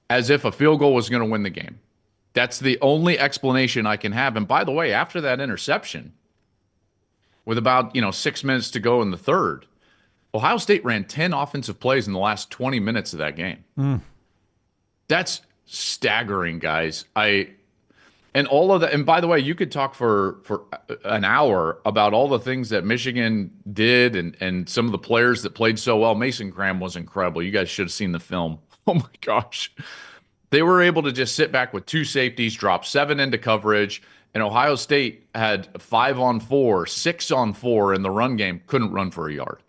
as if a field goal was going to win the game. That's the only explanation I can have. And by the way, after that interception, with about 6 minutes to go in the third, Ohio State ran 10 offensive plays in the last 20 minutes of that game. That's staggering, guys. And all of that, and by the way, you could talk for an hour about all the things that Michigan did and some of the players that played so well. Mason Graham was incredible. You guys should have seen the film. Oh my gosh. They were able to just sit back with 2 safeties, drop 7 into coverage, and Ohio State had 5-on-4, 6-on-4 in the run game, couldn't run for a yard.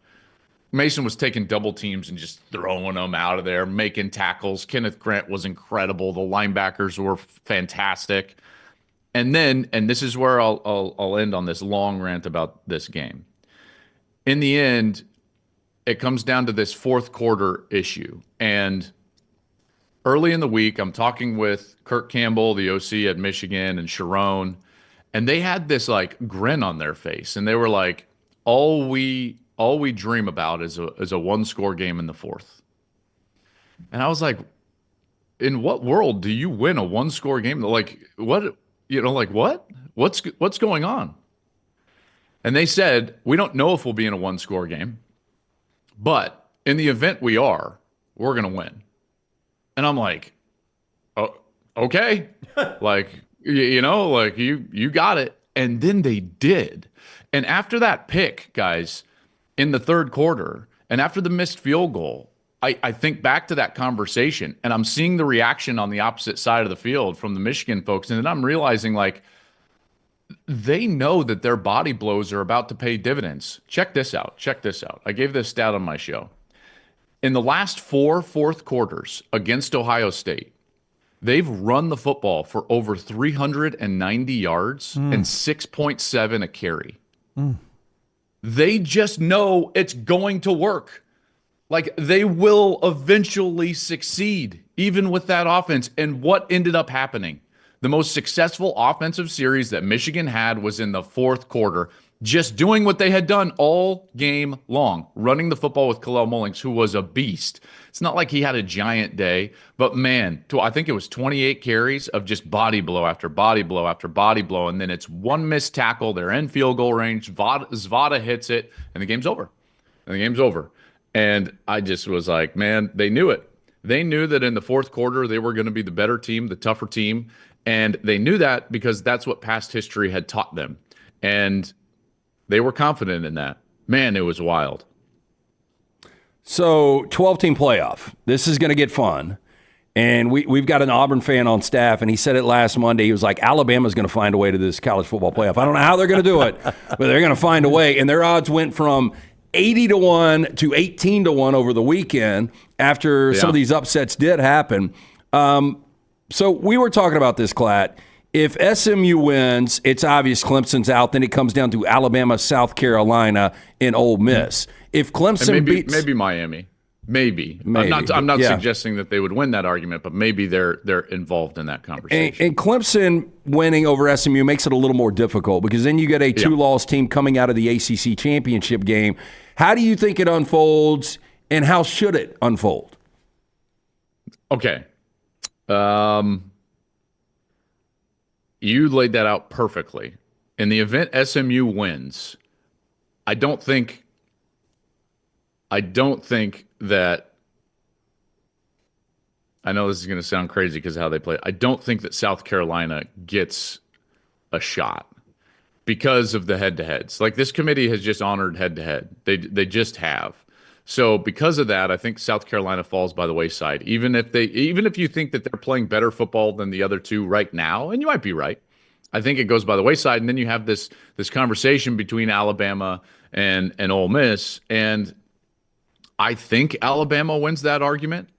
Mason was taking double teams and just throwing them out of there, making tackles. Kenneth Grant was incredible. The linebackers were fantastic. And then, and this is where I'll end on this long rant about this game. In the end, it comes down to this fourth quarter issue. And early in the week, I'm talking with Kirk Campbell, the OC at Michigan, and Sharon, and they had this like grin on their face, and they were like, all we dream about is a one-score game in the fourth. And I was like, in what world do you win a one-score game? Like, what? What? What's going on? And they said, we don't know if we'll be in a one-score game, but in the event we are, we're going to win. And I'm like, oh, okay. You got it. And then they did. And after that pick, guys, in the third quarter, and after the missed field goal, I think back to that conversation, and I'm seeing the reaction on the opposite side of the field from the Michigan folks, and then I'm realizing, like, they know that their body blows are about to pay dividends. Check this out. I gave this stat on my show. In the last 4 fourth quarters against Ohio State, they've run the football for over 390 yards and 6.7 a carry. They just know it's going to work. Like, they will eventually succeed, even with that offense. And what ended up happening? The most successful offensive series that Michigan had was in the fourth quarter, just doing what they had done all game long, running the football with Kalel Mullings, who was a beast. It's not like he had a giant day, but man, I think it was 28 carries of just body blow after body blow after body blow, and then it's one missed tackle. They're in field goal range. Zvada hits it, and the game's over. And I just was like, man, they knew it. They knew that in the fourth quarter they were going to be the better team, the tougher team, and they knew that because that's what past history had taught them. And they were confident in that. Man, it was wild. So, 12-team playoff. This is going to get fun. And we've got an Auburn fan on staff, and he said it last Monday. He was like, Alabama's going to find a way to this college football playoff. I don't know how they're going to do it, but they're going to find a way. And their odds went from 80-1 to 18-1 over the weekend after some of these upsets did happen. So we were talking about this, Klatt. If SMU wins, it's obvious Clemson's out. Then it comes down to Alabama, South Carolina, and Ole Miss. If Clemson beats, maybe Miami, maybe. I'm not suggesting that they would win that argument, but maybe they're involved in that conversation. And Clemson winning over SMU makes it a little more difficult because then you get a two-loss team coming out of the ACC Championship game. How do you think it unfolds, and how should it unfold? Okay. You laid that out perfectly. In the event SMU wins, I don't think that, I know this is going to sound crazy because of how they play. I don't think that South Carolina gets a shot because of the head-to-heads. Like, this committee has just honored head-to-head. They just have. So because of that, I think South Carolina falls by the wayside. Even if you think that they're playing better football than the other two right now, and you might be right, I think it goes by the wayside. And then you have this conversation between Alabama and Ole Miss, and I think Alabama wins that argument.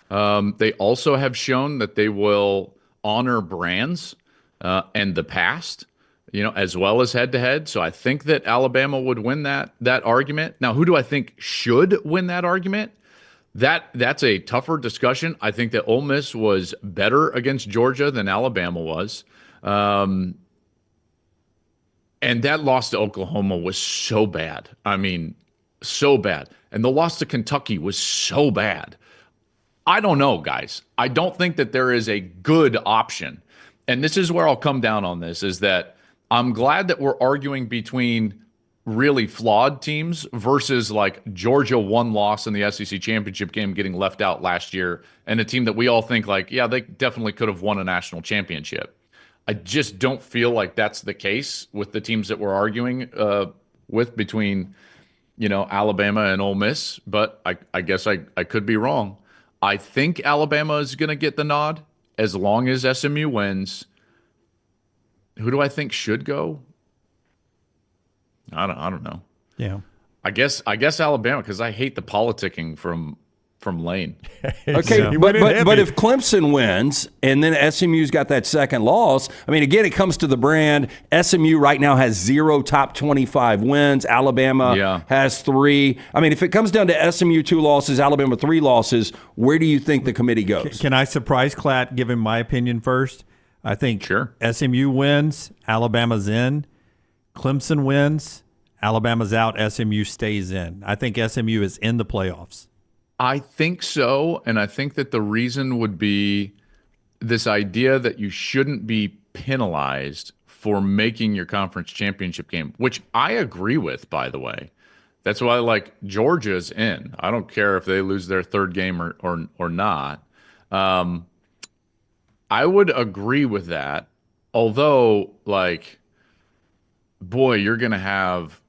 They also have shown that they will honor brands and the past, as well as head-to-head. So I think that Alabama would win that argument. Now, who do I think should win that argument? That's a tougher discussion. I think that Ole Miss was better against Georgia than Alabama was. And that loss to Oklahoma was so bad. I mean, so bad. And the loss to Kentucky was so bad. I don't know, guys. I don't think that there is a good option. And this is where I'll come down on this, is that I'm glad that we're arguing between really flawed teams versus like Georgia one loss in the SEC Championship Game getting left out last year, and a team that we all think like, yeah, they definitely could have won a national championship. I just don't feel like that's the case with the teams that we're arguing with between, Alabama and Ole Miss, but I guess I could be wrong. I think Alabama is going to get the nod as long as SMU wins. Who do I think should go? I don't know. Yeah. I guess Alabama, because I hate the politicking from Lane. Okay, but if Clemson wins and then SMU's got that second loss, I mean, again, it comes to the brand. SMU right now has 0 top 25 wins. Alabama has 3. I mean, if it comes down to SMU 2 losses, Alabama 3 losses, where do you think the committee goes? Can I surprise Klatt, give him my opinion first? I think SMU wins, Alabama's in. Clemson wins, Alabama's out, SMU stays in. I think SMU is in the playoffs. I think so, and I think that the reason would be this idea that you shouldn't be penalized for making your conference championship game, which I agree with, by the way. That's why, like, Georgia's in. I don't care if they lose their third game or not. I would agree with that, although, like, boy, you're going to have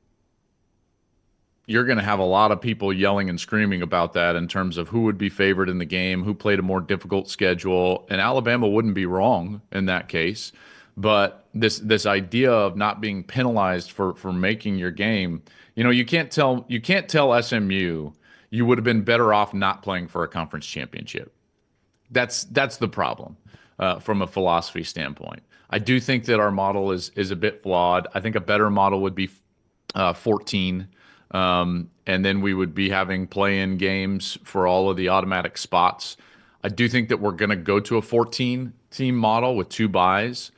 a lot of people yelling and screaming about that in terms of who would be favored in the game, who played a more difficult schedule, and Alabama wouldn't be wrong in that case. But this idea of not being penalized for making your game, you can't tell SMU you would have been better off not playing for a conference championship. That's the problem from a philosophy standpoint. I do think that our model is a bit flawed. I think a better model would be 14. And then we would be having play-in games for all of the automatic spots. I do think that we're going to go to a 14-team model with 2 byes,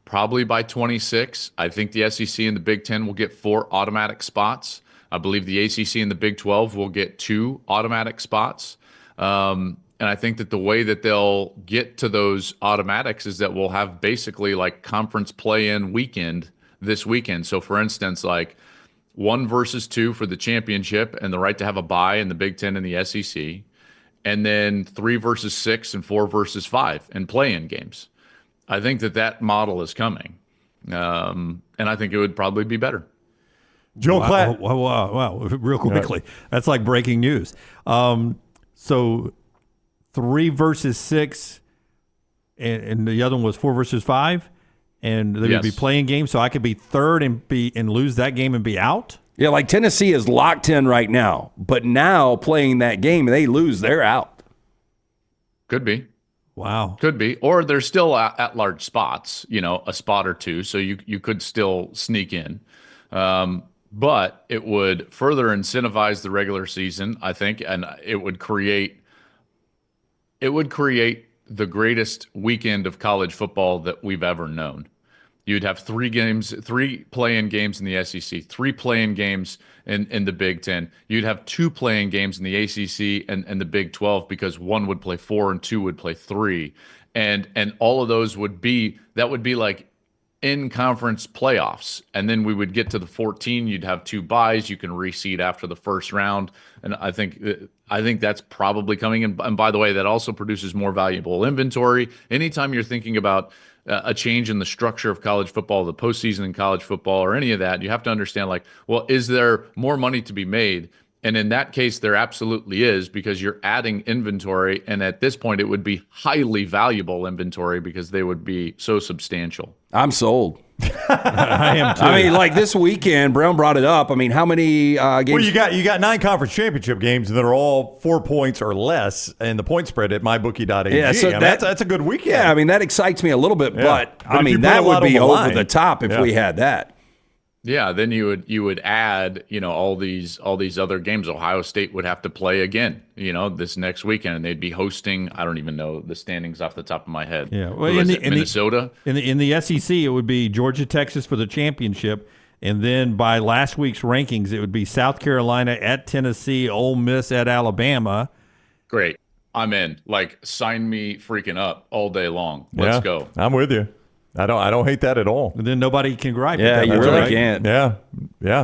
probably by 26. I think the SEC and the Big Ten will get 4 automatic spots. I believe the ACC and the Big 12 will get 2 automatic spots. And I think that the way that they'll get to those automatics is that we'll have basically like conference play-in weekend this weekend. So, for instance, like 1 versus 2 for the championship and the right to have a bye in the Big Ten and the SEC, and then 3 versus 6 and 4 versus 5 in play-in games. I think that model is coming, and I think it would probably be better. Joel Klatt. Wow. Real quickly. That's like breaking news. So 3 versus 6, and the other one was 4 versus 5, and they would be playing games. So I could be third and lose that game and be out. Yeah, like Tennessee is locked in right now, but now playing that game, they lose, they're out. Could be. Wow. Could be. Or there's still at large spots, a spot or two, so you could still sneak in. But it would further incentivize the regular season, I think, and it would create the greatest weekend of college football that we've ever known. You'd have 3 play-in games in the SEC, 3 play-in games in the Big Ten. You'd have 2 play-in games in the ACC and the Big 12 because 1 would play 4 and 2 would play 3. And all of those would be like in-conference playoffs. And then we would get to the 14. You'd have 2 byes. You can reseed after the first round. And I think that's probably coming in. And by the way, that also produces more valuable inventory. Anytime you're thinking about a change in the structure of college football, the postseason in college football, or any of that, you have to understand, is there more money to be made? And in that case, there absolutely is, because you're adding inventory. And at this point, it would be highly valuable inventory because they would be so substantial. I'm sold. I am too. I mean, this weekend, Brown brought it up. I mean, how many games? Well, you got 9 conference championship games that are all 4 points or less, and the point spread at mybookie.ag. Yeah, so that's a good weekend. Yeah, I mean, that excites me a little bit, but I mean, that would be over the top if we had that. Yeah, then you would add, all these other games. Ohio State would have to play again, this next weekend, and they'd be hosting. I don't even know the standings off the top of my head. Yeah, well, Minnesota. In the SEC, it would be Georgia, Texas for the championship, and then by last week's rankings, it would be South Carolina at Tennessee, Ole Miss at Alabama. Great, I'm in. Sign me freaking up all day long. Let's go. I'm with you. I don't hate that at all. And then nobody can gripe. Yeah, you really can't. Yeah,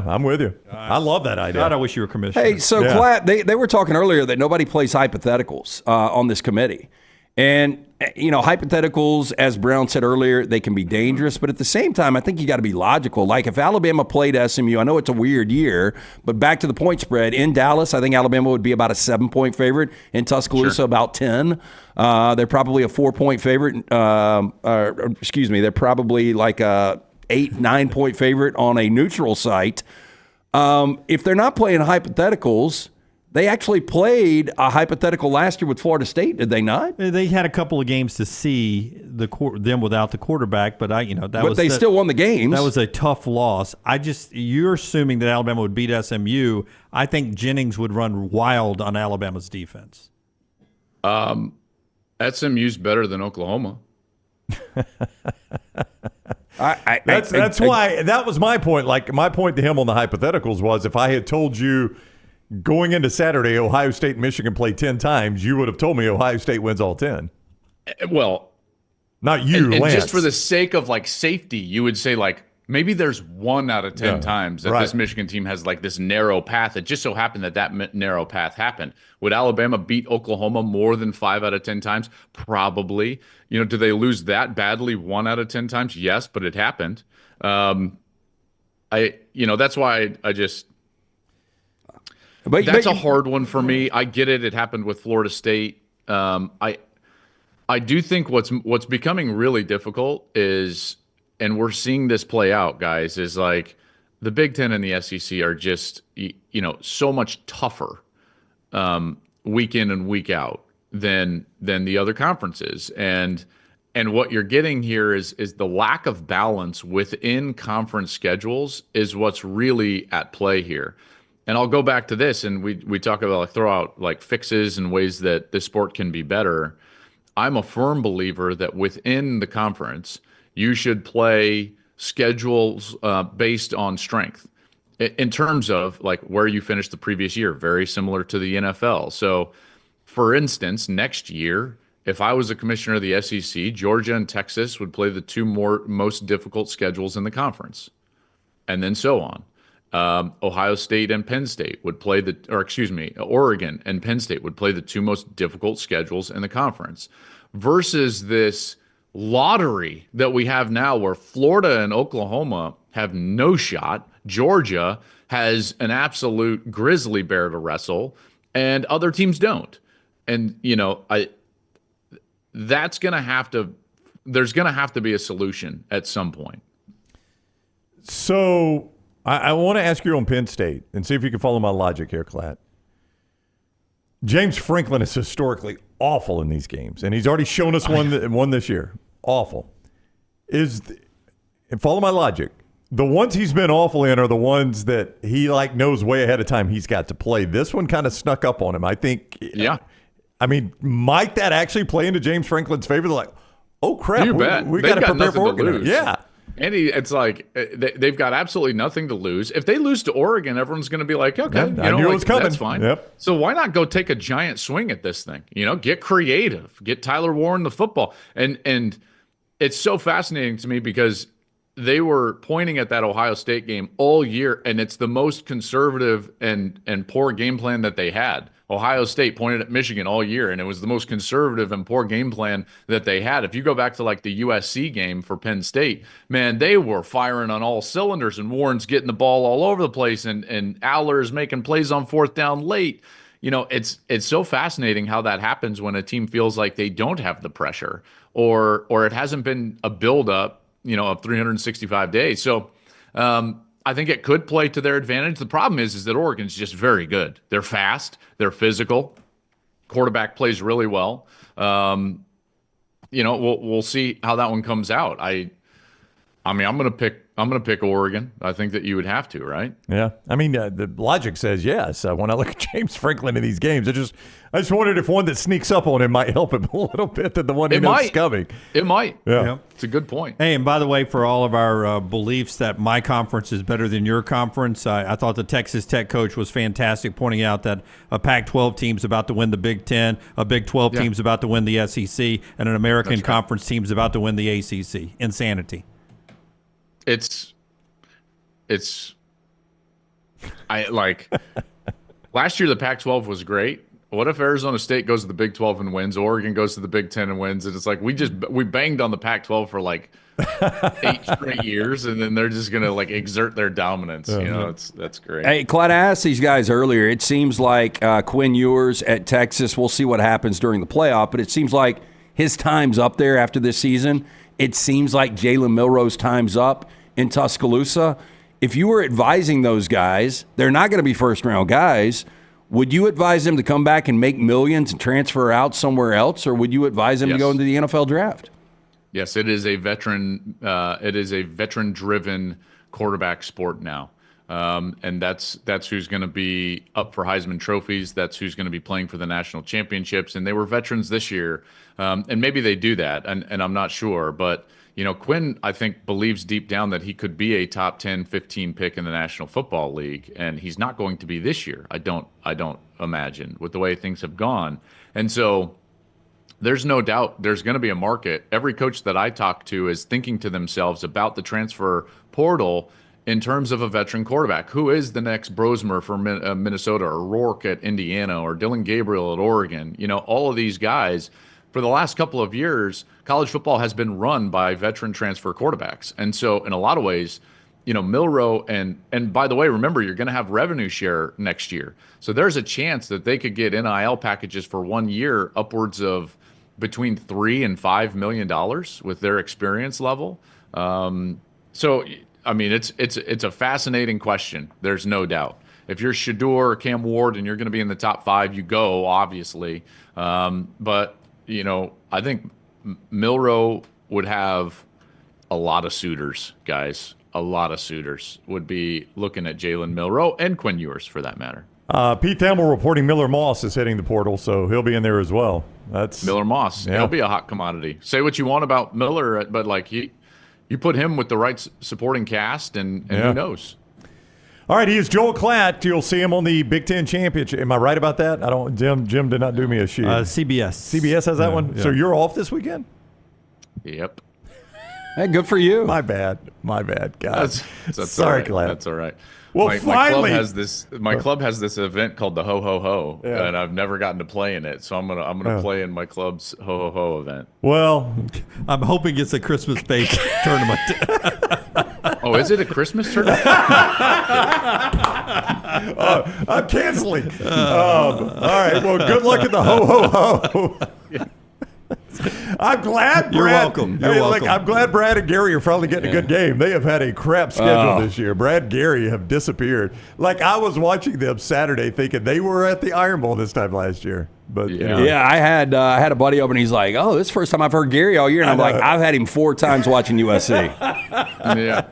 I'm with you. I love that idea. God, I wish you were commissioner. Hey, so Klatt, they were talking earlier that nobody plays hypotheticals on this committee. And, hypotheticals, as Brown said earlier, they can be dangerous. But at the same time, I think you got to be logical. Like if Alabama played SMU, I know it's a weird year, but back to the point spread, in Dallas, I think Alabama would be about a 7-point favorite. In Tuscaloosa, about 10. They're probably a 4-point favorite. They're probably like a 8-9 point favorite on a neutral site. If they're not playing hypotheticals, they actually played a hypothetical last year with Florida State, did they not? They had a couple of games to see them without the quarterback, but they still won the games. That was a tough loss. You're assuming that Alabama would beat SMU. I think Jennings would run wild on Alabama's defense. SMU's better than Oklahoma. That's why that was my point. My point to him on the hypotheticals was, if I had told you going into Saturday, Ohio State and Michigan play 10 times, you would have told me Ohio State wins all 10. Well, not you, and Lance. just for the sake of safety, you would say maybe there's 1 out of 10 times that this Michigan team has this narrow path. It just so happened that narrow path happened. Would Alabama beat Oklahoma more than 5 out of 10 times? Probably. Do they lose that badly 1 out of 10 times? Yes, but it happened. That's why I just. That's a hard one for me. I get it. It happened with Florida State. I do think what's becoming really difficult is, and we're seeing this play out, guys, is the Big Ten and the SEC are just so much tougher week in and week out than the other conferences. And what you're getting here is the lack of balance within conference schedules is what's really at play here. And I'll go back to this, and we talk about throw out fixes and ways that this sport can be better. I'm a firm believer that within the conference, you should play schedules based on strength in terms of where you finished the previous year, very similar to the NFL. So, for instance, next year, if I was a commissioner of the SEC, Georgia and Texas would play the 2 most difficult schedules in the conference, and then so on. Ohio State and Penn State would play Oregon and Penn State would play the 2 most difficult schedules in the conference, versus this lottery that we have now where Florida and Oklahoma have no shot. Georgia has an absolute grizzly bear to wrestle, and other teams don't. And, there's going to have to be a solution at some point. So I want to ask you on Penn State and see if you can follow my logic here, Klatt. James Franklin is historically awful in these games, and he's already shown us one this year. Awful. And follow my logic. The ones he's been awful in are the ones that he knows way ahead of time he's got to play. This one kind of snuck up on him. I think. Yeah. I mean, might that actually play into James Franklin's favor? They're like, oh crap, we got to prepare for Oregon. Yeah. And it's like they've got absolutely nothing to lose. If they lose to Oregon, everyone's going to be like, okay, I knew it was coming. That's fine. Yep. So why not go take a giant swing at this thing? Get creative, get Tyler Warren the football. And it's so fascinating to me because they were pointing at that Ohio State game all year, and it's the most conservative and poor game plan that they had. Ohio State pointed at Michigan all year, and it was the most conservative and poor game plan that they had. If you go back to the USC game for Penn State, man, they were firing on all cylinders, and Warren's getting the ball all over the place, and Aller's making plays on fourth down late. It's so fascinating how that happens when a team feels like they don't have the pressure, or it hasn't been a buildup, of 365 days. So I think it could play to their advantage. The problem is that Oregon's just very good. They're fast. They're physical. Quarterback plays really well. We'll see how that one comes out. I mean, I'm gonna pick Oregon. I think that you would have to, right? Yeah. I mean, the logic says yes. When I look at James Franklin in these games, I just wondered if one that sneaks up on him might help him a little bit than the one he knows is coming. It might. Yeah. It's a good point. Hey, and by the way, for all of our beliefs that my conference is better than your conference, I thought the Texas Tech coach was fantastic, pointing out that a Pac-12 team's about to win the Big Ten, a Big 12 team's about to win the SEC, and an American Conference team's about to win the ACC. Insanity. It's last year the Pac-12 was great. What if Arizona State goes to the Big 12 and wins? Oregon goes to the Big 10 and wins. And it's like we banged on the Pac-12 for 8 straight years, and then they're just gonna exert their dominance. That's great. Hey, Klatt, I asked these guys earlier. It seems like Quinn Ewers at Texas. We'll see what happens during the playoff, but it seems like his time's up there after this season. It seems like Jalen Milroe's time's up in Tuscaloosa. If you were advising those guys, they're not going to be first-round guys. Would you advise them to come back and make millions and transfer out somewhere else, or would you advise them to go into the NFL draft? Yes, it is a veteran. It is a veteran-driven quarterback sport now, and that's who's going to be up for Heisman trophies. That's who's going to be playing for the national championships. And they were veterans this year, and maybe they do that, and I'm not sure, but. Quinn, I think, believes deep down that he could be a top 10, 15 pick in the National Football League, and he's not going to be this year. I don't imagine, with the way things have gone. And so there's no doubt there's going to be a market. Every coach that I talk to is thinking to themselves about the transfer portal in terms of a veteran quarterback. Who is the next Brosmer for Minnesota, or Rourke at Indiana, or Dylan Gabriel at Oregon? All of these guys. For the last couple of years, college football has been run by veteran transfer quarterbacks. And so in a lot of ways, Milroe and by the way, remember, you're going to have revenue share next year. So there's a chance that they could get NIL packages for 1 year upwards of between $3 and $5 million with their experience level. So, I mean, it's a fascinating question. There's no doubt. If you're Shedeur or Cam Ward and you're going to be in the top 5, you go, obviously. But I think Milroe would have a lot of suitors, guys. A lot of suitors would be looking at Jalen Milroe and Quinn Ewers, for that matter. Pete Thamel reporting Miller Moss is hitting the portal, so he'll be in there as well. That's Miller Moss. Yeah. He'll be a hot commodity. Say what you want about Miller, but you put him with the right supporting cast, and who knows? All right, he is Joel Klatt. You'll see him on the Big Ten Championship. Am I right about that? Jim did not do me a sheet. CBS. CBS has that one? Yeah. So you're off this weekend? Yep. Hey, good for you. My bad. God. That's sorry, right. Klatt. That's all right. Well, finally, my club has this event called the Ho Ho Ho, and I've never gotten to play in it. So I'm gonna play in my club's Ho Ho Ho event. Well, I'm hoping it's a Christmas-based tournament. Oh, is it a Christmas tournament? I'm canceling. All right. Well, good luck at the Ho Ho Ho. I'm glad. You're Brad, welcome. You're welcome. Look, I'm glad Brad and Gary are finally getting a good game. They have had a crap schedule this year. Brad and Gary have disappeared. Like, I was watching them Saturday thinking they were at the Iron Bowl this time last year. But yeah, I had a buddy over and he's like, "Oh, this is the first time I've heard Gary all year," and I'm like, "I've had him 4 times watching USC." Yeah.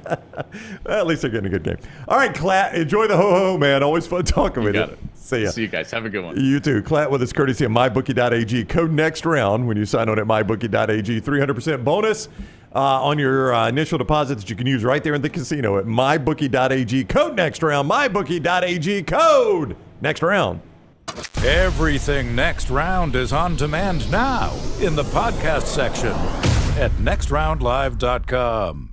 Well, at least they're getting a good game. All right, Klatt, enjoy the ho-ho, man. Always fun talking with you. See ya. See you guys. Have a good one. You too. Klatt with us courtesy of MyBookie.ag. Code next round when you sign on at MyBookie.ag. 300% bonus on your initial deposit that you can use right there in the casino at MyBookie.ag. Code next round. MyBookie.ag. Code next round. Everything Next Round is on demand now in the podcast section at nextroundlive.com.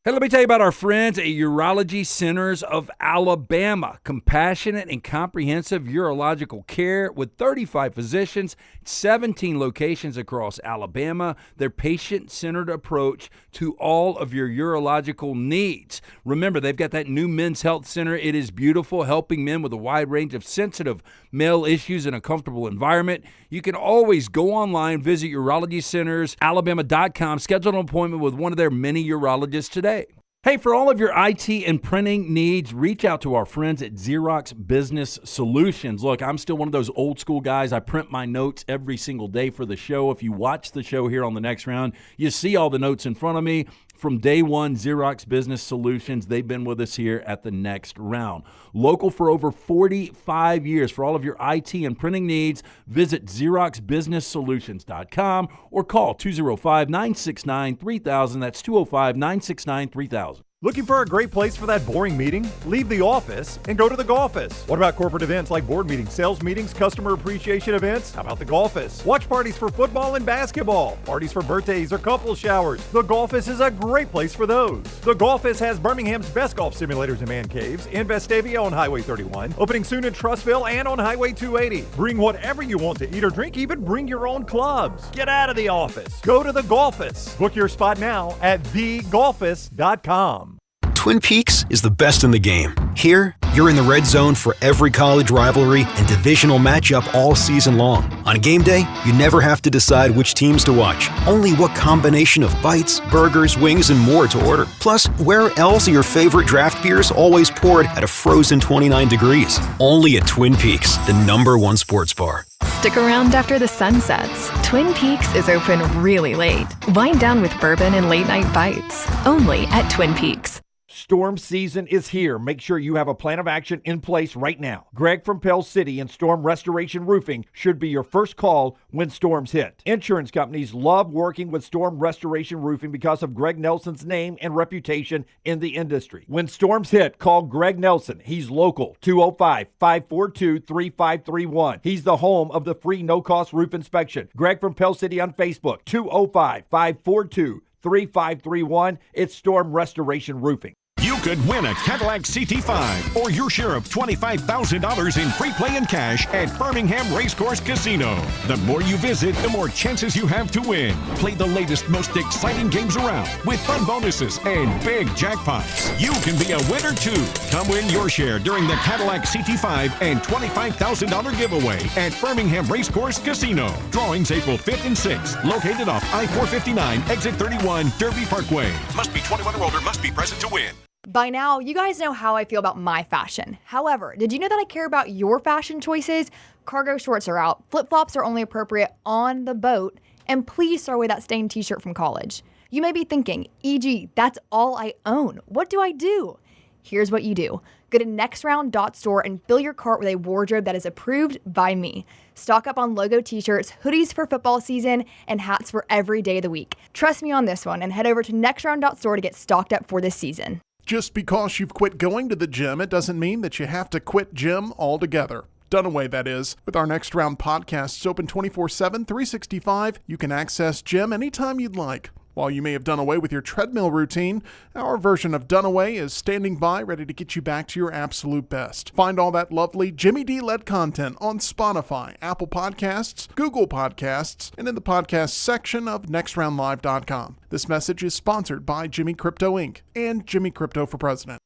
Hey, let me tell you about our friends at Urology Centers of Alabama. Compassionate and comprehensive urological care with 35 physicians, 17 locations across Alabama. Their patient-centered approach to all of your urological needs. Remember, they've got that new men's health center. It is beautiful, helping men with a wide range of sensitive male issues in a comfortable environment. You can always go online, visit urologycentersalabama.com, schedule an appointment with one of their many urologists today. Hey, for all of your IT and printing needs, reach out to our friends at Xerox Business Solutions. Look, I'm still one of those old school guys. I print my notes every single day for the show. If you watch the show here on the next round, you see all the notes in front of me. From day one, Xerox Business Solutions, they've been with us here at the next round. Local for over 45 years. For all of your IT and printing needs, visit XeroxBusinessSolutions.com or call 205-969-3000. That's 205-969-3000. Looking for a great place for that boring meeting? Leave the office and go to the Golfus. What about corporate events like board meetings, sales meetings, customer appreciation events? How about the Golfus? Watch parties for football and basketball, parties for birthdays or couple showers. The Golfus is a great place for those. The Golfus has Birmingham's best golf simulators and man caves in Vestavia on Highway 31, opening soon in Trussville and on Highway 280. Bring whatever you want to eat or drink, even bring your own clubs. Get out of the office. Go to the Golfus. Book your spot now at thegolfus.com. Twin Peaks is the best in the game. Here, you're in the red zone for every college rivalry and divisional matchup all season long. On game day, you never have to decide which teams to watch, only what combination of bites, burgers, wings, and more to order. Plus, where else are your favorite draft beers always poured at a frozen 29 degrees? Only at Twin Peaks, the #1 sports bar. Stick around after the sun sets. Twin Peaks is open really late. Wind down with bourbon and late night bites. Only at Twin Peaks. Storm season is here. Make sure you have a plan of action in place right now. Greg from Pell City and Storm Restoration Roofing should be your first call when storms hit. Insurance companies love working with Storm Restoration Roofing because of Greg Nelson's name and reputation in the industry. When storms hit, call Greg Nelson. He's local, 205-542-3531. He's the home of the free no-cost roof inspection. Greg from Pell City on Facebook, 205-542-3531. It's Storm Restoration Roofing. You could win a Cadillac CT5 or your share of $25,000 in free play and cash at Birmingham Racecourse Casino. The more you visit, the more chances you have to win. Play the latest, most exciting games around with fun bonuses and big jackpots. You can be a winner too. Come win your share during the Cadillac CT5 and $25,000 giveaway at Birmingham Racecourse Casino. Drawings April 5th and 6th. Located off I-459, exit 31, Derby Parkway. Must be 21 or older. Must be present to win. By now, you guys know how I feel about my fashion. However, did you know that I care about your fashion choices? Cargo shorts are out, flip-flops are only appropriate on the boat, and please throw away that stained t-shirt from college. You may be thinking, EG, that's all I own. What do I do? Here's what you do. Go to nextround.store and fill your cart with a wardrobe that is approved by me. Stock up on logo t-shirts, hoodies for football season, and hats for every day of the week. Trust me on this one and head over to nextround.store to get stocked up for this season. Just because you've quit going to the gym, it doesn't mean that you have to quit gym altogether. Dunaway, that is. With our Next Round podcasts open 24/7, 365, you can access gym anytime you'd like. While you may have done away with your treadmill routine, our version of Dunaway is standing by ready to get you back to your absolute best. Find all that lovely Jimmy D-led content on Spotify, Apple Podcasts, Google Podcasts, and in the podcast section of nextroundlive.com. This message is sponsored by Jimmy Crypto Inc. and Jimmy Crypto for President.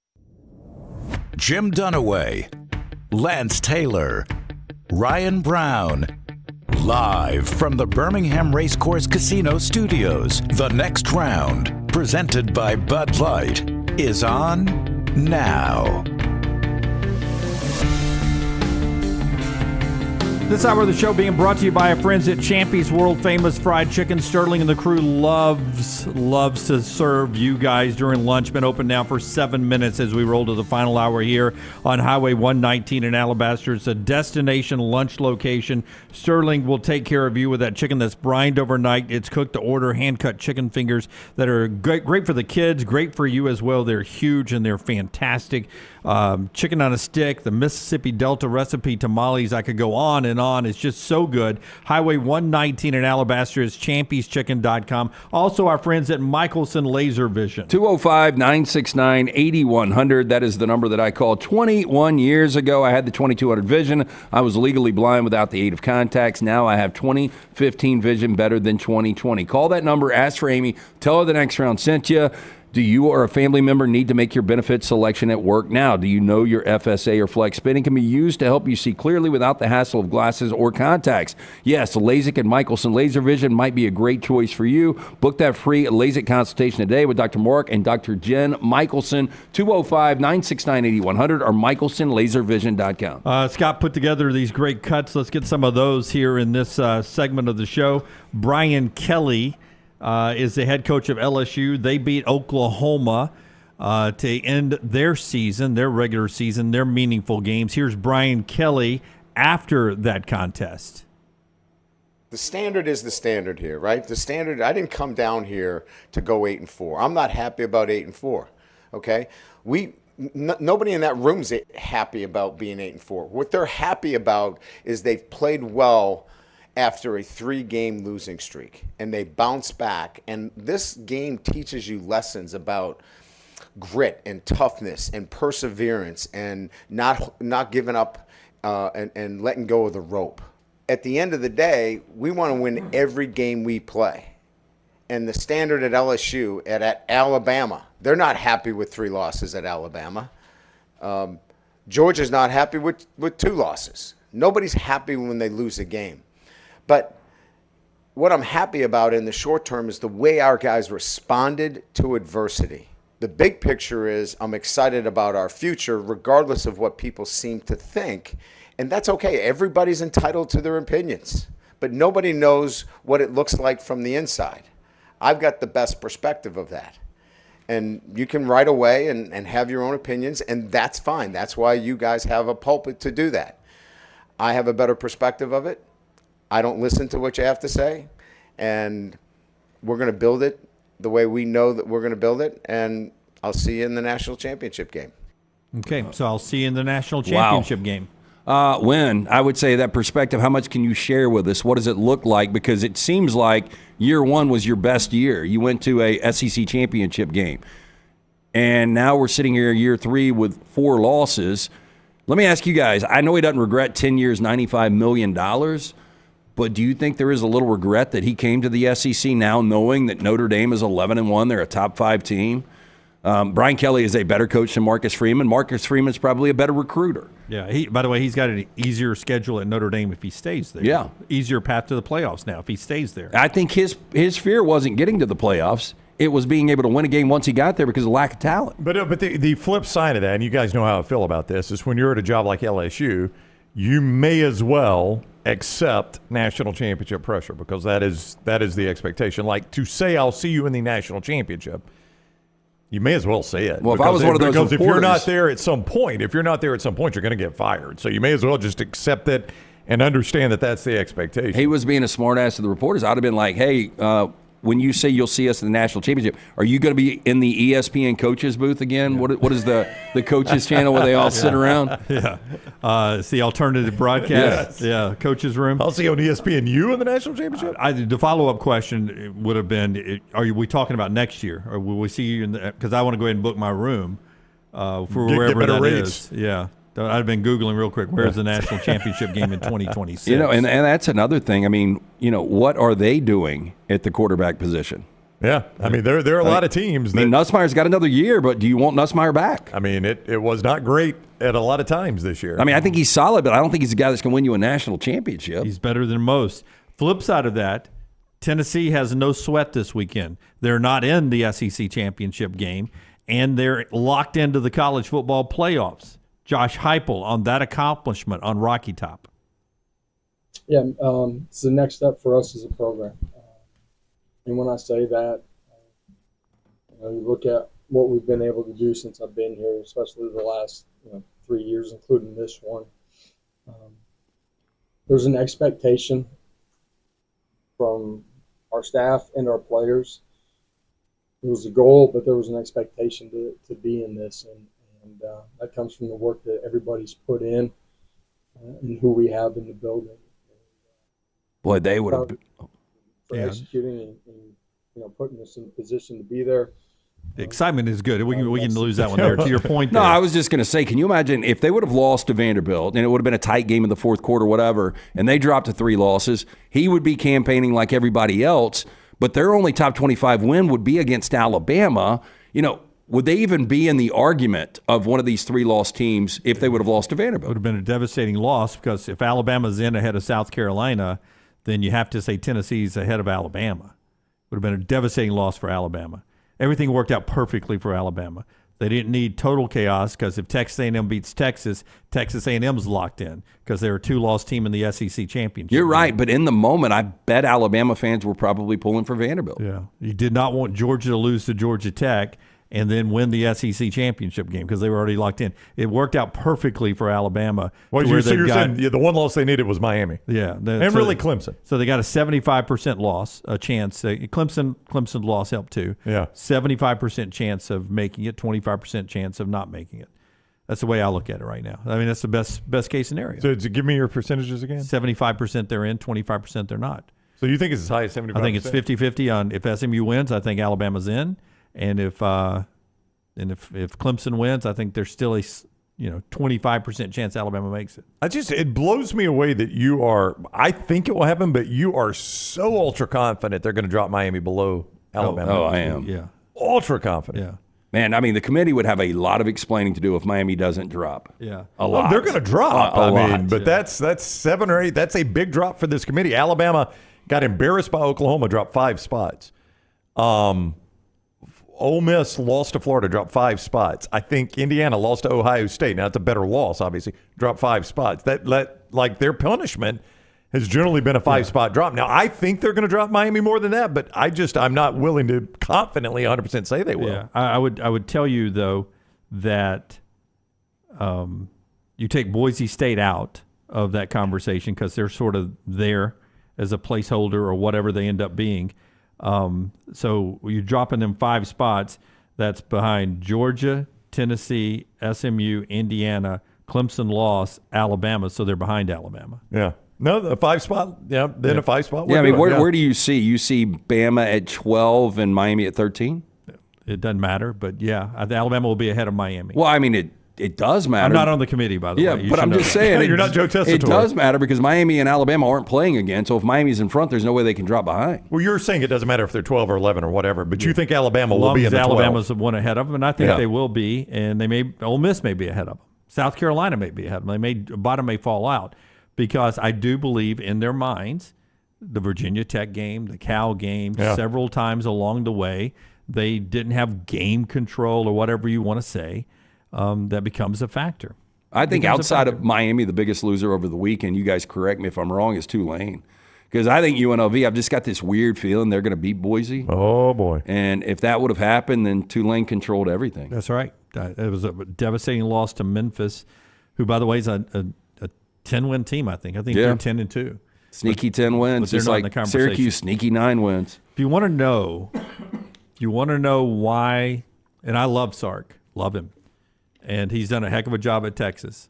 Jim Dunaway, Lance Taylor, Ryan Brown, Live from the Birmingham Racecourse Casino Studios, the next round, presented by Bud Light, is on now. This hour of the show being brought to you by our friends at Champy's World Famous Fried Chicken. Sterling and the crew loves to serve you guys during lunch. Been open now for 7 minutes as we roll to the final hour here on Highway 119 in Alabaster. It's a destination lunch location. Sterling will take care of you with that chicken that's brined overnight. It's cooked to order, hand-cut chicken fingers that are great for the kids, great for you as well. They're huge and they're fantastic. Chicken on a stick, the Mississippi Delta recipe tamales. I could go on and on. It's just so good. Highway 119 in Alabaster is champyschicken.com. Also, our friends at Michelson Laser Vision. 205-969-8100. That is the number that I called 21 years ago. I had the 2200 vision. I was legally blind without the aid of contacts. Now I have 20/15 vision, better than 20/20. Call that number. Ask for Amy. Tell her the next round sent you. Do you or a family member need to make your benefit selection at work now? Do you know your FSA or flex spending can be used to help you see clearly without the hassle of glasses or contacts? Yes, LASIK and Michelson Laser Vision might be a great choice for you. Book that free LASIK consultation today with Dr. Mark and Dr. Jen Michelson, 205-969-8100 or michelsonlaservision.com. Scott put together these great cuts. Let's get some of those here in this segment of the show. Brian Kelly is the head coach of LSU. They beat Oklahoma to end their season, their regular season, their meaningful games. Here's Brian Kelly after that contest. The standard is the standard here, right? The standard, I didn't come down here to go 8-4. I'm not happy about 8-4, okay? Nobody in that room's happy about being 8-4. What they're happy about is they've played well after a 3-game losing streak, and they bounce back. And this game teaches you lessons about grit and toughness and perseverance and not giving up and letting go of the rope. At the end of the day, we want to win every game we play. And the standard at LSU, at Alabama, they're not happy with 3 losses at Alabama. Georgia's not happy with 2 losses. Nobody's happy when they lose a game. But what I'm happy about in the short term is the way our guys responded to adversity. The big picture is I'm excited about our future regardless of what people seem to think. And that's okay. Everybody's entitled to their opinions. But nobody knows what it looks like from the inside. I've got the best perspective of that. And you can write away and have your own opinions, and that's fine. That's why you guys have a pulpit to do that. I have a better perspective of it. I don't listen to what you have to say, and we're going to build it the way we know that we're going to build it, and I'll see you in the national championship game. Okay, so I'll see you in the national championship game. When I would say that perspective, how much can you share with us? What does it look like? Because it seems like year 1 was your best year. You went to a SEC championship game, and now we're sitting here year 3 with 4 losses. Let me ask you guys, I know he doesn't regret 10 years, $95 million, but do you think there is a little regret that he came to the SEC now knowing that Notre Dame is 11-1, they're a top 5 team? Brian Kelly is a better coach than Marcus Freeman. Marcus Freeman's probably a better recruiter. Yeah, by the way, he's got an easier schedule at Notre Dame if he stays there. Yeah. Easier path to the playoffs now if he stays there. I think his fear wasn't getting to the playoffs. It was being able to win a game once he got there because of lack of talent. But the flip side of that, and you guys know how I feel about this, is when you're at a job like LSU, you may as well accept national championship pressure because that is the expectation. Like to say I'll see you in the national championship, you may as well say it. Well, if I was one of those because reporters, if you're not there at some point, you're going to get fired. So you may as well just accept it and understand that that's the expectation. He was being a smartass to the reporters. I'd have been like, hey, when you say you'll see us in the national championship, are you going to be in the ESPN coaches booth again? Yeah. What is the coaches channel where they all sit around? Yeah. It's the alternative broadcast. Yes. Yeah, coaches room. I'll see you on ESPN in the national championship? The follow-up question would have been, are we talking about next year? Or will we see you in the – because I want to go ahead and book my room for wherever that is. Yeah. I've been Googling real quick, where's the national championship game in 2026? And that's another thing. I mean, what are they doing at the quarterback position? Yeah. I mean, there are a lot of teams. Nussmeier's got another year, but do you want Nussmeier back? I mean, it was not great at a lot of times this year. I mean, I think he's solid, but I don't think he's a guy that's going to win you a national championship. He's better than most. Flip side of that, Tennessee has no sweat this weekend. They're not in the SEC Championship game, and they're locked into the college football playoffs. Josh Heupel on that accomplishment on Rocky Top. Yeah, it's the next step for us as a program. And when I say that, you look at what we've been able to do since I've been here, especially the last 3 years, including this one. There's an expectation from our staff and our players. It was a goal, but there was an expectation to be in this, and that comes from the work that everybody's put in and who we have in the building. Boy, they would have executing and putting us in a position to be there. The excitement is good. We can lose that one there. To your point No, there. I was just going to say, can you imagine if they would have lost to Vanderbilt and it would have been a tight game in the fourth quarter, whatever, and they dropped to 3 losses, he would be campaigning like everybody else, but their only top 25 win would be against Alabama. Would they even be in the argument of one of these 3-loss teams if they would have lost to Vanderbilt? It would have been a devastating loss because if Alabama's in ahead of South Carolina, then you have to say Tennessee's ahead of Alabama. It would have been a devastating loss for Alabama. Everything worked out perfectly for Alabama. They didn't need total chaos because if Texas A&M beats Texas, Texas A&M's locked in because they're a 2-loss team in the SEC Championship. You're right, but in the moment, I bet Alabama fans were probably pulling for Vanderbilt. Yeah, you did not want Georgia to lose to Georgia Tech and then win the SEC Championship game because they were already locked in. It worked out perfectly for Alabama. Well, you're saying the one loss they needed was Miami. Yeah. And really Clemson. So they got a 75% loss, a chance. Clemson's loss helped too. Yeah. 75% chance of making it, 25% chance of not making it. That's the way I look at it right now. I mean, that's the best case scenario. So give me your percentages again. 75% they're in, 25% they're not. So you think it's as high as 75%? I think it's 50-50 on if SMU wins, I think Alabama's in. And if Clemson wins, I think there's still a 25% chance Alabama makes it. It blows me away that you are. I think it will happen, but you are so ultra confident they're going to drop Miami below Alabama. Oh, I am. Yeah, ultra confident. Yeah. Man, I mean, the committee would have a lot of explaining to do if Miami doesn't drop. Yeah, a lot. They're going to drop. A lot. But that's 7 or 8. That's a big drop for this committee. Alabama got embarrassed by Oklahoma, dropped 5 spots. Ole Miss lost to Florida, dropped 5 spots. I think Indiana lost to Ohio State. Now, it's a better loss, obviously. Dropped 5 spots. Their punishment has generally been a 5-spot drop. Now, I think they're going to drop Miami more than that, but I'm not willing to confidently 100% say they will. Yeah, I would tell you, though, that you take Boise State out of that conversation because they're sort of there as a placeholder or whatever they end up being. So you're dropping them 5 spots. That's behind Georgia, Tennessee, SMU, Indiana, Clemson lost, Alabama. So they're behind Alabama. Yeah. No, the 5 spot. Yeah. Then a 5 spot. Yeah. I mean, where do you see? You see Bama at 12 and Miami at 13? It doesn't matter, but yeah, Alabama will be ahead of Miami. Well, I mean, it does matter. I'm not on the committee, by the way. Yeah, but I'm just saying. You're not Joe Tessitore. It does matter because Miami and Alabama aren't playing again. So if Miami's in front, there's no way they can drop behind. Well, you're saying it doesn't matter if they're 12 or 11 or whatever, but you think Alabama will be in the 12. Alabama's one ahead of them, and I think they will be, and Ole Miss may be ahead of them. South Carolina may be ahead of them. Bottom may fall out because I do believe in their minds the Virginia Tech game, the Cal game, several times along the way, they didn't have game control or whatever you want to say. That becomes a factor. I think outside of Miami, the biggest loser over the weekend, you guys correct me if I'm wrong, is Tulane. Because I think UNLV, I've just got this weird feeling they're going to beat Boise. Oh, boy. And if that would have happened, then Tulane controlled everything. That's right. It was a devastating loss to Memphis, who, by the way, is a 10-win team, I think. I think they're 10-2. Sneaky 10 wins, just like Syracuse, sneaky 9 wins. If you want to know why, and I love Sark, love him. And he's done a heck of a job at Texas.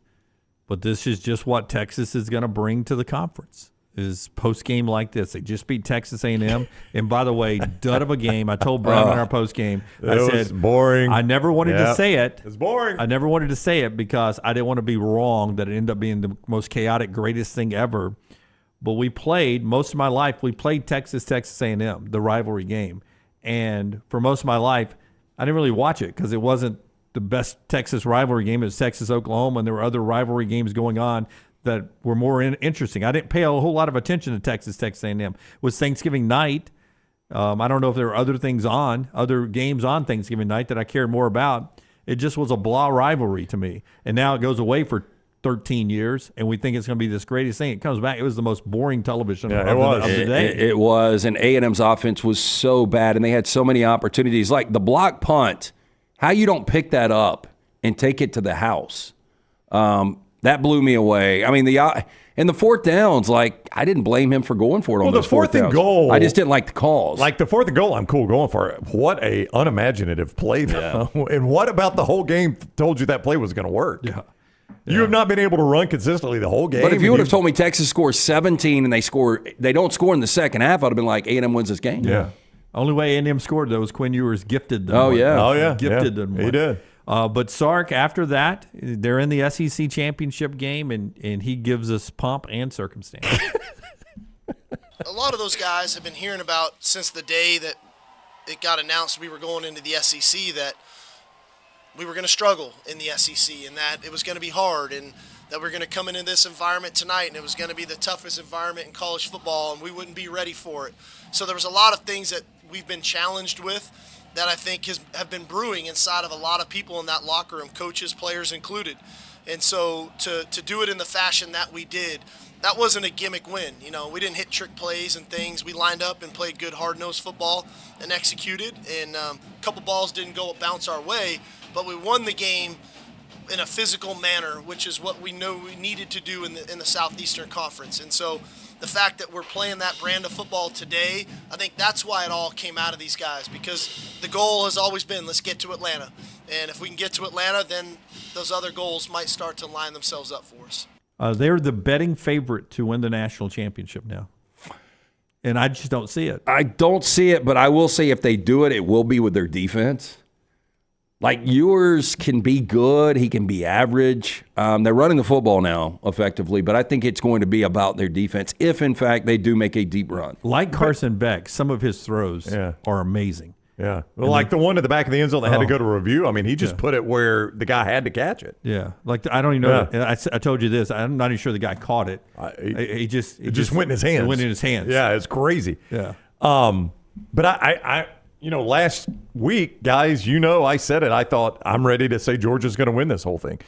But this is just what Texas is going to bring to the conference, is post-game like this. They just beat Texas A&M. And by the way, dud of a game. I told Brown in our post-game, I said, boring. I never wanted to say it. It's boring. I never wanted to say it because I didn't want to be wrong that it ended up being the most chaotic, greatest thing ever. But most of my life, we played Texas A&M, the rivalry game. And for most of my life, I didn't really watch it because it wasn't the best Texas rivalry game. It was Texas-Oklahoma, and there were other rivalry games going on that were more interesting. I didn't pay a whole lot of attention to Texas A&M. It was Thanksgiving night. I don't know if there were other games on Thanksgiving night that I cared more about. It just was a blah rivalry to me. And now it goes away for 13 years, and we think it's going to be this greatest thing. It comes back. It was the most boring television of the day. It was, and A&M's offense was so bad, and they had so many opportunities. Like the block punt, how you don't pick that up and take it to the house. That blew me away. I mean, and the fourth downs, like, I didn't blame him for going for it on those fourth and goal. I just didn't like the calls. Like the fourth and goal, I'm cool going for it. What a unimaginative play, though. Yeah. And what about the whole game told you that play was going to work? Yeah. You have not been able to run consistently the whole game. But if you would have told me Texas scores 17 and they don't score in the second half, I'd have been like, A&M wins this game. Yeah. Only way A&M scored, though, was Quinn Ewers gifted them. Oh, yeah. Oh, yeah. Gifted them. He did. But Sark, after that, they're in the SEC Championship game, and he gives us pomp and circumstance. A lot of those guys have been hearing about since the day that it got announced we were going into the SEC that we were going to struggle in the SEC and that it was going to be hard and that we we're going to come into this environment tonight and it was going to be the toughest environment in college football and we wouldn't be ready for it. So there was a lot of things that we've been challenged with that I think have been brewing inside of a lot of people in that locker room, coaches, players included. And so to do it in the fashion that we did, that wasn't a gimmick win. You know, we didn't hit trick plays and things. We lined up and played good hard-nosed football and executed. And a couple balls didn't bounce our way, but we won the game in a physical manner, which is what we know we needed to do in the Southeastern Conference. And so the fact that we're playing that brand of football today, I think that's why it all came out of these guys, because the goal has always been, let's get to Atlanta. And if we can get to Atlanta, then those other goals might start to line themselves up for us. They're the betting favorite to win the national championship now. And I just don't see it. I don't see it, but I will say if they do it, it will be with their defense. Like, Ewers can be good. He can be average. They're running the football now effectively, but I think it's going to be about their defense if, in fact, they do make a deep run. Like Carson Beck, some of his throws are amazing. Yeah. Well, like the one at the back of the end zone that had to go to review. I mean, he just put it where the guy had to catch it. Yeah. Like, I don't even know. I told you this. I'm not even sure the guy caught it. It just went in his hands. It went in his hands. Yeah, it's crazy. Yeah. But I last week, guys, I said it. I thought I'm ready to say Georgia's going to win this whole thing.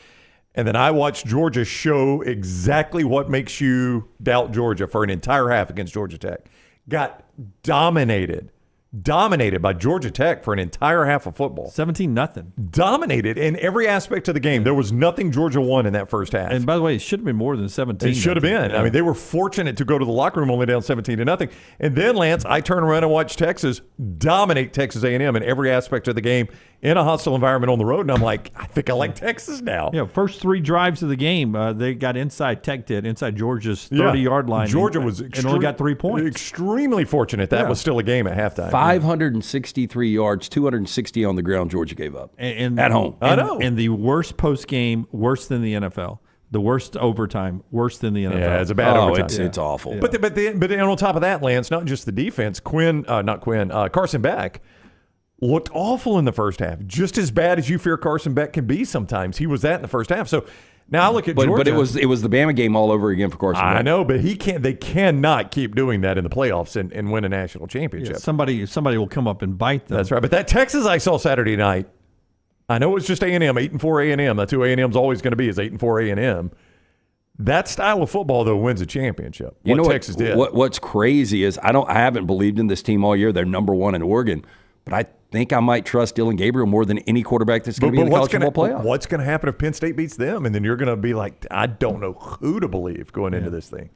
And then I watched Georgia show exactly what makes you doubt Georgia for an entire half against Georgia Tech. Got dominated by Georgia Tech for an entire half of football. 17-0. Dominated in every aspect of the game. There was nothing Georgia won in that first half. And by the way, it should have been more than 17. It should have been. Yeah. I mean, they were fortunate to go to the locker room only down 17-0. And then, Lance, I turn around and watch Texas dominate Texas A&M in every aspect of the game in a hostile environment on the road. And I'm like, I think I like Texas now. Yeah, first three drives of the game, they got inside Georgia's 30-yard line. Georgia and only got 3 points. Extremely fortunate. That was still a game at halftime. 563 yards, 260 on the ground Georgia gave up at home. I know. And the worst post-game, worse than the NFL. The worst overtime, worse than the NFL. Yeah, it's a bad overtime. It's awful. Yeah. But then on top of that, Lance, not just the defense, Carson Beck looked awful in the first half. Just as bad as you fear Carson Beck can be sometimes. He was that in the first half. So now I look at Georgia. But it was the Bama game all over again for Carson Beck. I know, but they cannot keep doing that in the playoffs and win a national championship. Yeah, somebody will come up and bite them. That's right. But that Texas I saw Saturday night, I know it's just A&M, 8-4 A&M. That's who A&M's always going to be, is 8-4 A&M. That style of football, though, wins a championship. Texas did. What's crazy is I haven't believed in this team all year. They're number one in Oregon, but I think I might trust Dillon Gabriel more than any quarterback that's going to be in the college football playoff. What's going to happen if Penn State beats them? And then you're going to be like, I don't know who to believe going into this thing.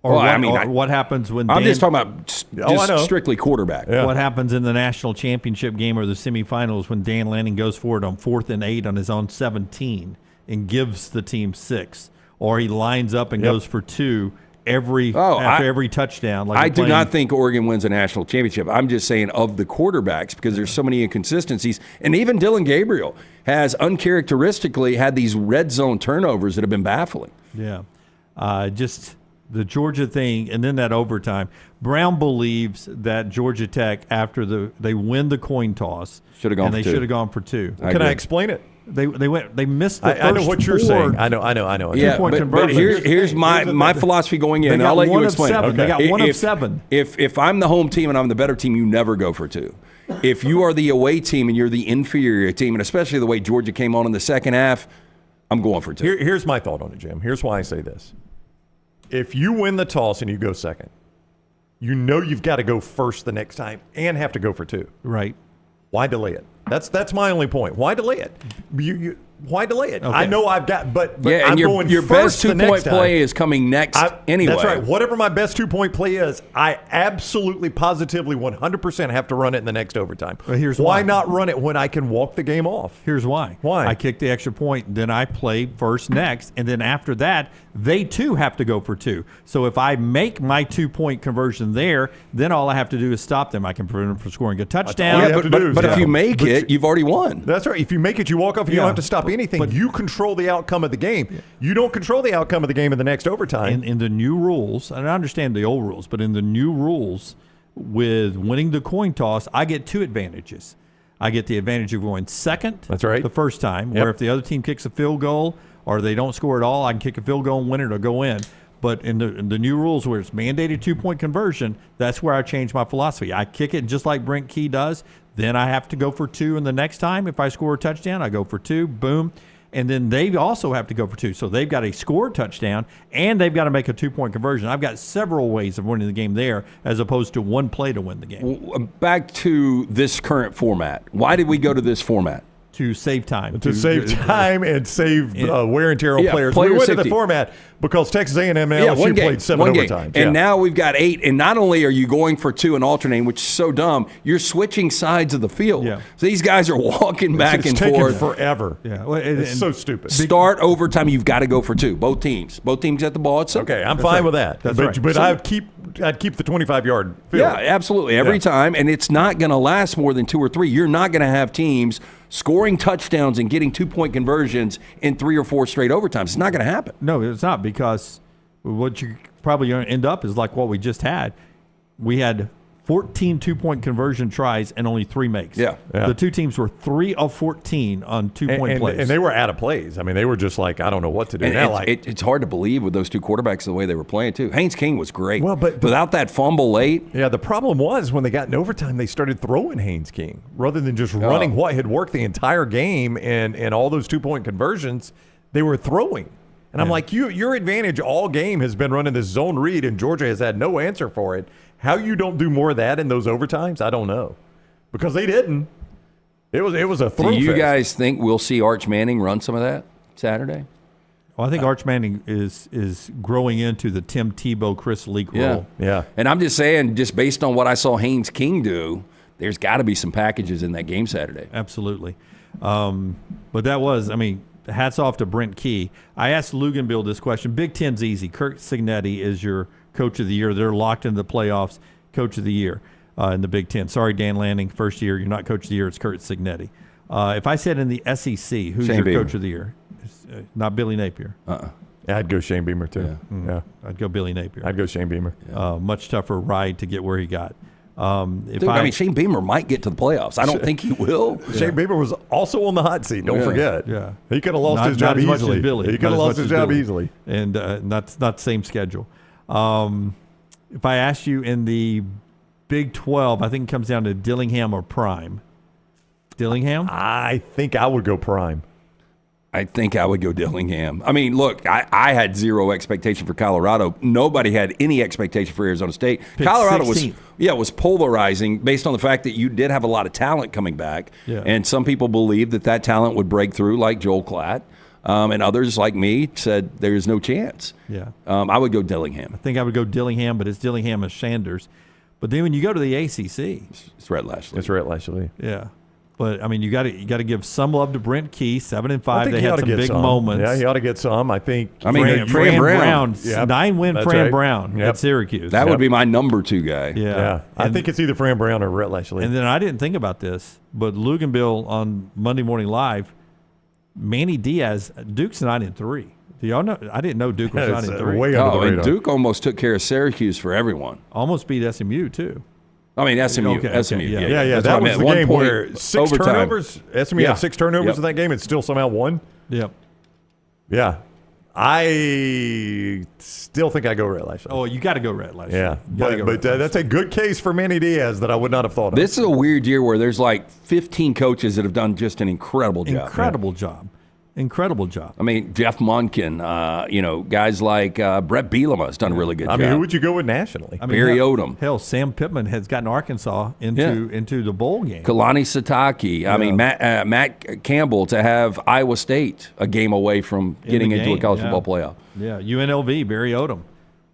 Or what happens when I'm just talking about strictly quarterback. Yeah. What happens in the national championship game or the semifinals when Dan Lanning goes for it on 4th and 8 on his own 17 and gives the team 6, or he lines up and goes for 2 after every touchdown. I do not think Oregon wins a national championship. I'm just saying of the quarterbacks, because there's so many inconsistencies. And even Dillon Gabriel has uncharacteristically had these red zone turnovers that have been baffling. Yeah. Just the Georgia thing, and then that overtime. Brown believes that Georgia Tech, after they win the coin toss, should have gone for 2. Can I explain it? They missed the first I know what you're saying. I know. Yeah, but here's my philosophy going in. I'll let you explain. Okay. They got 1 of 7. If I'm the home team and I'm the better team, you never go for 2. If you are the away team and you're the inferior team, and especially the way Georgia came on in the second half, I'm going for 2. Here's my thought on it, Jim. Here's why I say this. If you win the toss and you go second, you know you've got to go first the next time and have to go for 2. Right. Why delay it? That's my only point. Why delay it? Why delay it? Okay. I know I've got, but yeah, I'm and going your best first the 2-point next play time. is coming next anyway. That's right. Whatever my best 2-point play is, I absolutely, positively, 100% have to run it in the next overtime. Well, here's why not run it when I can walk the game off? Here's why. Why? I kicked the extra point, then I play first next, and then after that, they too have to go for 2. So if I make my 2-point conversion there, then all I have to do is stop them. I can prevent them from scoring a touchdown. But if you make it, you've already won. That's right. If you make it, you walk off. You don't have to stop anything. But you control the outcome of the game. You don't control the outcome of the game in the next overtime. In the new rules, and I understand the old rules, but in the new rules, with winning the coin toss, I get 2 advantages. I get the advantage of going second. That's right. The first time, where if the other team kicks a field goal or they don't score at all, I can kick a field goal and win it or go in. But in the new rules where it's mandated 2-point conversion, that's where I change my philosophy. I kick it just like Brent Key does. Then I have to go for 2 in the next time. If I score a touchdown, I go for 2. Boom. And then they also have to go for 2. So they've got to score a touchdown, and they've got to make a 2-point conversion. I've got several ways of winning the game there as opposed to one play to win the game. Back to this current format. Why did we go to this format? To save time. To save time and save wear and tear on players. We went to the format because Texas A&M and LSU played 7 overtimes. And now we've got 8. And not only are you going for 2 and alternating, which is so dumb, you're switching sides of the field. Yeah. So these guys are walking back and taking forth. forever. Yeah. Well, it's so stupid. Start overtime, you've got to go for 2. Both teams get the ball. It's okay, I'm fine with that. That's but right. I'd keep the 25-yard field. Yeah, absolutely. Every time. And it's not going to last more than 2 or 3. You're not going to have teams scoring touchdowns and getting 2-point conversions in 3 or 4 straight overtimes. It's not going to happen. No, it's not, because what you probably going to end up is like what we just had. We had 14 2-point conversion tries and only 3 makes. Yeah. The 2 teams were 3 of 14 on 2-point plays. And they were out of plays. I mean, they were just like, I don't know what to do. And now, it's hard to believe with those 2 quarterbacks the way they were playing, too. Haynes King was great. Well, but without that fumble late. Yeah, the problem was when they got in overtime, they started throwing Haynes King rather than just running what had worked the entire game and all those 2-point conversions. They were throwing. And I'm like, your advantage all game has been running this zone read, and Georgia has had no answer for it. How you don't do more of that in those overtimes, I don't know. Because they didn't. It was a throw. Do you guys think we'll see Arch Manning run some of that Saturday? Well, I think Arch Manning is growing into the Tim Tebow, Chris Leak role. Yeah. And I'm just saying, just based on what I saw Haynes King do, there's got to be some packages in that game Saturday. Absolutely. But that was, hats off to Brent Key. I asked Luganville this question. Big Ten's easy. Kurt Cignetti is your coach of the year. They're locked into the playoffs. Coach of the year in the Big Ten. Sorry, Dan Lanning, first year. You're not coach of the year. It's Kurt Cignetti. If I said in the SEC, who's Shane your Beamer. coach of the year? Not Billy Napier. Yeah, I'd go Shane Beamer, too. Yeah. I'd go Billy Napier. I'd go Shane Beamer. Much tougher ride to get where he got. Shane Beamer might get to the playoffs. I don't think he will. Shane Beamer was also on the hot seat. Don't forget. Yeah, he could have lost his job easily. He could have lost his job easily. And not the same schedule. If I asked you in the Big 12, I think it comes down to Dillingham or Prime. Dillingham? I think I would go Prime. I think I would go Dillingham. I mean, look, I had zero expectation for Colorado. Nobody had any expectation for Arizona State. Picked Colorado 16th. was polarizing based on the fact that you did have a lot of talent coming back. Yeah. And some people believed that talent would break through, like Joel Klatt. And others, like me, said there's no chance. Yeah. I would go Dillingham. I think I would go Dillingham, but it's Dillingham as Sanders. But then when you go to the ACC, it's Rhett Lashley. It's Rhett Lashley. Yeah. But you got to give some love to Brent Key, 7-5. I think They he had ought to some get big some. moments. Yeah, he ought to get some. I think. Fran Brown. 9-win That's Fran right. Brown Yep. at Syracuse. That would be my number 2 guy. Yeah. I think it's either Fran Brown or Rhett Lashley. And then I didn't think about this, but Luganville on Monday Morning Live, Manny Diaz, Duke's 9-3. Do y'all know? I didn't know Duke was 9-3. way under the radar. And Duke almost took care of Syracuse for everyone. Almost beat SMU too. I mean, SMU. Okay, SMU. yeah. Yeah. That's That what I was meant. the 1 game point where 6 overtime. turnovers. SMU had 6 turnovers in that game and still somehow won. Yep. Yeah. I still think I go Red Lash. Oh, you got to go Red Lash. Yeah, but that's a good case for Manny Diaz that I would not have thought of. This is a weird year where there's like 15 coaches that have done just an incredible job. Incredible job. I mean, Jeff Monken, guys like Brett Bielema has done a really good job. I mean, who would you go with nationally? I mean, Barry Odom. Hell, Sam Pittman has gotten Arkansas into the bowl game. Kalani Sitake. I mean, Matt Campbell to have Iowa State a game away from getting into a college football playoff. Yeah, UNLV, Barry Odom.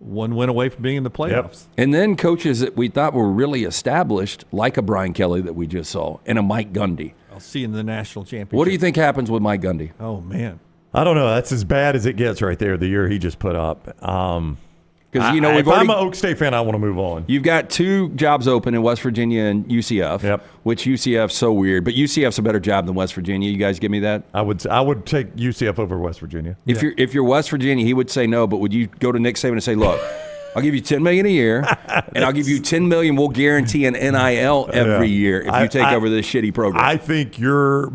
1 win away from being in the playoffs. And then coaches that we thought were really established, like a Brian Kelly that we just saw, and a Mike Gundy. I'll see you in the national championship. What do you think happens with Mike Gundy? Oh, man. I don't know. That's as bad as it gets right there, the year he just put up. Because if I'm an Oak State fan, I want to move on. You've got 2 jobs open in West Virginia and UCF, which UCF's so weird. But UCF's a better job than West Virginia. You guys give me that? I would take UCF over West Virginia. If you're West Virginia, he would say no. But would you go to Nick Saban and say, look, I'll give you $10 million a year, and I'll give you $10 million. We'll guarantee an NIL every year if you take over this shitty program. I think you're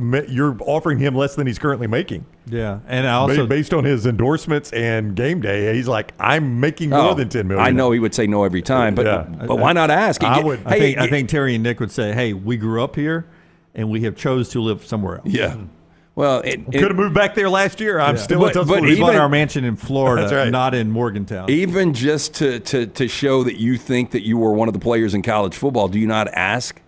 offering him less than he's currently making. Yeah, and I also based on his endorsements and game day, he's like, I'm making more than $10 million. I know he would say no every time, but why not ask? I think Terry and Nick would say, "Hey, we grew up here, and we have chose to live somewhere else." Yeah. Well, could have moved back there last year. I'm still in Tuscaloosa. We bought our mansion in Florida, That's right. not in Morgantown. Even just to show that you think that you were one of the players in college football, do you not ask?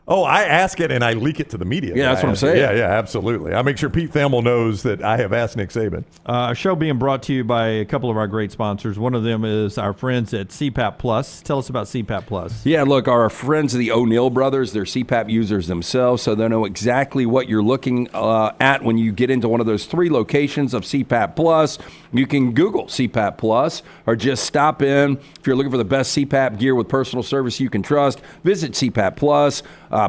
Oh, I ask it and I leak it to the media. Yeah, that's what I'm saying. Yeah, absolutely. I make sure Pete Thamel knows that I have asked Nick Saban. Our show being brought to you by a couple of our great sponsors. One of them is our friends at CPAP Plus. Tell us about CPAP Plus. Yeah, look, our friends, the O'Neill brothers, they're CPAP users themselves, so they know exactly what you're looking at when you get into one of those 3 locations of CPAP Plus. You can Google CPAP Plus or just stop in. If you're looking for the best CPAP gear with personal service you can trust, visit CPAP Plus.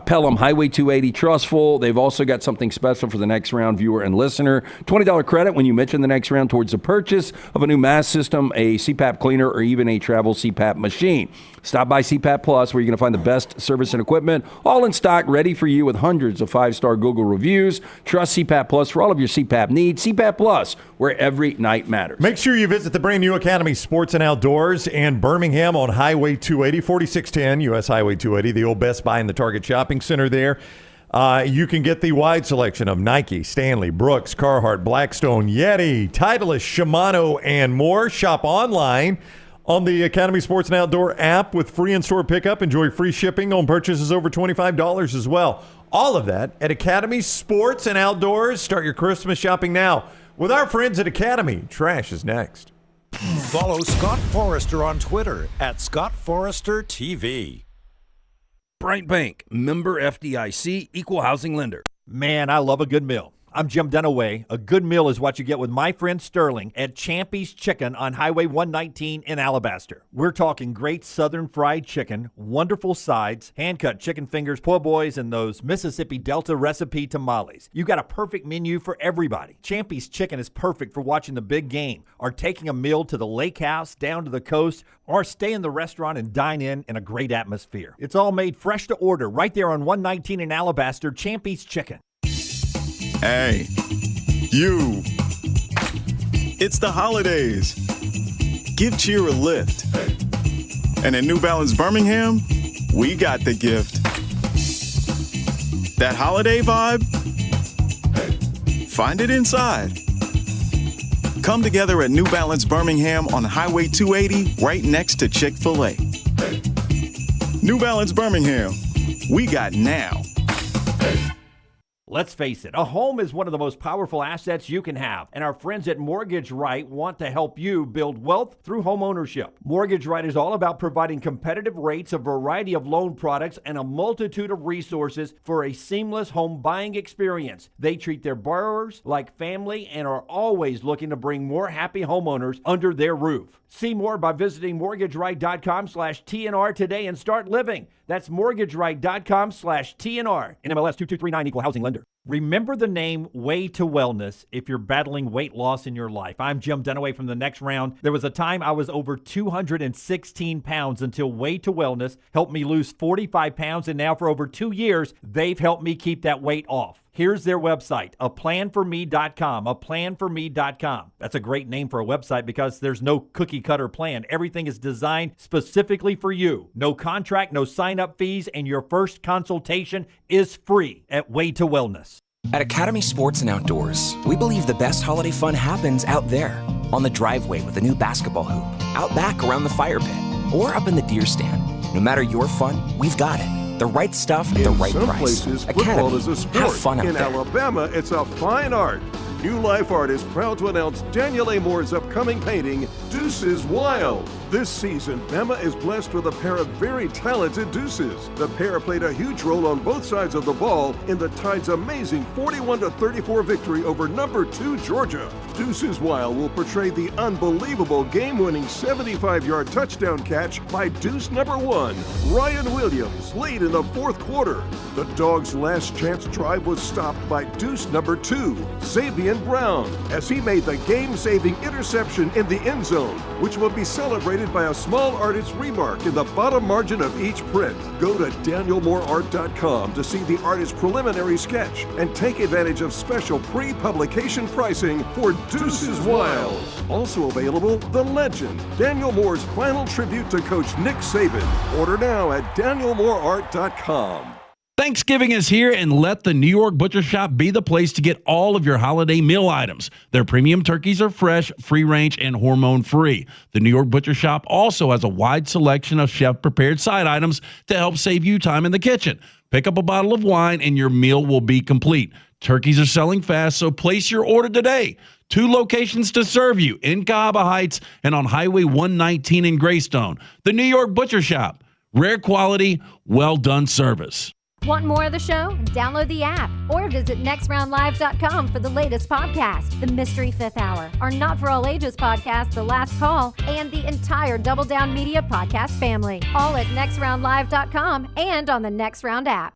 Pelham Highway 280 Trustful. They've also got something special for the next round viewer and listener. $20 credit when you mention the next round towards the purchase of a new mask system, a CPAP cleaner, or even a travel CPAP machine. Stop by CPAP Plus, where you're going to find the best service and equipment, all in stock, ready for you with hundreds of 5-star Google reviews. Trust CPAP Plus for all of your CPAP needs. CPAP Plus, where every night matters. Make sure you visit the brand new Academy Sports and Outdoors in Birmingham on Highway 280, 4610 U.S. Highway 280, the old Best Buy in the Target Shopping Center there. You can get the wide selection of Nike, Stanley, Brooks, Carhartt, Blackstone, Yeti, Titleist, Shimano, and more. Shop online on the Academy Sports and Outdoor app with free in-store pickup. Enjoy free shipping on purchases over $25 as well. All of that at Academy Sports and Outdoors. Start your Christmas shopping now with our friends at Academy. Trash is next. Follow Scott Forrester on Twitter at ScottForresterTV. Bright Bank, member FDIC, equal housing lender. Man, I love a good meal. I'm Jim Dunaway. A good meal is what you get with my friend Sterling at Champy's Chicken on Highway 119 in Alabaster. We're talking great southern fried chicken, wonderful sides, hand-cut chicken fingers, po' boys, and those Mississippi Delta recipe tamales. You got a perfect menu for everybody. Champy's Chicken is perfect for watching the big game, or taking a meal to the lake house, down to the coast, or stay in the restaurant and dine in a great atmosphere. It's all made fresh to order right there on 119 in Alabaster, Champy's Chicken. Hey, you. It's the holidays. Give cheer a lift. And at New Balance Birmingham, we got the gift. That holiday vibe? Find it inside. Come together at New Balance Birmingham on Highway 280, right next to Chick-fil-A. New Balance Birmingham, we got now. Let's face it, a home is one of the most powerful assets you can have, and our friends at Mortgage Right want to help you build wealth through home ownership. Mortgage Right is all about providing competitive rates, a variety of loan products, and a multitude of resources for a seamless home buying experience. They treat their borrowers like family and are always looking to bring more happy homeowners under their roof. See more by visiting mortgageright.com/TNR today and start living. That's mortgageright.com/TNR. NMLS 2239, equal housing lender. Remember the name Way to Wellness if you're battling weight loss in your life. I'm Jim Dunaway from The Next Round. There was a time I was over 216 pounds until Way to Wellness helped me lose 45 pounds, and now for over 2 years, they've helped me keep that weight off. Here's their website, aplanforme.com, aplanforme.com. That's a great name for a website because there's no cookie-cutter plan. Everything is designed specifically for you. No contract, no sign-up fees, and your first consultation is free at Way to Wellness. At Academy Sports and Outdoors, we believe the best holiday fun happens out there, on the driveway with a new basketball hoop, out back around the fire pit, or up in the deer stand. No matter your fun, we've got it. The right stuff at the right some price. places, Academy, football is a sport. have fun out In there. Alabama, it's a fine art. New Life Art is proud to announce Daniel A. Moore's upcoming painting, Deuces Wild. This season, Bama is blessed with a pair of very talented deuces. The pair played a huge role on both sides of the ball in the Tide's amazing 41-34 victory over number 2 Georgia. Deuces Wild will portray the unbelievable game-winning 75-yard touchdown catch by deuce number 1, Ryan Williams, late in the fourth quarter. The Dogs' last chance drive was stopped by deuce number 2, Xavier Brown, as he made the game-saving interception in the end zone, which will be celebrated by a small artist's remark in the bottom margin of each print. Go to danielmooreart.com to see the artist's preliminary sketch and take advantage of special pre-publication pricing for Deuces Wild. Also available, The Legend, Daniel Moore's final tribute to Coach Nick Saban. Order now at danielmooreart.com. Thanksgiving is here, and let the New York Butcher Shop be the place to get all of your holiday meal items. Their premium turkeys are fresh, free-range, and hormone-free. The New York Butcher Shop also has a wide selection of chef-prepared side items to help save you time in the kitchen. Pick up a bottle of wine, and your meal will be complete. Turkeys are selling fast, so place your order today. 2 locations to serve you, in Cahaba Heights and on Highway 119 in Greystone. The New York Butcher Shop. Rare quality, well-done service. Want more of the show? Download the app or visit nextroundlive.com for the latest podcast, The Mystery Fifth Hour, our Not For All Ages podcast, The Last Call, and the entire Double Down Media podcast family. All at nextroundlive.com and on the Next Round app.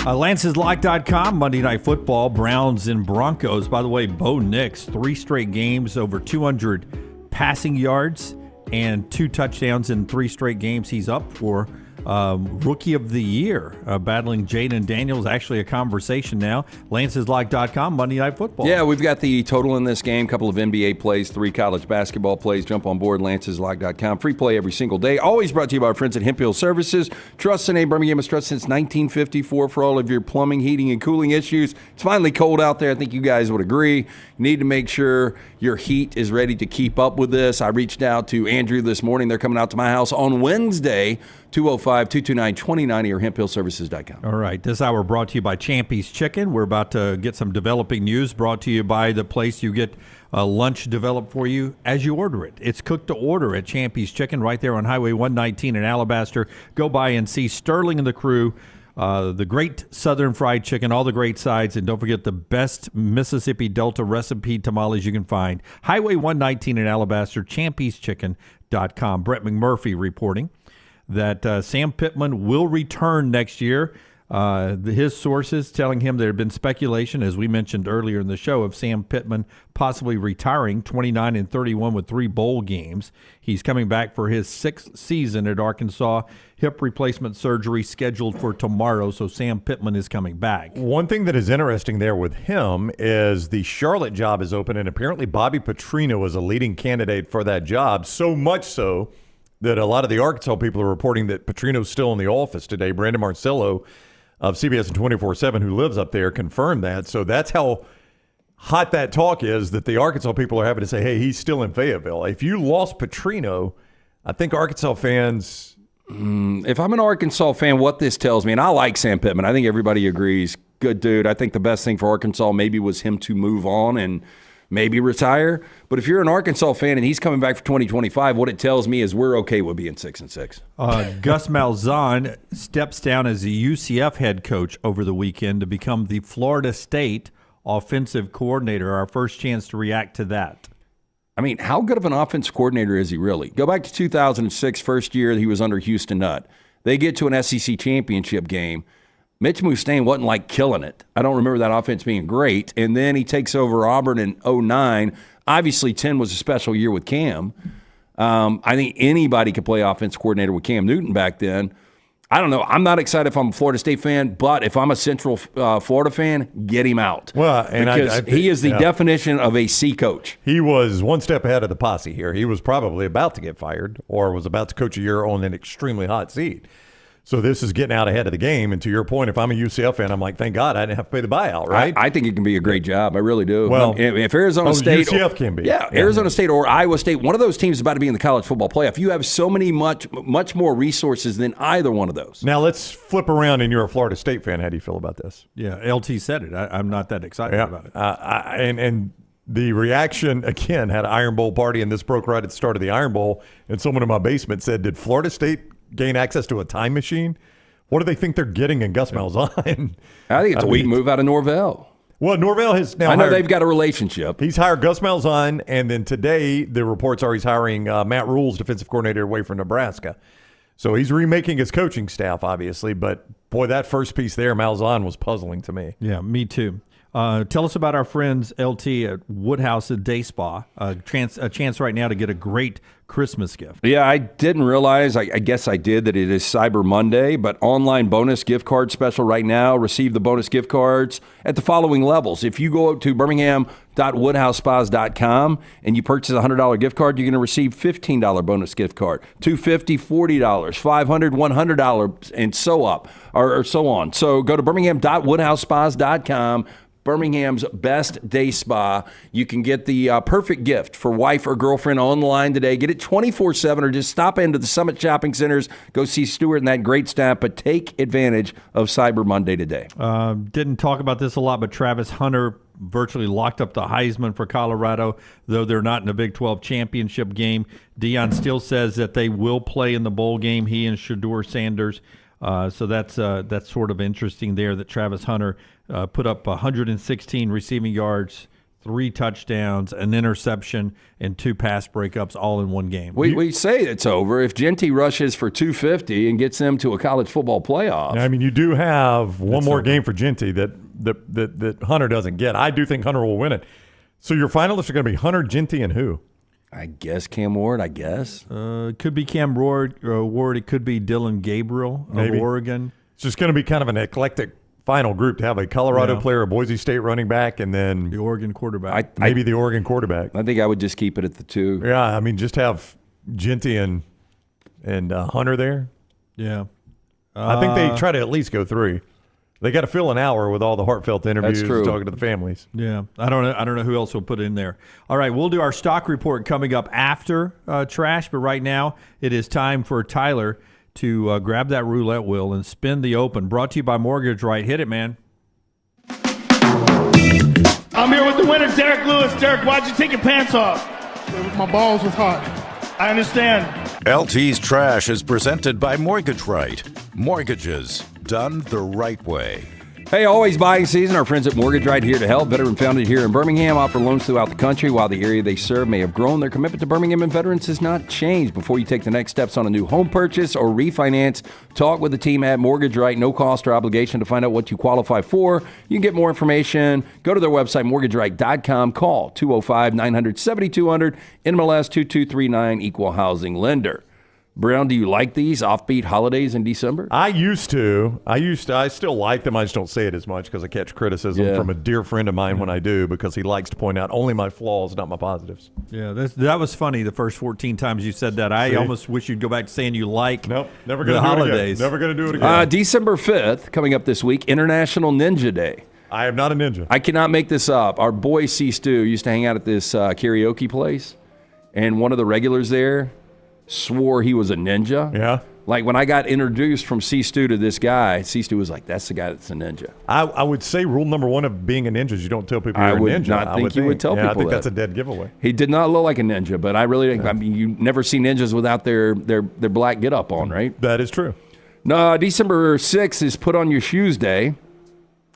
LancesLock.com, Monday Night Football, Browns and Broncos. By the way, Bo Nix, 3 straight games over 200 passing yards and 2 touchdowns in 3 straight games. He's up for Rookie of the Year, battling Jaden Daniels. Actually a conversation now. LancesLock.com, Monday Night Football. Yeah, we've got the total in this game, couple of NBA plays, 3 college basketball plays. Jump on board, LancesLock.com. Free play every single day. Always brought to you by our friends at Hemp Hill Services. Trust the name Birmingham has trusted since 1954 for all of your plumbing, heating, and cooling issues. It's finally cold out there. I think you guys would agree. You need to make sure your heat is ready to keep up with this. I reached out to Andrew this morning. They're coming out to my house on Wednesday, 205-229-2090 or hemphillservices.com. All right. This hour brought to you by Champy's Chicken. We're about to get some developing news brought to you by the place you get lunch developed for you as you order it. It's cooked to order at Champy's Chicken right there on Highway 119 in Alabaster. Go by and see Sterling and the crew. The great Southern fried chicken, all the great sides, and don't forget the best Mississippi Delta recipe tamales you can find. Highway 119 in Alabaster, champyschicken.com. Brett McMurphy reporting that Sam Pittman will return next year. His sources telling him there had been speculation, as we mentioned earlier in the show, of Sam Pittman possibly retiring 29-31 with 3 bowl games. He's coming back for his 6th season at Arkansas. Hip replacement surgery scheduled for tomorrow, so Sam Pittman is coming back. One thing that is interesting there with him is the Charlotte job is open, and apparently Bobby Petrino is a leading candidate for that job, so much so that a lot of the Arkansas people are reporting that Petrino's still in the office today. Brandon Marcello of CBS and 24/7, who lives up there, confirmed that. So that's how hot that talk is, that the Arkansas people are having to say, hey, he's still in Fayetteville. If you lost Petrino, I think Arkansas fans... If I'm an Arkansas fan, what this tells me, and I like Sam Pittman, I think everybody agrees, good dude. I think the best thing for Arkansas maybe was him to move on and maybe retire. But if you're an Arkansas fan and he's coming back for 2025, what it tells me is we're okay with being 6-6. Gus Malzahn steps down as the UCF head coach over the weekend to become the Florida State offensive coordinator. Our first chance to react to that. I mean, how good of an offense coordinator is he really? Go back to 2006, first year he was under Houston Nutt. They get to an SEC championship game. Mitch Mustang wasn't like killing it. I don't remember that offense being great. And then he takes over Auburn in 2009. Obviously, 10 was a special year with Cam. I think anybody could play offense coordinator with Cam Newton back then. I don't know. I'm not excited if I'm a Florida State fan, but if I'm a Central Florida fan, get him out. Well, and because he is the definition of a C coach. He was one step ahead of the posse here. He was probably about to get fired or was about to coach a year on an extremely hot seat. So this is getting out ahead of the game. And to your point, if I'm a UCF fan, I'm like, thank God I didn't have to pay the buyout, right? I think it can be a great job. I really do. Well, if Arizona State, UCF can be. Yeah, Arizona State or Iowa State, one of those teams is about to be in the college football playoff. You have so many much more resources than either one of those. Now let's flip around, and you're a Florida State fan. How do you feel about this? Yeah, LT said it. I'm not that excited about it. And the reaction, again, had an Iron Bowl party, and this broke right at the start of the Iron Bowl, and someone in my basement said, did Florida State gain access to a time machine? What do they think they're getting in Gus Malzahn? I think it's a weak move out of Norvell. Well, Norvell has now. I know they've got a relationship. He's hired Gus Malzahn, and then today the reports are he's hiring Matt Rule's defensive coordinator away from Nebraska. So he's remaking his coaching staff, obviously. But boy, that first piece there, Malzahn, was puzzling to me. Yeah, me too. Tell us about our friends LT at Woodhouse at Day Spa. A chance right now to get a great Christmas gift. Yeah, I didn't realize, I guess I did, that it is Cyber Monday, but online bonus gift card special right now. Receive the bonus gift cards at the following levels. If you go to birmingham.woodhousespas.com and you purchase a $100 gift card, you're going to receive $15 bonus gift card, $250, $40, $500, $100, and so up, or so on. So go to birmingham.woodhousespas.com. Birmingham's best day spa. You can get the perfect gift for wife or girlfriend online today. Get it 24/7 or just stop into the Summit Shopping Centers. Go see Stuart and that great staff, but take advantage of Cyber Monday today. Didn't talk about this a lot, but Travis Hunter virtually locked up the Heisman for Colorado, though they're not in the Big 12 championship game. Deion still says that they will play in the bowl game, he and Shedeur Sanders. So that's sort of interesting there that Travis Hunter put up 116 receiving yards, 3 touchdowns, an interception, and 2 pass breakups all in one game. We say it's over if Genty rushes for 250 and gets them to a college football playoff. I mean, you do have one more game for Genty that Hunter doesn't get. I do think Hunter will win it. So your finalists are going to be Hunter, Genty, and who? I guess Cam Ward, It could be Cam Ward. It could be Dylan Gabriel of Oregon. It's just going to be kind of an eclectic final group to have a Colorado player, a Boise State running back, and then the Oregon quarterback. The Oregon quarterback. I think I would just keep it at the 2. Yeah, I mean, just have Genty and Hunter there. Yeah. I think they try to at least go 3. They got to fill an hour with all the heartfelt interviews and talking to the families. Yeah, I don't know who else will put in there. All right, we'll do our stock report coming up after Trash, but right now it is time for Tyler to grab that roulette wheel and spin the open. Brought to you by Mortgage Right. Hit it, man. I'm here with the winner, Derek Lewis. Derek, why'd you take your pants off? My balls was hot. I understand. LT's Trash is presented by Mortgage Right. Mortgages done the right way. Hey, always buying season. Our friends at Mortgage Right here to help. Veteran founded here in Birmingham, offer loans throughout the country. While the area they serve may have grown, their commitment to Birmingham and veterans has not changed. Before you take the next steps on a new home purchase or refinance, talk with the team at Mortgage Right. No cost or obligation to find out what you qualify for. You can get more information. Go to their website, mortgageright.com. Call 205-900-7200, NMLS 2239, Equal Housing Lender. Brown, do you like these offbeat holidays in December? I used to. I still like them. I just don't say it as much because I catch criticism from a dear friend of mine when I do, because he likes to point out only my flaws, not my positives. Yeah, that was funny the first 14 times you said that. I almost wish you'd go back to saying you like never the gonna holidays. Never going to do it again. December 5th, coming up this week, International Ninja Day. I am not a ninja. I cannot make this up. Our boy C. Stu used to hang out at this karaoke place, and one of the regulars there swore he was a ninja. Yeah. Like when I got introduced from C. Stu to this guy, C. Stu was like, that's the guy that's a ninja. I would say rule number 1 of being a ninja is you don't tell people you're a ninja. I would not think you would tell people I think that. that's a dead giveaway. He did not look like a ninja, but I mean, you never see ninjas without their black get up on, right? That is true. No, December 6th is Put On Your Shoes Day.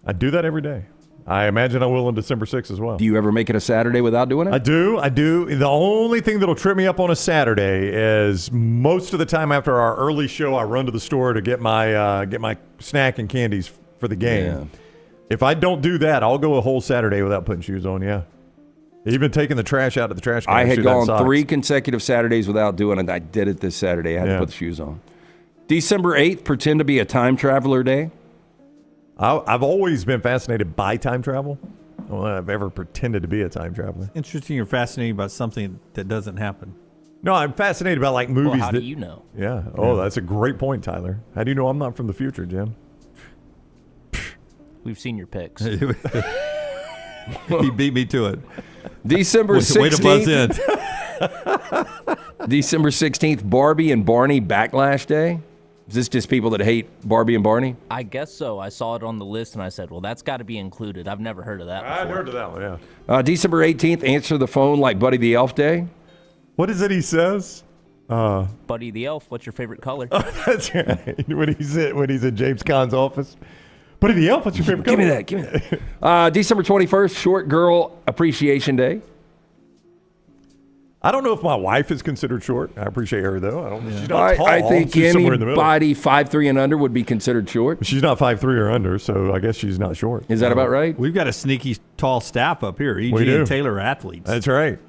I do that every day. I imagine I will on December 6th as well. Do you ever make it a Saturday without doing it? I do. The only thing that'll trip me up on a Saturday is most of the time after our early show, I run to the store to get my snack and candies for the game. Yeah. If I don't do that, I'll go a whole Saturday without putting shoes on, yeah. Even taking the trash out of the trash can. I had gone 3 consecutive Saturdays without doing it. I did it this Saturday. I had to put the shoes on. December 8th, pretend to be a time traveler day. I've always been fascinated by time travel. I don't know if I've ever pretended to be a time traveler. Interesting. You're fascinated about something that doesn't happen. No, I'm fascinated about like movies. Well, how do you know? Yeah. Oh, that's a great point, Tyler. How do you know I'm not from the future, Jim? We've seen your picks. He beat me to it. December 16th. Way to buzz in. December 16th, Barbie and Barney Backlash Day. Is this just people that hate Barbie and Barney? I guess so. I saw it on the list, and I said, well, that's got to be included. I've never heard of that before. I'd heard of that one, yeah. December 18th, Answer the Phone Like Buddy the Elf Day. What is it he says? Buddy the Elf, what's your favorite color? That's right. When he's in James Caan's office. Buddy the Elf, what's your favorite color? Give me that. December 21st, Short Girl Appreciation Day. I don't know if my wife is considered short. I appreciate her, though. She's not tall. I think She's somewhere in the middle. anybody 5'3" and under would be considered short. She's not 5'3" or under, so I guess she's not short. Is that about right? We've got a sneaky tall staff up here. E.G. and Taylor are athletes. That's right.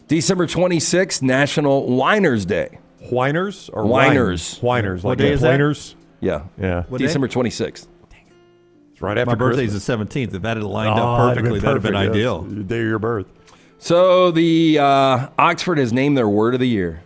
December 26th, National Whiners Day. Whiners or Whiners? Whiners. What Like day is that? whiners? Yeah. What day? December 26th. It's right after My birthday's Christmas. the 17th. If that had lined up perfectly, that would have been yes. ideal. The day of your birth. So the Oxford has named their word of the year.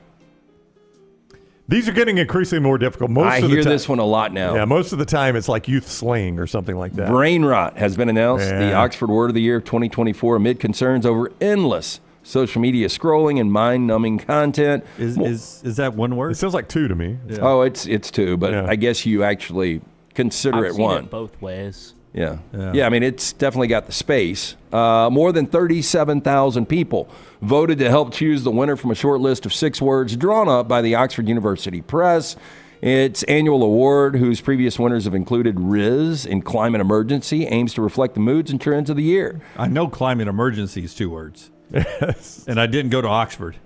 These are getting increasingly more difficult. I hear this one a lot now. Yeah, most of the time it's like youth slang or something like that. Brain rot has been announced. Yeah. The Oxford Word of the Year of 2024 amid concerns over endless social media scrolling and mind-numbing content. Is that one word? It sounds like 2 to me. Yeah. Oh, it's 2, but I guess you actually consider I've it seen one. it both ways. Yeah. I mean, it's definitely got the space. More than 37,000 people voted to help choose the winner from a short list of 6 words drawn up by the Oxford University Press. Its annual award, whose previous winners have included Riz and Climate Emergency, aims to reflect the moods and trends of the year. I know climate emergency is 2 words. Yes. And I didn't go to Oxford.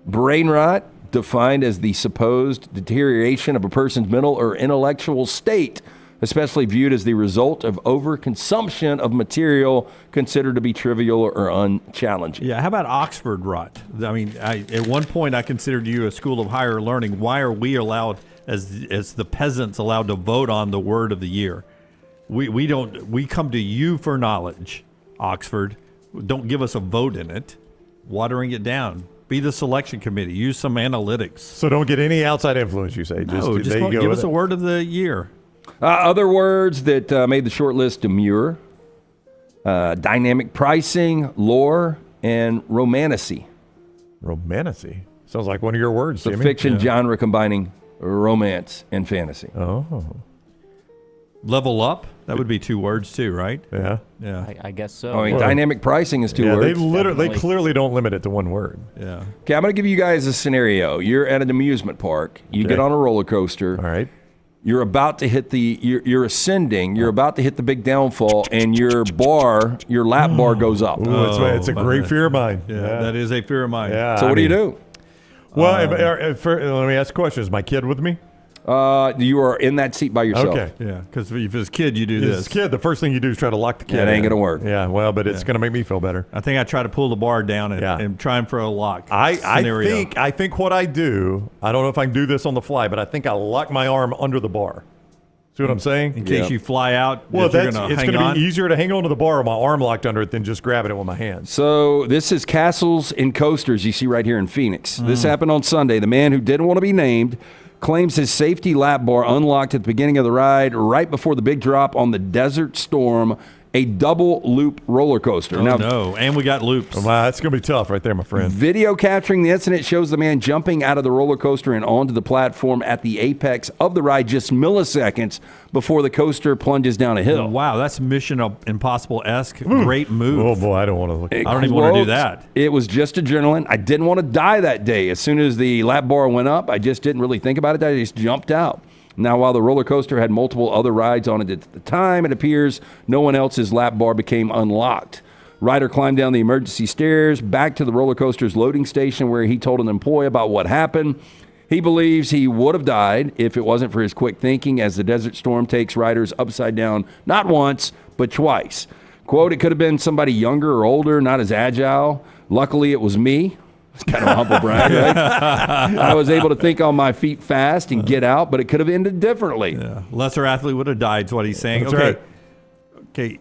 Brain rot, defined as the supposed deterioration of a person's mental or intellectual state, especially viewed as the result of overconsumption of material considered to be trivial or unchallenging. Yeah, how about Oxford rot? I mean, at one point I considered you a school of higher learning. Why are we allowed, as the peasants, allowed to vote on the word of the year? We don't. We come to you for knowledge, Oxford. Don't give us a vote in it. Watering it down. Be the selection committee. Use some analytics. So don't get any outside influence, you say. Just give us a word of the year. Other words that made the short list: demure, dynamic pricing, lore, and romantasy. Romantasy? Sounds like one of your words, The Jimmy. fiction genre combining romance and fantasy. Oh. Level up? That would be 2 words too, right? Yeah. Yeah. I guess so. I mean, dynamic pricing is 2 words. They clearly don't limit it to 1 word. Yeah. Okay, I'm going to give you guys a scenario. You're at an amusement park. You get on a roller coaster. All right. You're about to hit you're ascending. You're about to hit the big downfall, and your lap bar goes up. Ooh, it's a great fear of mine. Yeah, that is a fear of mine. Yeah, So what do you do? Well, let me ask a question. Is my kid with me? You are in that seat by yourself. Okay. Yeah, because if it's a kid, you do this. As a kid, the first thing you do is try to lock the kid That ain't in. gonna work. Yeah, well, but it's going to make me feel better. I think I try to pull the bar down and try and for a lock scenario. I think what I do, I don't know if I can do this on the fly, but I think I lock my arm under the bar. See what I'm saying? In case you fly out, well, it's going to be easier to hang on to the bar with my arm locked under it than just grabbing it with my hands. So this is castles and coasters you see right here in Phoenix. This happened on Sunday. The man who didn't want to be named claims his safety lap bar unlocked at the beginning of the ride right before the big drop on the Desert Storm, a double loop roller coaster. And we got loops. Wow, that's going to be tough right there, my friend. Video capturing the incident shows the man jumping out of the roller coaster and onto the platform at the apex of the ride just milliseconds before the coaster plunges down a hill. Wow, that's Mission Impossible-esque. Great move. Oh, boy, I don't want to look. I don't even want to do that. It was just adrenaline. I didn't want to die that day. As soon as the lap bar went up, I just didn't really think about it. I just jumped out. Now, while the roller coaster had multiple other rides on it at the time, it appears no one else's lap bar became unlocked. Ryder climbed down the emergency stairs back to the roller coaster's loading station where he told an employee about what happened. He believes he would have died if it wasn't for his quick thinking as the Desert Storm takes riders upside down not once, but twice. Quote, it could have been somebody younger or older, not as agile. Luckily, it was me. It's kind of a humble brag, right? I was able to think on my feet fast and get out, but it could have ended differently. Yeah. Lesser athlete would have died is what he's saying. That's okay. right. Okay.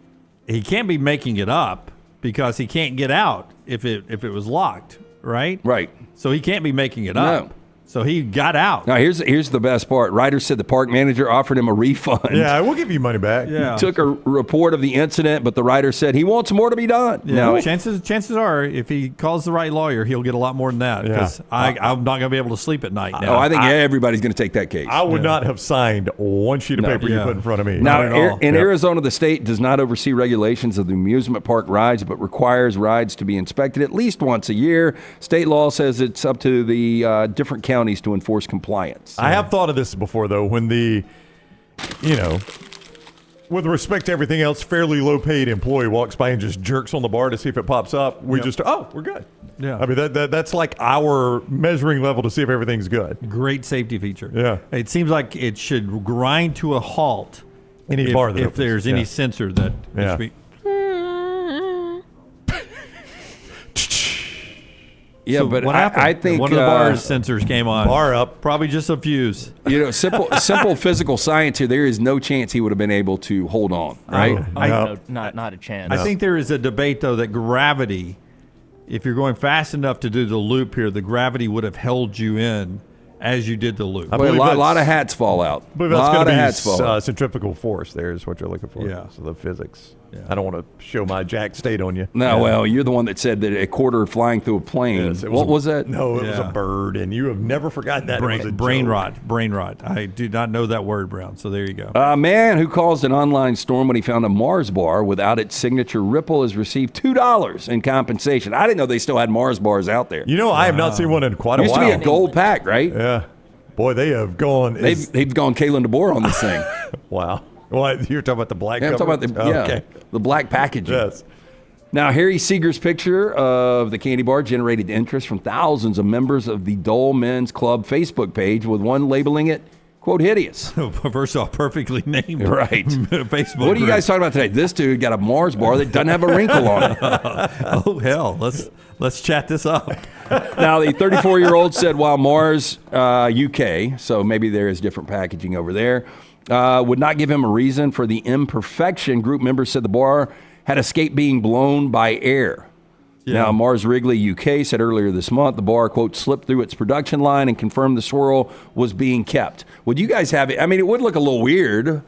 He can't be making it up because he can't get out if it was locked, right? Right. So he can't be making it up. No. So he got out. Now, here's the best part. Ryder said the park manager offered him a refund. Yeah, we'll give you money back. Yeah. He took a report of the incident, but the rider said he wants more to be done. Yeah. Now, chances are, if he calls the right lawyer, he'll get a lot more than that. Because I'm not going to be able to sleep at night now. Oh, I think everybody's going to take that case. I would not have signed one sheet of paper you put in front of me. Now, Not at all. in Arizona, the state does not oversee regulations of the amusement park rides, but requires rides to be inspected at least once a year. State law says it's up to the different counties to enforce compliance. I have thought of this before, though, when with respect to everything else, fairly low-paid employee walks by and just jerks on the bar to see if it pops up. We're good. Yeah. I mean, that's like our measuring level to see if everything's good. Great safety feature. Yeah. It seems like it should grind to a halt Any bar that if opens. there's any sensor that Yeah. should be. Yeah, So but what happened? I think one of the bar's sensors came on. Bar up. Probably just a fuse. Simple physical science here. There is no chance he would have been able to hold on, right? Not a chance. I think there is a debate, though, that gravity, if you're going fast enough to do the loop here, the gravity would have held you in as you did the loop. But a lot of hats fall out. I believe that's going fall to be out. centrifugal force there is what you're looking for. Yeah. So the physics. Yeah. I don't want to show my jack state on you. No, well, you're the one that said that a quarter flying through a plane. Yes, what was that? No, it was a bird, and you have never forgotten that. It was a Brain joke. rot. I do not know that word, Brown. So there you go. A man who caused an online storm when he found a Mars bar without its signature ripple has received $2 in compensation. I didn't know they still had Mars bars out there. You know, I have not seen one in quite a while. Used to be a gold pack, right? Yeah. Boy, they have gone. They've gone Kalen DeBoer on this thing. Wow. Well, you're talking about the black. Yeah, I'm talking about the black packaging. Yes. Now, Harry Seeger's picture of the candy bar generated interest from thousands of members of the Dole Men's Club Facebook page, with one labeling it, quote, hideous. First off, perfectly named. Right. Facebook. What are you guys talking about today? This dude got a Mars bar that doesn't have a wrinkle on it. Oh, hell. Let's chat this up. Now, the 34-year-old said while Mars UK, so maybe there is different packaging over there, would not give him a reason for the imperfection. Group members said the bar had escaped being blown by air. Yeah. Now, Mars Wrigley UK said earlier this month the bar, quote, slipped through its production line and confirmed the swirl was being kept. Would you guys have it? I mean, it would look a little weird,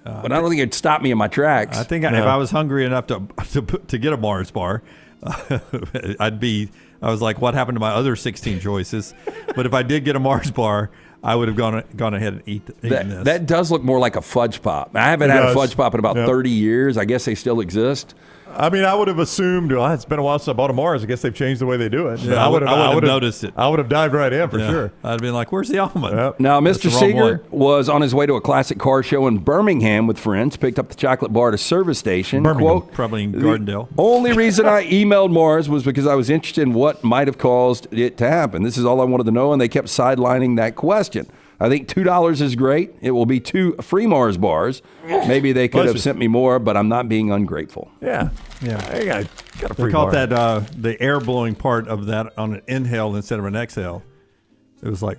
but I don't think it'd stop me in my tracks. I think if I was hungry enough to get a Mars bar, I was like, what happened to my other 16 choices? But if I did get a Mars bar, I would have gone ahead and eaten this. That does look more like a fudge pop. I haven't had a fudge pop in about 30 years. I guess they still exist. I mean, I would have assumed, it's been a while since I bought a Mars. I guess they've changed the way they do it. Yeah, I would have noticed it. I would have dived right in for sure. I'd have been like, where's the almond? Yep. Now, Mr. Seeger was on his way to a classic car show in Birmingham with friends, picked up the chocolate bar at a service station. Quote, probably in Gardendale. The only reason I emailed Mars was because I was interested in what might have caused it to happen. This is all I wanted to know, and they kept sidelining that question. I think $2 is great. It will be 2 free Mars bars. Maybe they could have sent me more, but I'm not being ungrateful. Yeah. I got a free They caught bar. that the air blowing part of that on an inhale instead of an exhale. It was like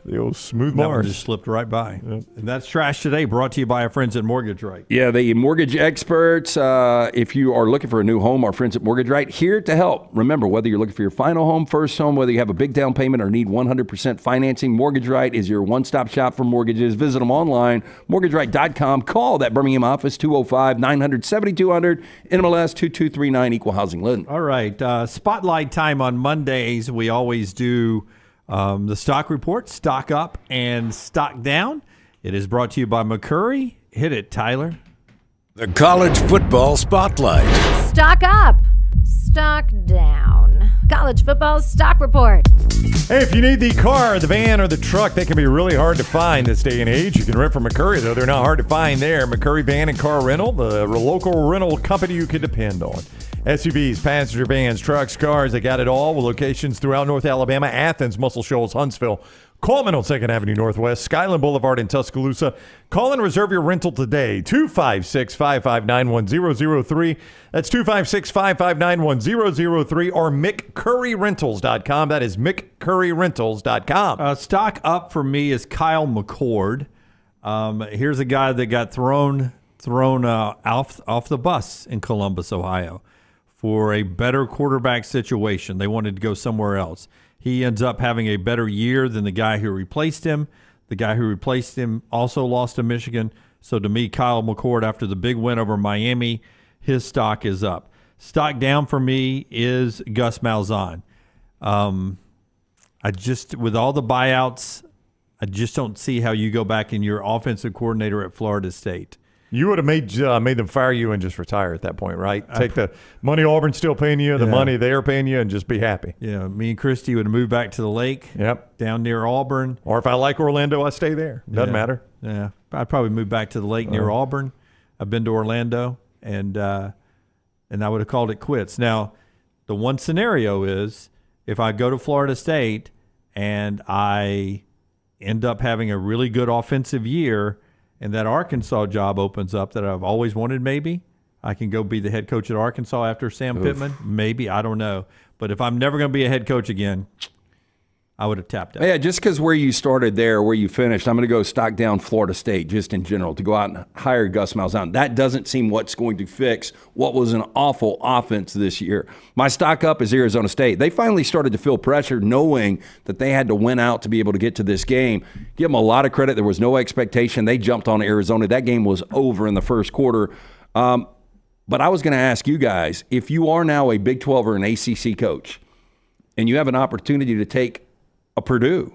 the old smooth that one Mars. just slipped right by. Yep. And that's Trash Today, brought to you by our friends at Mortgage Right. Yeah, the mortgage experts. If you are looking for a new home, our friends at Mortgage Right, here to help. Remember, whether you're looking for your final home, first home, whether you have a big down payment or need 100% financing, Mortgage Right is your one-stop shop for mortgages. Visit them online, mortgageright.com. Call that Birmingham office, 205-900-7200, NMLS 2239, Equal Housing Lending. All right. Spotlight time on Mondays. We always do the stock report, stock up and stock down. It is brought to you by McCurry. Hit it, Tyler. The College Football Spotlight. Stock up, stock down. College football stock report. Hey, if you need the car, the van, or the truck, they can be really hard to find this day and age. You can rent from McCurry, though. They're not hard to find there. McCurry Van and Car Rental, the local rental company you can depend on. SUVs, passenger vans, trucks, cars, they got it all with locations throughout North Alabama, Athens, Muscle Shoals, Huntsville, Coleman on 2nd Avenue Northwest, Skyland Boulevard in Tuscaloosa. Call and reserve your rental today, 256-559-1003. That's 256-559-1003 or McCurryRentals.com. That is McCurryRentals.com. Stock up for me is Kyle McCord. Here's a guy that got thrown off the bus in Columbus, Ohio, for a better quarterback situation. They wanted to go somewhere else. He ends up having a better year than the guy who replaced him. The guy who replaced him also lost to Michigan. So to me, Kyle McCord, after the big win over Miami, his stock is up. Stock down for me is Gus Malzahn. With all the buyouts, I just don't see how you go back and you're offensive coordinator at Florida State. You would have made them fire you and just retire at that point, right? Take the money Auburn's still paying you, the money they're paying you, and just be happy. Yeah, me and Christy would have moved back to the lake. Yep. Down near Auburn. Or if I like Orlando, I stay there. Doesn't matter. Yeah. I'd probably move back to the lake near Auburn. I've been to Orlando, and I would have called it quits. Now, the one scenario is if I go to Florida State and I end up having a really good offensive year and that Arkansas job opens up that I've always wanted, maybe I can go be the head coach at Arkansas after Sam Pittman. Maybe. I don't know. But if I'm never going to be a head coach again, I would have tapped out. Yeah, just because where you started there, where you finished, I'm going to go stock down Florida State just in general to go out and hire Gus Malzahn. That doesn't seem what's going to fix what was an awful offense this year. My stock up is Arizona State. They finally started to feel pressure knowing that they had to win out to be able to get to this game. Give them a lot of credit. There was no expectation. They jumped on Arizona. That game was over in the first quarter. But I was going to ask you guys, if you are now a Big 12 or an ACC coach and you have an opportunity to take a Purdue.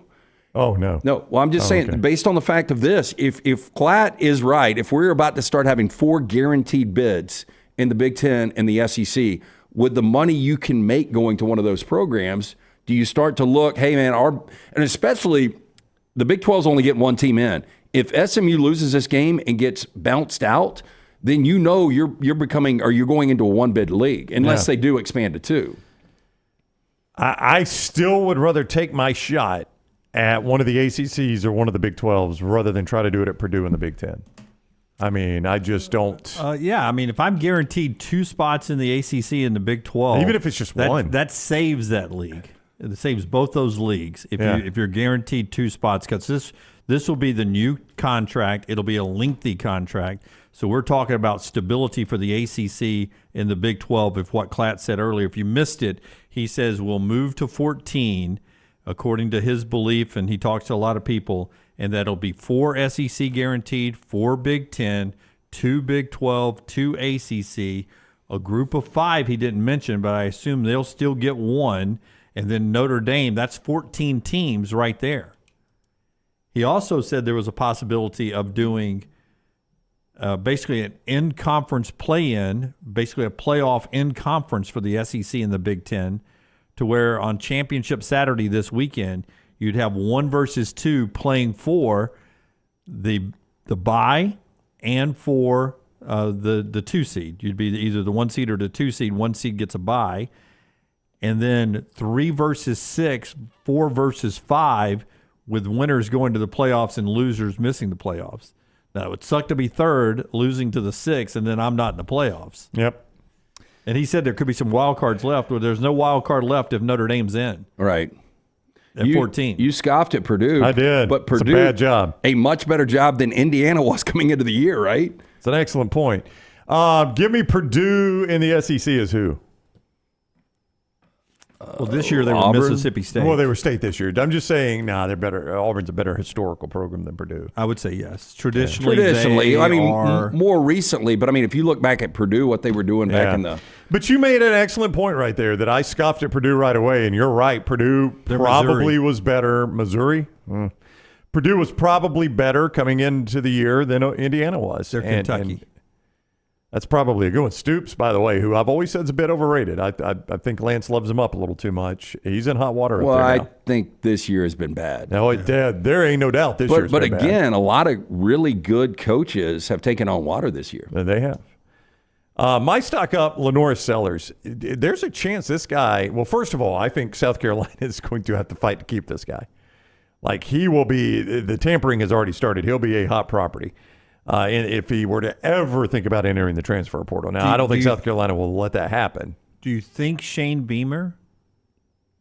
Oh, no. No. Well, I'm just saying, based on the fact of this, if Klatt is right, if we're about to start having 4 guaranteed bids in the Big 10 and the SEC, with the money you can make going to one of those programs, do you start to look, hey, man, and especially the Big 12's only getting one team in. If SMU loses this game and gets bounced out, then you know you're going into a one-bid league, unless they do expand to 2. I still would rather take my shot at one of the ACCs or one of the Big 12s rather than try to do it at Purdue in the Big 10. I mean, I just don't. If I'm guaranteed 2 spots in the ACC and the Big 12, even if it's just one, that saves that league. It saves both those leagues if you're guaranteed 2 spots, because this will be the new contract. It'll be a lengthy contract. So we're talking about stability for the ACC and the Big 12. If what Klatt said earlier, if you missed it, he says we'll move to 14, according to his belief, and he talks to a lot of people, and that'll be 4 SEC guaranteed, 4 Big 10, 2 Big 12, 2 ACC, a group of 5 he didn't mention, but I assume they'll still get 1, and then Notre Dame, that's 14 teams right there. He also said there was a possibility of doing basically an in-conference play-in, basically a playoff in-conference for the SEC and the Big Ten, to where on Championship Saturday this weekend, you'd have 1 versus 2 playing for the bye and for the 2 seed. You'd be either the 1 seed or the 2 seed. 1 seed gets a bye. And then 3 versus 6, 4 versus 5, with winners going to the playoffs and losers missing the playoffs. Now, it would suck to be 3rd, losing to the 6th, and then I'm not in the playoffs. Yep. And he said there could be some wild cards left, but there's no wild card left if Notre Dame's in. Right. At 14. You scoffed at Purdue. I did. But Purdue, it's a bad job. A much better job than Indiana was coming into the year, right? It's an excellent point. Give me Purdue in the SEC as who? Well, this year they were Auburn. Mississippi State. Well, they were State this year. I'm just saying, they're better. Auburn's a better historical program than Purdue. I would say yes. Traditionally, more recently. But I mean, if you look back at Purdue, what they were doing back in the. But you made an excellent point right there that I scoffed at Purdue right away, and you're right. Purdue probably was better. Missouri. Purdue was probably better coming into the year than Indiana was. They're Kentucky. That's probably a good one. Stoops, by the way, who I've always said is a bit overrated. I think Lance loves him up a little too much. He's in hot water well, up there now. I think this year has been bad. No, there ain't no doubt this year's been bad. But again, a lot of really good coaches have taken on water this year. They have. My stock up, Lenoris Sellers. There's a chance this guy, well, first of all, I think South Carolina is going to have to fight to keep this guy. Like, he will be, the tampering has already started. He'll be a hot property. And if he were to ever think about entering the transfer portal. Now, I don't think South Carolina will let that happen. Do you think Shane Beamer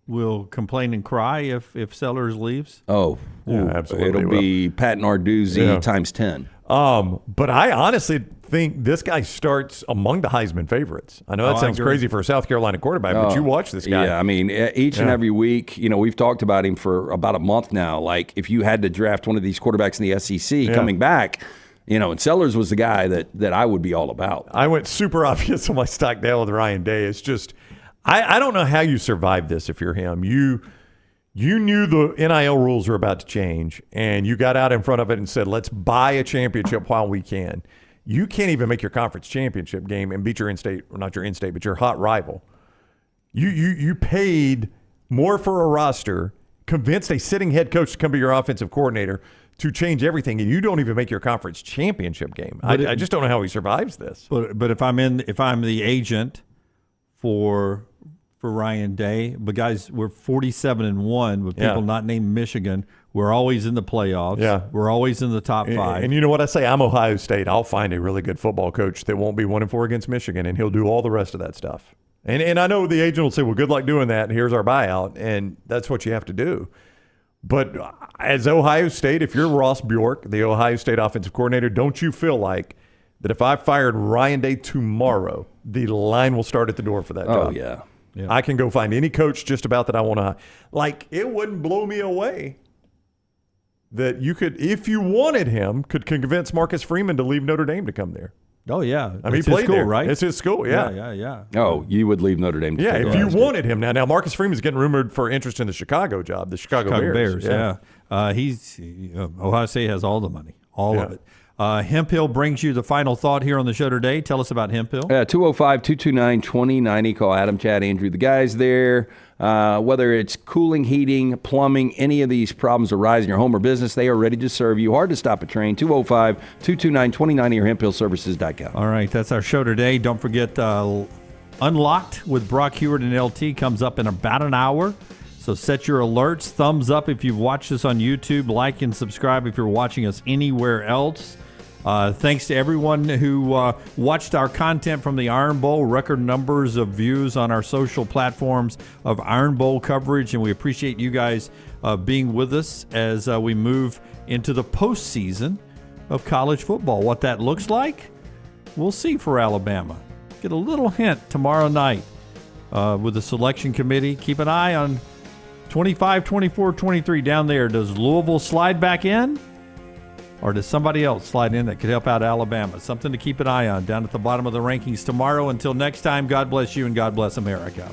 will complain and cry if Sellers leaves? Oh, yeah, absolutely. It'll be Pat Narduzzi times 10. But I honestly think this guy starts among the Heisman favorites. I know that sounds crazy for a South Carolina quarterback, but you watch this guy. Yeah, I mean, each and every week, we've talked about him for about a month now. Like, if you had to draft one of these quarterbacks in the SEC coming back, and Sellers was the guy that I would be all about. I went super obvious on my stock down with Ryan Day. It's just, I don't know how you survive this if you're him. You knew the NIL rules were about to change, and you got out in front of it and said, let's buy a championship while we can. You can't even make your conference championship game and beat your in-state, or not your in-state, but your hot rival. You paid more for a roster, convinced a sitting head coach to come be your offensive coordinator to change everything, and you don't even make your conference championship game. I just don't know how he survives this. But if I'm the agent for Ryan Day, but guys, we're 47-1 with people not named Michigan. We're always in the playoffs. Yeah. We're always in the top 5. And you know what I say? I'm Ohio State. I'll find a really good football coach that won't be 1-4 against Michigan, and he'll do all the rest of that stuff. And I know the agent will say, well, good luck doing that, and here's our buyout, and that's what you have to do. But as Ohio State, if you're Ross Bjork, the Ohio State offensive coordinator, don't you feel like that if I fired Ryan Day tomorrow, the line will start at the door for that job? Oh, yeah. I can go find any coach just about that I want to. Like, it wouldn't blow me away that you could, if you wanted him, could convince Marcus Freeman to leave Notre Dame to come there. Oh, yeah. I mean, he played there, right? It's his school, Yeah. Oh, you would leave Notre Dame to yeah, take if you wanted him. Now Marcus Freeman's getting rumored for interest in the Chicago job, the Chicago Bears. He's Ohio State has all the money, all of it. Hemphill brings you the final thought here on the show today. Tell us about Hemphill. 205-229-2090. Call Adam, Chad, Andrew, the guys there. Whether it's cooling, heating, plumbing, any of these problems arise in your home or business, they are ready to serve you. Hard to stop a train. 205-229-2090 or hemphillservices.com. All right, that's our show today. Don't forget Unlocked with Brock Hewitt and LT comes up in about an hour. So set your alerts. Thumbs up if you've watched us on YouTube. Like and subscribe if you're watching us anywhere else. Thanks to everyone who watched our content from the Iron Bowl. Record numbers of views on our social platforms of Iron Bowl coverage, and we appreciate you guys being with us as we move into the postseason of college football. What that looks like, we'll see for Alabama. Get a little hint tomorrow night with the selection committee. Keep an eye on 25, 24, 23 down there. Does Louisville slide back in? Or does somebody else slide in that could help out Alabama? Something to keep an eye on down at the bottom of the rankings tomorrow. Until next time, God bless you and God bless America.